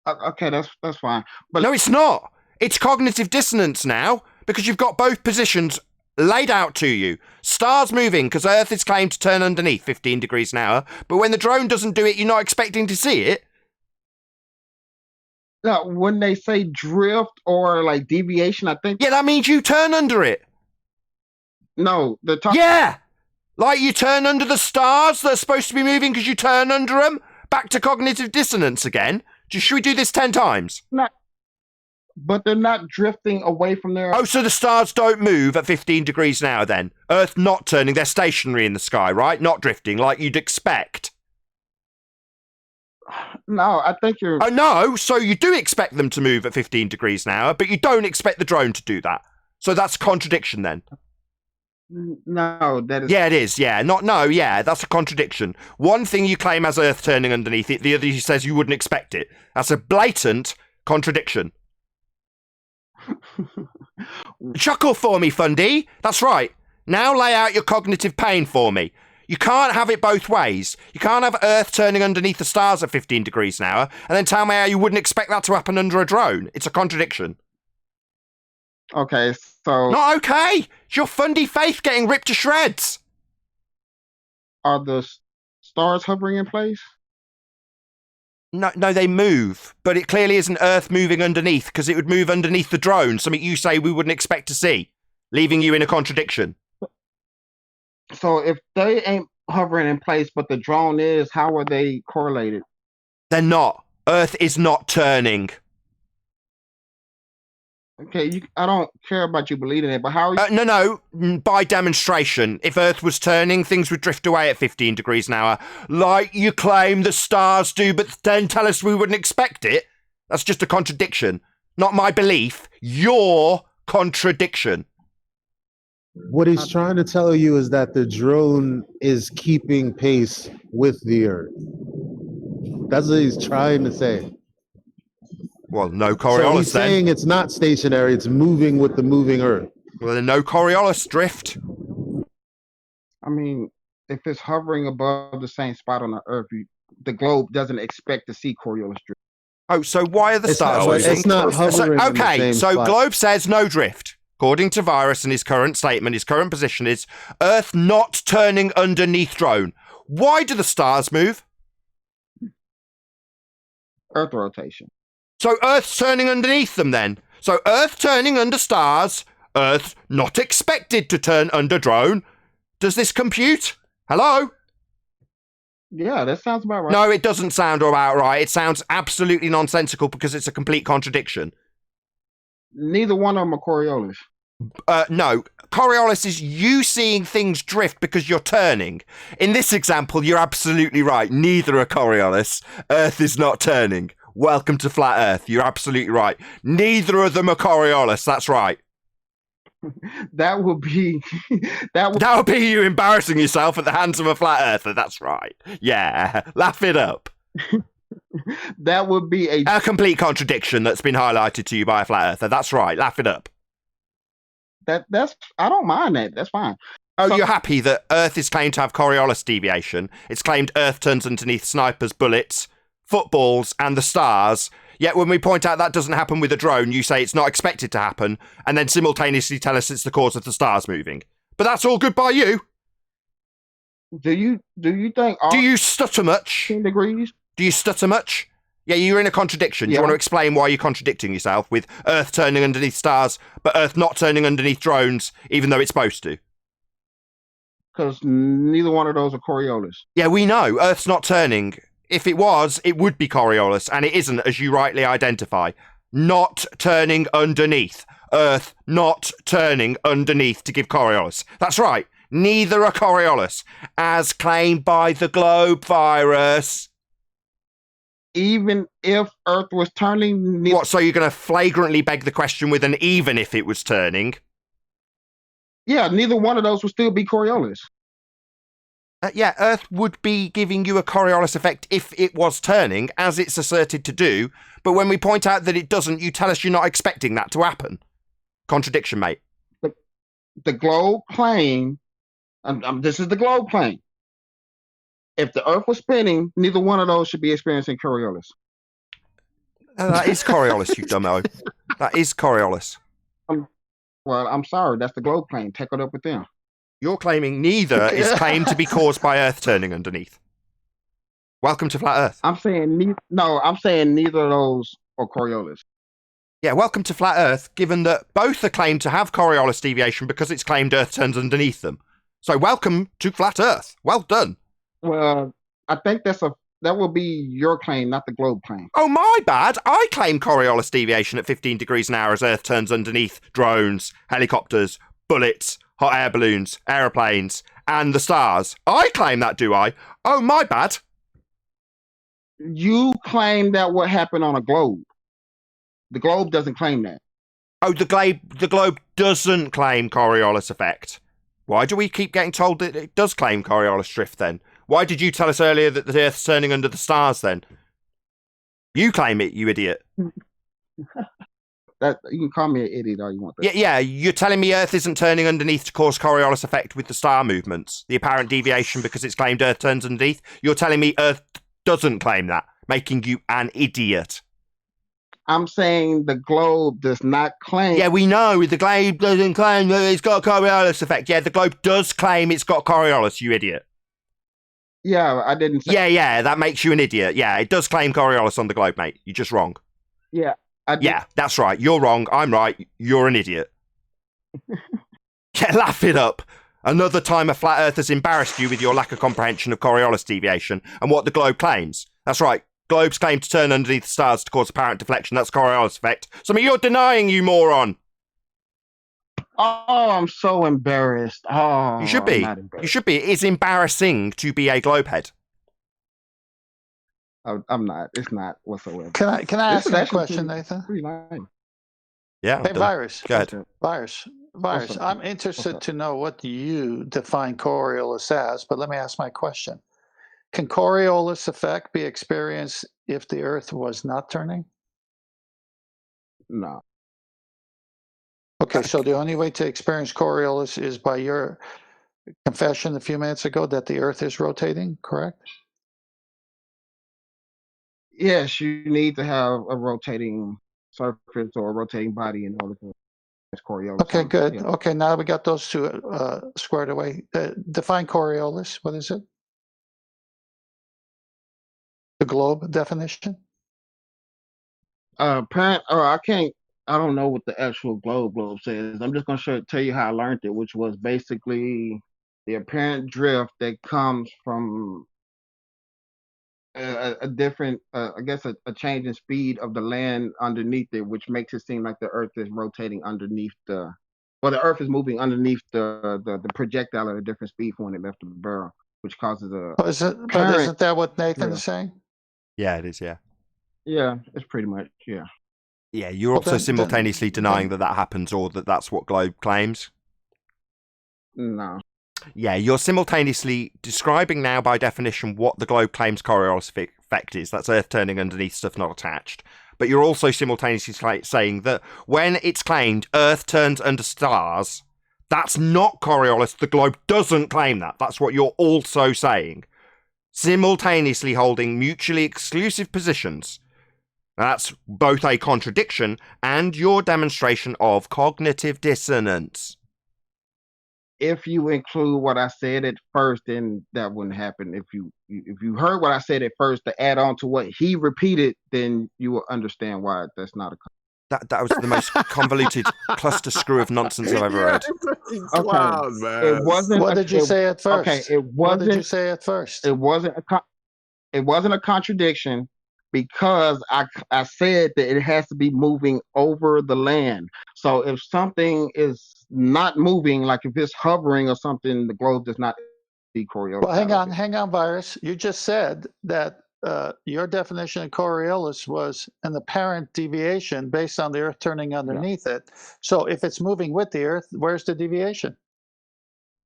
Okay, that's fine. But no, it's not. It's cognitive dissonance now. because you've got both positions laid out to you. Stars moving because Earth is claimed to turn underneath 15 degrees an hour, but when the drone doesn't do it, you're not expecting to see it. Now, when they say drift or like deviation, I think. Yeah, that means you turn under it. No, Yeah! Like you turn under the stars that are supposed to be moving because you turn under them. Back to cognitive dissonance again. Should we do this 10 times? But they're not drifting away from their... Oh, so the stars don't move at 15 degrees an hour then? Earth not turning, they're stationary in the sky, right? Not drifting like you'd expect. No, I think you're... Oh, no, so you do expect them to move at 15 degrees an hour, but you don't expect the drone to do that. So that's a contradiction then. No, that is... Yeah, it is, yeah. That's a contradiction. One thing you claim as Earth turning underneath it, the other you says you wouldn't expect it. That's a blatant contradiction. Chuckle for me, Fundy. That's right. Now lay out your cognitive pain for me. You can't have it both ways. You can't have Earth turning underneath the stars at 15 degrees an hour and then tell me how you wouldn't expect that to happen under a drone. It's a contradiction. Okay, so... Not okay. It's your Fundy faith getting ripped to shreds. Are the stars hovering in place? No, they move, but it clearly isn't Earth moving underneath because it would move underneath the drone, something you say we wouldn't expect to see, leaving you in a contradiction. So if they ain't hovering in place, but the drone is, how are they correlated? They're not. Earth is not turning. Okay, I don't care about you believing it, but how are you... No, by demonstration. If Earth was turning, things would drift away at 15 degrees an hour, like you claim the stars do, but then tell us we wouldn't expect it. That's just a contradiction. Not my belief, your contradiction. What he's trying to tell you is that the drone is keeping pace with the Earth. That's what he's trying to say. Well, no Coriolis so he's then. saying it's not stationary, it's moving with the moving Earth. Well, then no Coriolis drift. I mean, if it's hovering above the same spot on the Earth, the globe doesn't expect to see Coriolis drift. Oh, so why are the stars moving? It's not hovering in the same so spot. Globe says no drift. According to Virus and his current statement, his current position is Earth not turning underneath drone. Why do the stars move? Earth rotation. So Earth's turning underneath them then. So Earth turning under stars, Earth not expected to turn under drone. Does this compute? Hello? Yeah, that sounds about right. No, it doesn't sound about right. It sounds absolutely nonsensical because it's a complete contradiction. Neither one of them are Coriolis. No, Coriolis is you seeing things drift because you're turning. In this example, you're absolutely right. Neither are Coriolis. Earth is not turning. Welcome to Flat Earth. You're absolutely right. Neither of them are Coriolis. That's right. That would be that would be you embarrassing yourself at the hands of a flat earther. That's right. Yeah, laugh it up. That would be a complete contradiction that's been highlighted to you by a flat earther. That's right. Laugh it up. That's I don't mind that. That's fine. Oh, so, you're happy that Earth is claimed to have Coriolis deviation. It's claimed Earth turns underneath snipers, bullets, footballs, and the stars. Yet when we point out that doesn't happen with a drone, you say it's not expected to happen, and then simultaneously tell us it's the cause of the stars moving. But that's all good by you. Do you think? Do you stutter much? 10 degrees. Do you stutter much? Yeah, you're in a contradiction. Do you want to explain why you're contradicting yourself with Earth turning underneath stars, but Earth not turning underneath drones, even though it's supposed to? Because neither one of those are Coriolis. Yeah, we know. Earth's not turning. If it was, it would be Coriolis, and it isn't, as you rightly identify. Not turning underneath. Earth not turning underneath to give Coriolis. That's right. Neither are Coriolis, as claimed by the Globe virus. Even if Earth was turning... What, so you're going to flagrantly beg the question with an even if it was turning? Yeah, neither one of those would still be Coriolis. Yeah, Earth would be giving you a Coriolis effect if it was turning, as it's asserted to do. But when we point out that it doesn't, you tell us you're not expecting that to happen. Contradiction, mate. The Globe claim, this is the Globe claim. If the Earth was spinning, neither one of those should be experiencing Coriolis. That is Coriolis, you dumbo. That is Coriolis. Well, I'm sorry. That's the globe plane. Take it up with them. You're claiming neither is claimed to be caused by Earth turning underneath. Welcome to Flat Earth. I'm saying no. I'm saying neither of those are Coriolis. Yeah, welcome to Flat Earth, given that both are claimed to have Coriolis deviation because it's claimed Earth turns underneath them. So welcome to Flat Earth. Well done. Well, I think that will be your claim, not the globe claim. Oh, my bad. I claim Coriolis deviation at 15 degrees an hour as Earth turns underneath drones, helicopters, bullets, hot air balloons, aeroplanes, and the stars. I claim that, do I? Oh, my bad. You claim that what happened on a globe. The globe doesn't claim that. Oh, the globe doesn't claim Coriolis effect. Why do we keep getting told that it does claim Coriolis drift then? Why did you tell us earlier that the Earth's turning under the stars then? You claim it, you idiot. That you can call me an idiot all you want. Yeah, you're telling me Earth isn't turning underneath to cause Coriolis effect with the star movements, the apparent deviation because it's claimed Earth turns underneath. You're telling me Earth doesn't claim that, making you an idiot. I'm saying the globe does not claim. Yeah, we know the globe doesn't claim that it's got a Coriolis effect. Yeah, the globe does claim it's got Coriolis, you idiot. Yeah, I didn't say. Yeah, that makes you an idiot. Yeah, it does claim Coriolis on the globe, mate. You're just wrong. Yeah, yeah, that's right. You're wrong. I'm right. You're an idiot. Yeah, laugh it up. Another time a flat earth has embarrassed you with your lack of comprehension of Coriolis deviation and what the globe claims. That's right. Globes claim to turn underneath the stars to cause apparent deflection. That's Coriolis effect. Something you're denying, you moron. Oh, I'm so embarrassed. Oh, you should be. You should be. It is embarrassing to be a globehead. I'm not. It's not whatsoever. Can I ask that question, Nathan? Yeah. Hey, Virus. Go ahead. Virus. I'm interested to know what you define Coriolis as, but let me ask my question. Can Coriolis effect be experienced if the Earth was not turning? No. Okay, so the only way to experience Coriolis is by your confession a few minutes ago that the Earth is rotating, correct? Yes, you need to have a rotating surface or a rotating body in order to Coriolis. Okay, good. Yeah. Okay, now we got those two squared away. Define Coriolis. What is it? The globe definition? I don't know what the actual globe says. I'm just going to tell you how I learned it, which was basically the apparent drift that comes from a different, I guess, a change in speed of the land underneath it, which makes it seem like the Earth is rotating underneath the Earth is moving underneath the projectile at a different speed from when it left the barrel, which causes a. But isn't that what Nathan is saying? Yeah, it is. Yeah. Yeah, it's pretty much yeah. Yeah, you're also simultaneously denying that happens or that that's what globe claims. No. Yeah, you're simultaneously describing now by definition what the globe claims Coriolis effect is. That's Earth turning underneath stuff not attached. But you're also simultaneously saying that when it's claimed Earth turns under stars, that's not Coriolis. The globe doesn't claim that. That's what you're also saying. Simultaneously holding mutually exclusive positions. That's both a contradiction and your demonstration of cognitive dissonance. If you include what I said at first, then that wouldn't happen. If you heard what I said at first to add on to what he repeated, then you will understand why that's not a. That was the most convoluted cluster screw of nonsense I've ever heard. Okay. Man. It wasn't. What did you say at first? Okay, it wasn't. What did you say at first? It wasn't a contradiction because I said that it has to be moving over the land. So if something is not moving, like if it's hovering or something, the globe does not see Coriolis. Well, hang on, Virus. You just said that your definition of Coriolis was an apparent deviation based on the Earth turning underneath it. So if it's moving with the Earth, where's the deviation?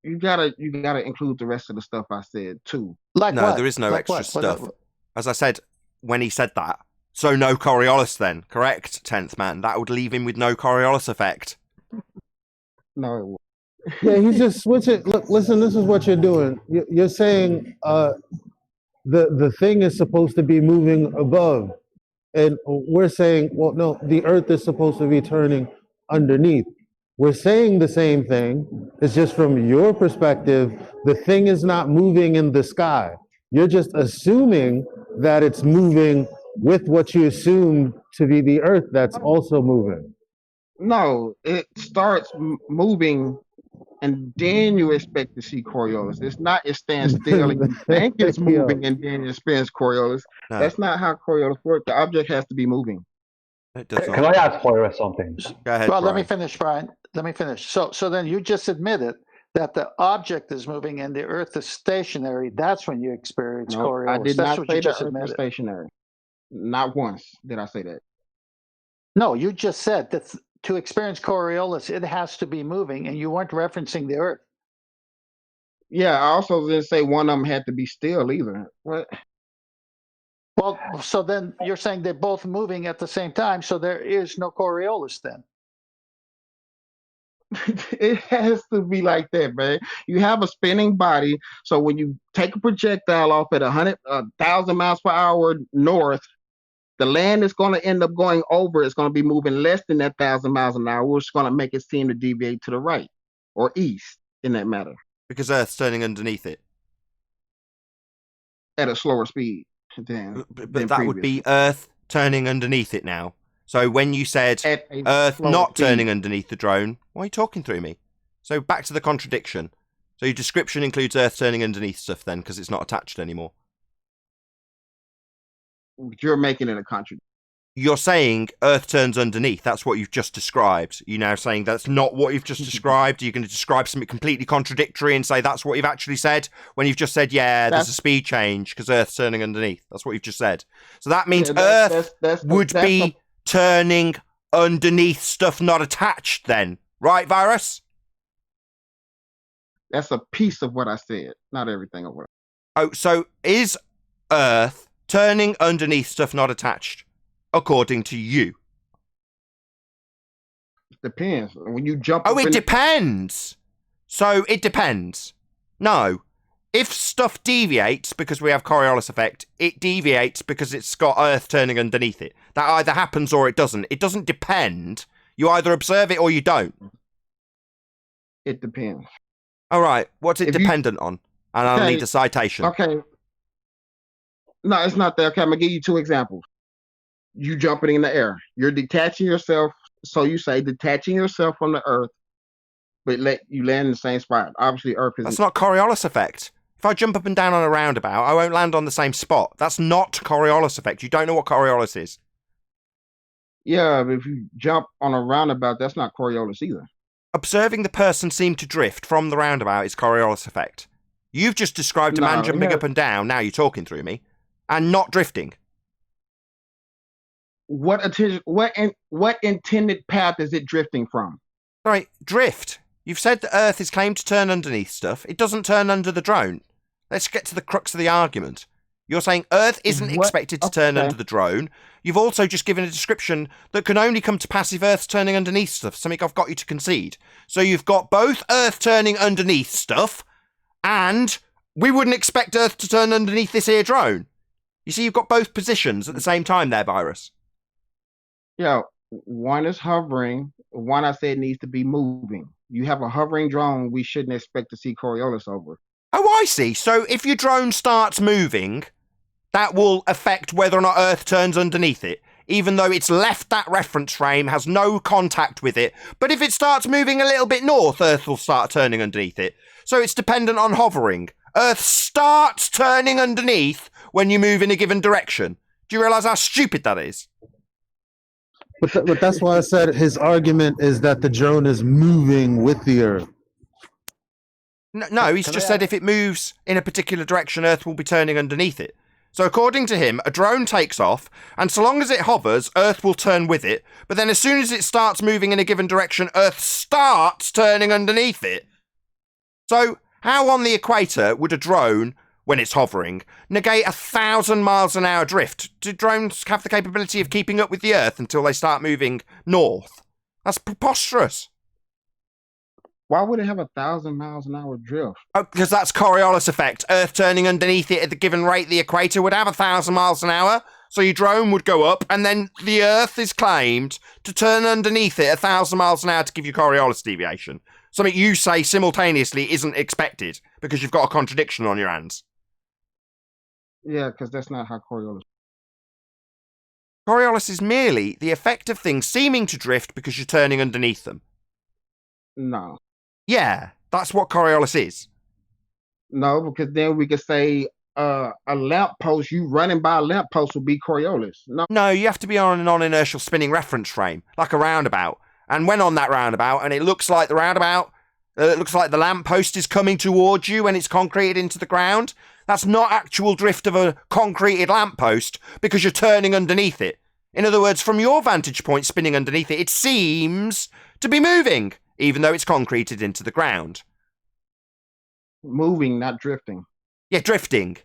You gotta include the rest of the stuff I said too. Like no, what? There is no like extra what? stuff. As I said when he said that. So no Coriolis then, correct, 10th man? That would leave him with no Coriolis effect. No, it won't. Yeah, he's just switching. Look, listen, this is what you're doing. You're saying the thing is supposed to be moving above, and we're saying, well, no, the Earth is supposed to be turning underneath. We're saying the same thing. It's just from your perspective, the thing is not moving in the sky. You're just assuming that it's moving with what you assume to be the earth that's also moving. No, it starts moving, and then you expect to see Coriolis. It's not it stands still and you think it's moving and then it spins Coriolis. No. That's not how Coriolis works. The object has to be moving. It does Can not. I ask Hoyer something? Go ahead, Well, let me Brian. finish, Brian. Let me finish. So then you just admitted that the object is moving and the Earth is stationary. That's when you experience No, Coriolis. I did That's not what say you the just Earth was admitted. stationary. Not once did I say that. No, you just said that to experience Coriolis, it has to be moving, and you weren't referencing the Earth. Yeah, I also didn't say one of them had to be still either. What? Well, so then you're saying they're both moving at the same time, so there is no Coriolis then. It has to be like that, man. You have a spinning body, so when you take a projectile off at 1,000 miles per hour north, the land is going to end up going over. It's going to be moving less than that 1,000 miles an hour, which is going to make it seem to deviate to the right or east in that matter Because Earth's turning underneath it. at a slower speed than But that would be Earth turning underneath it now. So when you said at a Earth slower not speed. turning underneath the drone, why are you talking through me? So back to the contradiction. So your description includes Earth turning underneath stuff then, because it's not attached anymore. You're making it a contradiction. You're saying Earth turns underneath. That's what you've just described. You're now saying that's not what you've just described. You're going to describe something completely contradictory and say that's what you've actually said when you've just said, yeah, there's a speed change because Earth's turning underneath. That's what you've just said. So that means Earth would be turning underneath stuff not attached then. Right, Virus? That's a piece of what I said, not everything of what Oh, so is Earth turning underneath stuff not attached, according to you? Depends. When you jump Oh, up it in depends. So it depends. No. If stuff deviates because we have Coriolis effect, it deviates because it's got Earth turning underneath it. That either happens or it doesn't. It doesn't depend. You either observe it or you don't. It depends. All right. What's it If you- dependent on? And I'll Okay. need a citation. Okay. No, it's not that. Okay, I'm gonna give you two examples. You jumping in the air. You're detaching yourself. So you say detaching yourself from the Earth, but let you land in the same spot. Obviously, Earth is. That's not Coriolis effect. If I jump up and down on a roundabout, I won't land on the same spot. That's not Coriolis effect. You don't know what Coriolis is. Yeah, but if you jump on a roundabout, that's not Coriolis either. Observing the person seem to drift from the roundabout is Coriolis effect. You've just described a man No, jumping yeah. up and down, now you're talking through me, and not drifting. What intended path is it drifting from? Right, drift. You've said that Earth is claimed to turn underneath stuff. It doesn't turn under the drone. Let's get to the crux of the argument. You're saying Earth isn't expected to turn under the drone. You've also just given a description that can only come to pass if Earth's turning underneath stuff, something I've got you to concede. So you've got both Earth turning underneath stuff, and we wouldn't expect Earth to turn underneath this here drone. You see, you've got both positions at the same time there, Virus. Yeah, one is hovering. One I said needs to be moving. You have a hovering drone, we shouldn't expect to see Coriolis over. Oh, I see. So if your drone starts moving, that will affect whether or not Earth turns underneath it, even though it's left that reference frame, has no contact with it. But if it starts moving a little bit north, Earth will start turning underneath it. So it's dependent on hovering. Earth starts turning underneath when you move in a given direction. Do you realise how stupid that is? But that's why I said his argument is that the drone is moving with the Earth. No, he's just said if it moves in a particular direction, Earth will be turning underneath it. So according to him, a drone takes off, and so long as it hovers, Earth will turn with it. But then as soon as it starts moving in a given direction, Earth starts turning underneath it. So how on the equator would a drone, when it's hovering, negate 1,000 miles an hour drift? Do drones have the capability of keeping up with the Earth until they start moving north? That's preposterous. Why would it have 1,000 miles an hour drift? Oh, because that's Coriolis effect. Earth turning underneath it at the given rate the equator would have 1,000 miles an hour. So your drone would go up, and then the Earth is claimed to turn underneath it 1,000 miles an hour to give you Coriolis deviation. Something you say simultaneously isn't expected because you've got a contradiction on your hands. Yeah, because that's not how Coriolis. Coriolis is merely the effect of things seeming to drift because you're turning underneath them. No. Yeah, that's what Coriolis is. No, because then we could say a lamppost, you running by a lamppost would be Coriolis. No, you have to be on a non-inertial spinning reference frame, like a roundabout. And when on that roundabout, and it looks like the roundabout, it looks like the lamppost is coming towards you when it's concreted into the ground, that's not actual drift of a concreted lamppost because you're turning underneath it. In other words, from your vantage point spinning underneath it, it seems to be moving, even though it's concreted into the ground. Moving, not drifting. Yeah, drifting.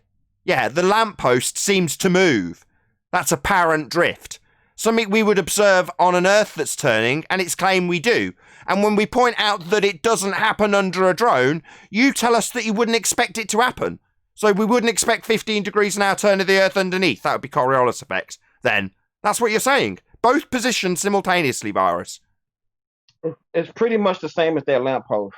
Yeah, the lamppost seems to move. That's apparent drift. Something we would observe on an Earth that's turning, and it's claimed we do. And when we point out that it doesn't happen under a drone, you tell us that you wouldn't expect it to happen. So we wouldn't expect 15 degrees an hour turn of the Earth underneath. That would be Coriolis effect. Then, that's what you're saying. Both positions simultaneously, Virus. It's pretty much the same as that lamppost.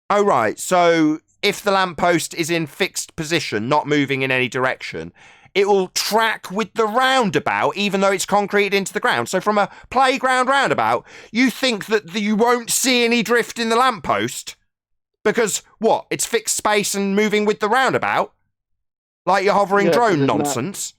Oh, right. So if the lamppost is in fixed position, not moving in any direction, it will track with the roundabout, even though it's concreted into the ground. So from a playground roundabout, you think that you won't see any drift in the lamppost because, what, it's fixed space and moving with the roundabout? Like your hovering drone nonsense?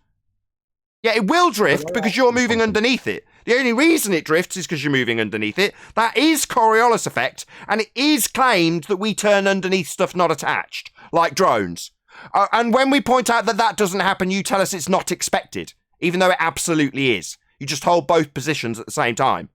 Yeah, it will drift because you're moving underneath it. The only reason it drifts is because you're moving underneath it. That is Coriolis effect, and it is claimed that we turn underneath stuff not attached, like drones. And when we point out that that doesn't happen, you tell us it's not expected, even though it absolutely is. You just hold both positions at the same time.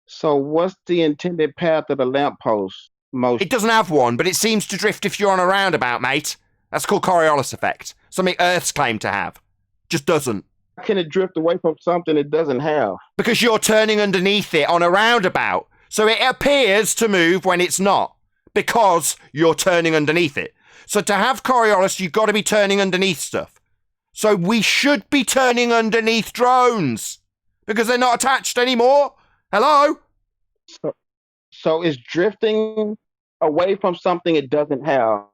So what's the intended path of the lamppost? It doesn't have one, but it seems to drift if you're on a roundabout, mate. That's called Coriolis effect. Something Earth's claimed to have. Just doesn't. How can it drift away from something it doesn't have? Because you're turning underneath it on a roundabout. So it appears to move when it's not. Because you're turning underneath it. So to have Coriolis, you've got to be turning underneath stuff. So we should be turning underneath drones. Because they're not attached anymore. Hello? So it's drifting away from something it doesn't have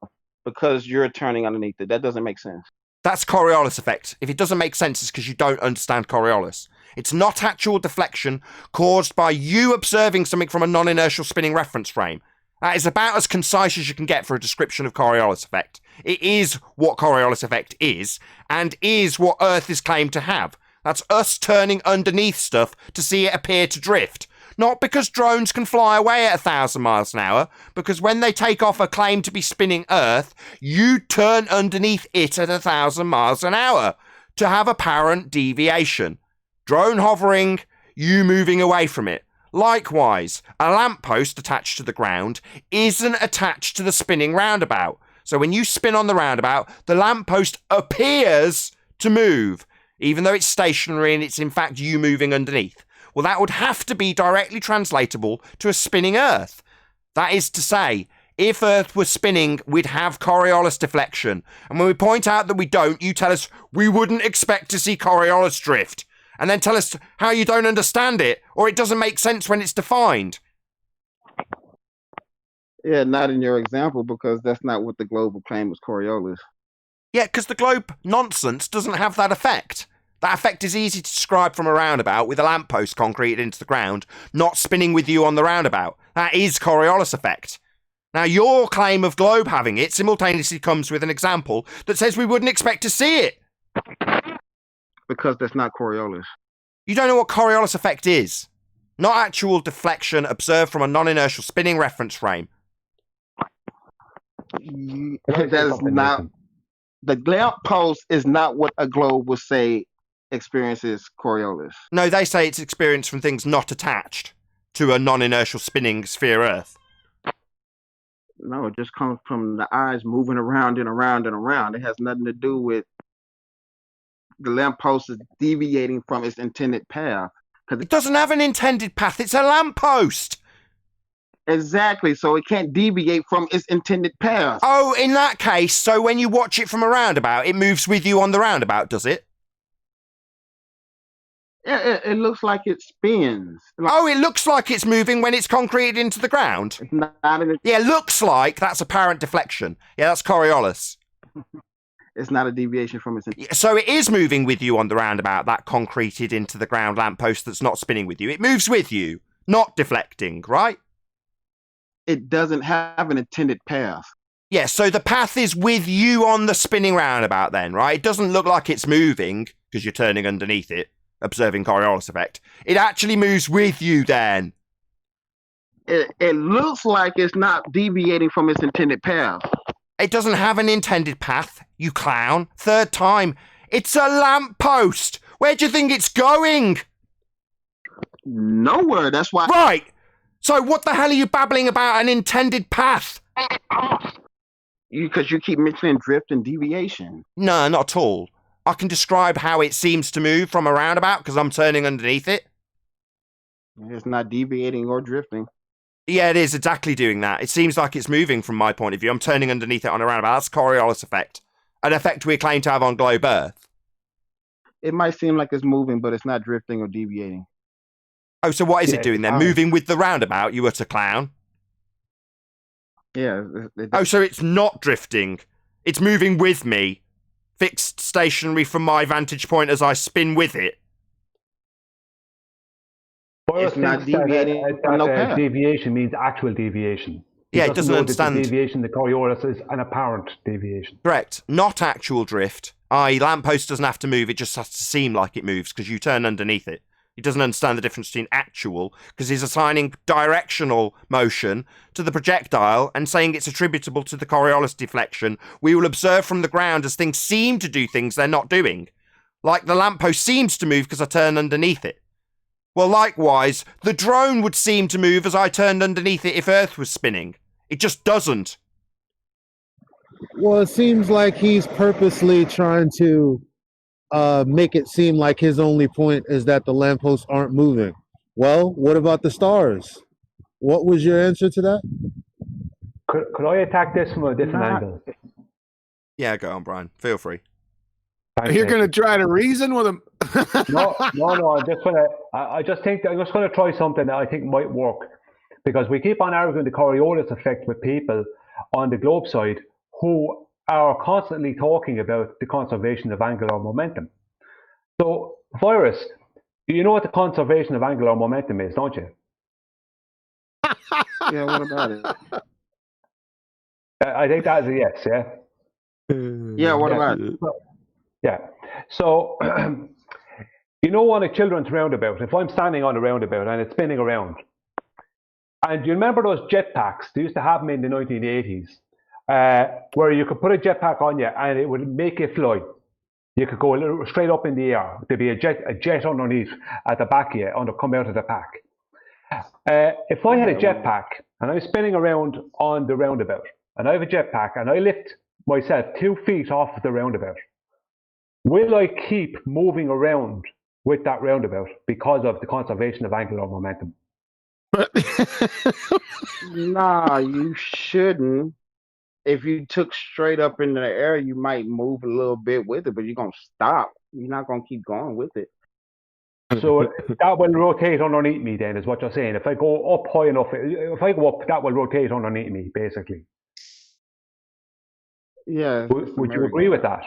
because you're turning underneath it. That doesn't make sense. That's Coriolis effect. If it doesn't make sense, it's because you don't understand Coriolis. It's not actual deflection caused by you observing something from a non-inertial spinning reference frame. That is about as concise as you can get for a description of Coriolis effect. It is what Coriolis effect is, and is what Earth is claimed to have. That's us turning underneath stuff to see it appear to drift. Not because drones can fly away at 1,000 miles an hour, because when they take off a claim to be spinning Earth, you turn underneath it at 1,000 miles an hour to have apparent deviation. Drone hovering, you moving away from it. Likewise, a lamppost attached to the ground isn't attached to the spinning roundabout. So when you spin on the roundabout, the lamppost appears to move, even though it's stationary and it's in fact you moving underneath. Well, that would have to be directly translatable to a spinning Earth. That is to say, if Earth was spinning, we'd have Coriolis deflection. And when we point out that we don't, you tell us we wouldn't expect to see Coriolis drift. And then tell us how you don't understand it, or it doesn't make sense when it's defined. Yeah, not in your example, because that's not what the global claim was Coriolis. Yeah, because the globe nonsense doesn't have that effect. That effect is easy to describe from a roundabout with a lamppost concreted into the ground, not spinning with you on the roundabout. That is Coriolis effect. Now, your claim of globe having it simultaneously comes with an example that says we wouldn't expect to see it. Because that's not Coriolis. You don't know what Coriolis effect is. Not actual deflection observed from a non-inertial spinning reference frame. That is not... The lamppost is not what a globe would say experiences Coriolis. No, they say it's experienced from things not attached to a non-inertial spinning sphere Earth. No, it just comes from the eyes moving around and around and around. It has nothing to do with the lamppost is deviating from its intended path. It doesn't have an intended path. It's a lamppost. Exactly. So it can't deviate from its intended path. Oh, in that case, so when you watch it from a roundabout, it moves with you on the roundabout, does it? Yeah, it looks like it spins. Oh, it looks like it's moving when it's concreted into the ground. It's not Yeah, looks like. That's apparent deflection. Yeah, that's Coriolis. It's not a deviation from its. So it is moving with you on the roundabout, that concreted into the ground lamppost that's not spinning with you. It moves with you, not deflecting, right? It doesn't have an intended path. Yeah, so the path is with you on the spinning roundabout then, right? It doesn't look like it's moving because you're turning underneath it, observing Coriolis effect. It actually moves with you then. It looks like it's not deviating from its intended path. It doesn't have an intended path, you clown. Third time. It's a lamppost. Where do you think it's going? Nowhere. That's why. Right. So what the hell are you babbling about an intended path? Because you keep mentioning drift and deviation. No, not at all. I can describe how it seems to move from a roundabout because I'm turning underneath it. It's not deviating or drifting. Yeah, it is exactly doing that. It seems like it's moving from my point of view. I'm turning underneath it on a roundabout. That's Coriolis effect. An effect we claim to have on globe Earth. It might seem like it's moving, but it's not drifting or deviating. Oh, so what is it doing then? Moving with the roundabout, you utter clown? Yeah. Oh, so it's not drifting. It's moving with me. Fixed stationary from my vantage point as I spin with it. It's not deviating from no path. Deviation means actual deviation. Yeah, it doesn't understand. The deviation, the Coriolis is an apparent deviation. Correct. Not actual drift. I.e., lamppost doesn't have to move, it just has to seem like it moves because you turn underneath it. He doesn't understand the difference between actual, because he's assigning directional motion to the projectile and saying it's attributable to the Coriolis deflection we will observe from the ground as things seem to do things they're not doing. Like the lamppost seems to move because I turn underneath it. Well, likewise, the drone would seem to move as I turned underneath it if Earth was spinning. It just doesn't. Well, it seems like he's purposely trying to make it seem like his only point is that the lampposts aren't moving. Well, what about the stars? What was your answer to that? Could I attack this from a different angle? Yeah, go on, Brian. Feel free. You're going to try to reason with him? No. I just think I'm just going to try something that I think might work, because we keep on arguing the Coriolis effect with people on the globe side who are constantly talking about the conservation of angular momentum. So, Virus, you know what the conservation of angular momentum is, don't you? Yeah, what about it? I think that is a yes, yeah? Yeah, what about it? Yeah. So, you know, on a children's roundabout, if I'm standing on a roundabout and it's spinning around, and you remember those jetpacks, they used to have them in the 1980s, where you could put a jetpack on you and it would make you fly. You could go a little straight up in the air. There'd be a jet underneath at the back of you, come out of the pack. If I had a jetpack and I'm spinning around on the roundabout, and I have a jetpack and I lift myself 2 feet off the roundabout, will I keep moving around with that roundabout because of the conservation of angular momentum? Nah, you shouldn't. If you took straight up into the air, you might move a little bit with it, but you're going to stop. You're not going to keep going with it. So that will rotate underneath me then, is what you're saying. If I go up high enough, if I go up, that will rotate underneath me, basically. Yeah. Would you agree with that?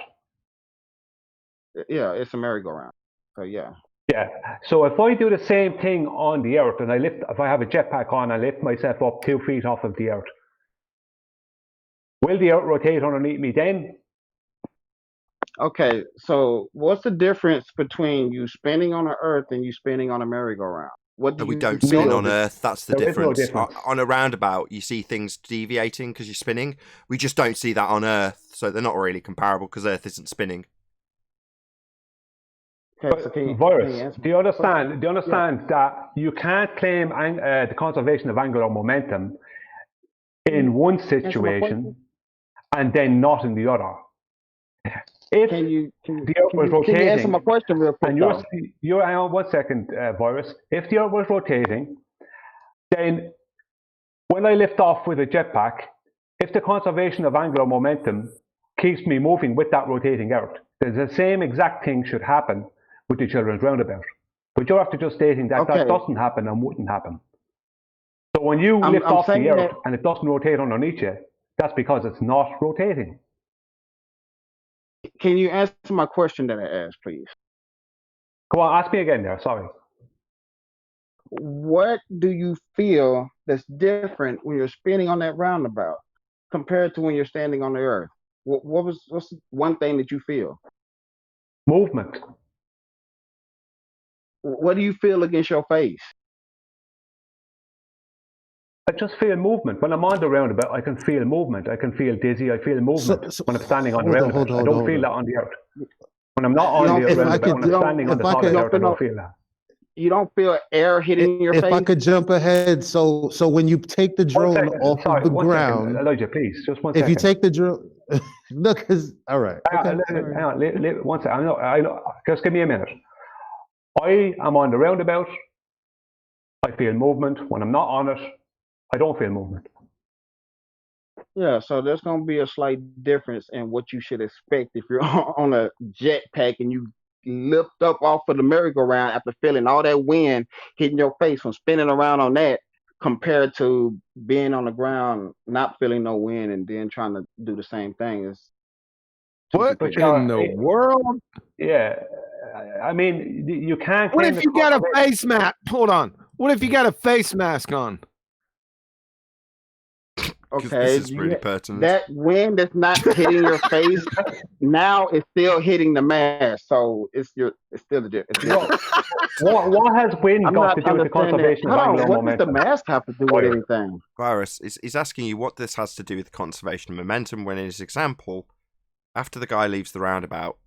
Yeah, it's a merry-go-round. So, yeah. Yeah. So if I do the same thing on the earth, and if I have a jetpack on, I lift myself up 2 feet off of the earth, will the earth rotate underneath me then? Okay, so what's the difference between you spinning on the earth and you spinning on a merry-go-round? We don't spin on Earth. That's the difference. No difference. On a roundabout, you see things deviating because you're spinning. We just don't see that on Earth, so they're not really comparable because Earth isn't spinning. Okay, so Virus, do you understand? Do you understand that you can't claim the conservation of angular momentum in one situation and then not in the other? If the Earth was rotating, can you answer my question real quick? And you're hang on 1 second, Virus. If the Earth was rotating, then When I lift off with a jetpack, if the conservation of angular momentum keeps me moving with that rotating Earth, the same exact thing should happen with the children's roundabout. But you're after just stating that that doesn't happen and wouldn't happen. So when you lift off the Earth and it doesn't rotate underneath you, that's because it's not rotating. Can you answer my question that I asked, please? Go on, ask me again there, sorry. What do you feel that's different when you're spinning on that roundabout compared to when you're standing on the Earth? What's one thing that you feel? Movement. What do you feel against your face? I just feel movement. When I'm on the roundabout, I can feel movement. I can feel dizzy. I feel movement when I'm standing on the roundabout. I don't feel that on the Earth. When I'm not on the roundabout, when I'm standing on the solid Earth, I don't feel that. You don't feel air hitting your face? If I could jump ahead, so when you take the drone off of the ground, Elijah, please, just one if second. you take the drone, look, because all right. Hang on, one second. I know. Just give me a minute. I am on the roundabout. I feel movement. When I'm not on it, I don't feel movement. Yeah, so there's going to be a slight difference in what you should expect if you're on a jetpack and you lift up off of the merry-go-round after feeling all that wind hitting your face from spinning around on that, compared to being on the ground, not feeling no wind, and then trying to do the same thing. What in the world? Yeah, I mean, you can't. What if you got a face mask? Hold on. What if you got a face mask on? Okay, this is really pertinent. That wind that's not hitting your face now is still hitting the mask, so it's still legit. What has wind got to do with the conservation of angular momentum? What does the mask have to do with anything? Virus is asking you what this has to do with the conservation of momentum. When in his example, after the guy leaves the roundabout,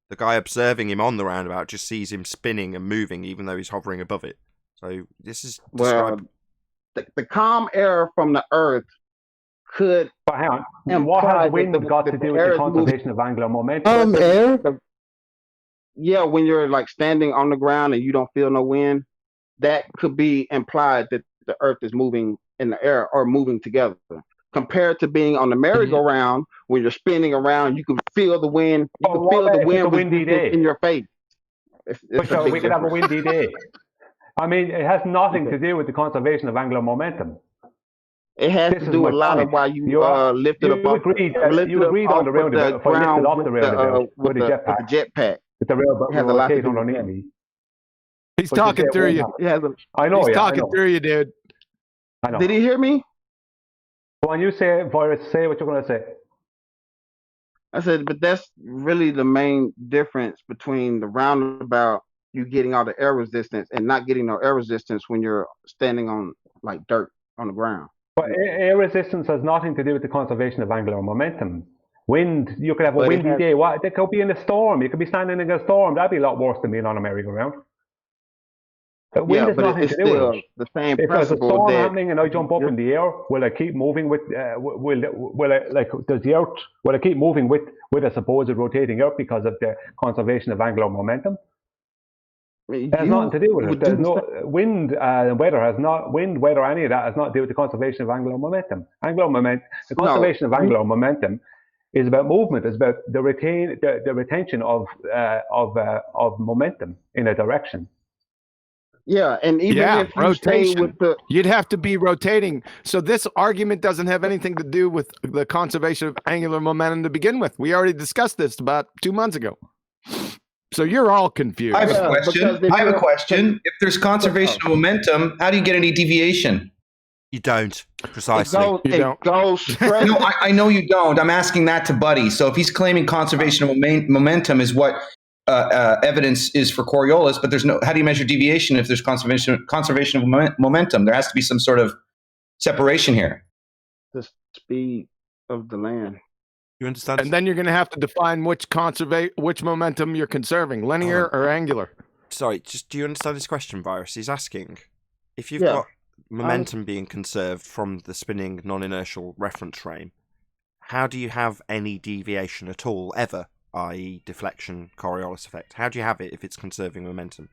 the guy observing him on the roundabout just sees him spinning and moving, even though he's hovering above it. So this is the calm air from the Earth could. But hang on, what has wind got to do with the conservation of angular momentum? Air? Yeah, when you're like standing on the ground and you don't feel no wind, that could be implied that the Earth is moving in the air or moving together. Compared to being on the merry-go-round, when you're spinning around, you can feel the wind. You can feel the wind in your face. So we could have a windy day. I mean, it has nothing to do with the conservation of angular momentum. It has to do with a lot of why you lifted up. You agreed on the roundabout. If I lifted off the roundabout with the jetpack. With the railroad rotate underneath me. He's talking through you. I know. He's talking through you, dude. I know. Did he hear me? When you say virus, say what you're going to say. I said, but that's really the main difference between the roundabout, you getting all the air resistance, and not getting no air resistance when you're standing on like dirt on the ground. But air resistance has nothing to do with the conservation of angular momentum. Wind, you could have a windy day. There could be in a storm. You could be standing in a storm. That'd be a lot worse than being on a merry-go-round. Wind has nothing to do with it. The same if there's a principle storm that happening and I jump up in the air, will I keep moving with? Will I like? Does the Earth? Will I keep moving with a supposed rotating Earth because of the conservation of angular momentum? It has nothing to do with it. There's no wind, weather has not wind, weather, any of that has not to do with the conservation of angular momentum. The conservation of angular momentum is about movement. It's about the retention of momentum in a direction. Yeah, and even if you stay with you'd have to be rotating. So this argument doesn't have anything to do with the conservation of angular momentum to begin with. We already discussed this about 2 months ago. So you're all confused. I have a question. If there's conservation of momentum, how do you get any deviation? You don't. Precisely. It goes straight. No, I know you don't. I'm asking that to Buddy. So if he's claiming conservation of momentum is what evidence is for Coriolis, but there's no. How do you measure deviation if there's conservation of momentum? There has to be some sort of separation here. The speed of the land. You understand? And then you're going to have to define which momentum you're conserving, linear or angular. Sorry, just do you understand this question, Virus? He's asking if you've got momentum being conserved from the spinning non-inertial reference frame, how do you have any deviation at all, ever, i.e. deflection, Coriolis effect? How do you have it if it's conserving momentum?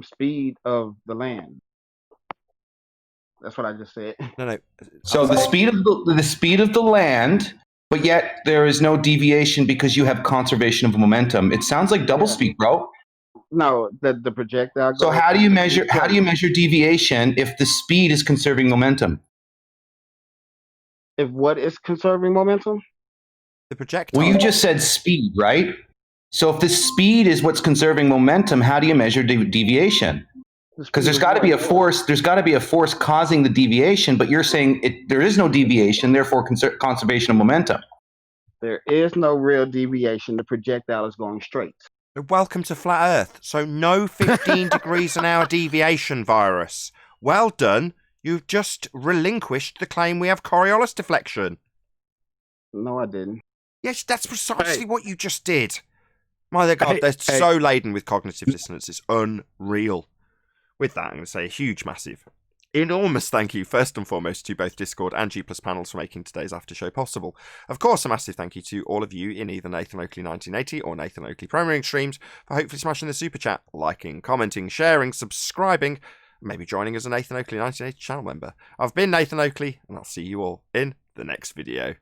Speed of the land. That's what I just said. No. So the speed of the land, but yet there is no deviation because you have conservation of momentum. It sounds like doublespeak, bro. No, the projectile. So how do you measure deviation if the speed is conserving momentum? If what is conserving momentum? The projectile. Well, you just said speed, right? So if the speed is what's conserving momentum, how do you measure deviation? Because there's got to be a force. There's got to be a force causing the deviation, but you're saying there is no deviation, therefore conservation of momentum. There is no real deviation. The projectile is going straight. Welcome to Flat Earth. So no 15 degrees an hour deviation, virus. Well done. You've just relinquished the claim we have Coriolis deflection. No, I didn't. Yes, that's precisely what you just did. My God, they're so laden with cognitive dissonance. It's unreal. With that, I'm going to say a huge, massive, enormous thank you, first and foremost, to both Discord and G+ panels for making today's after show possible. Of course, a massive thank you to all of you in either Nathan Oakley 1980 or Nathan Oakley Premiering streams for hopefully smashing the super chat, liking, commenting, sharing, subscribing, maybe joining as a Nathan Oakley 1980 channel member. I've been Nathan Oakley, and I'll see you all in the next video.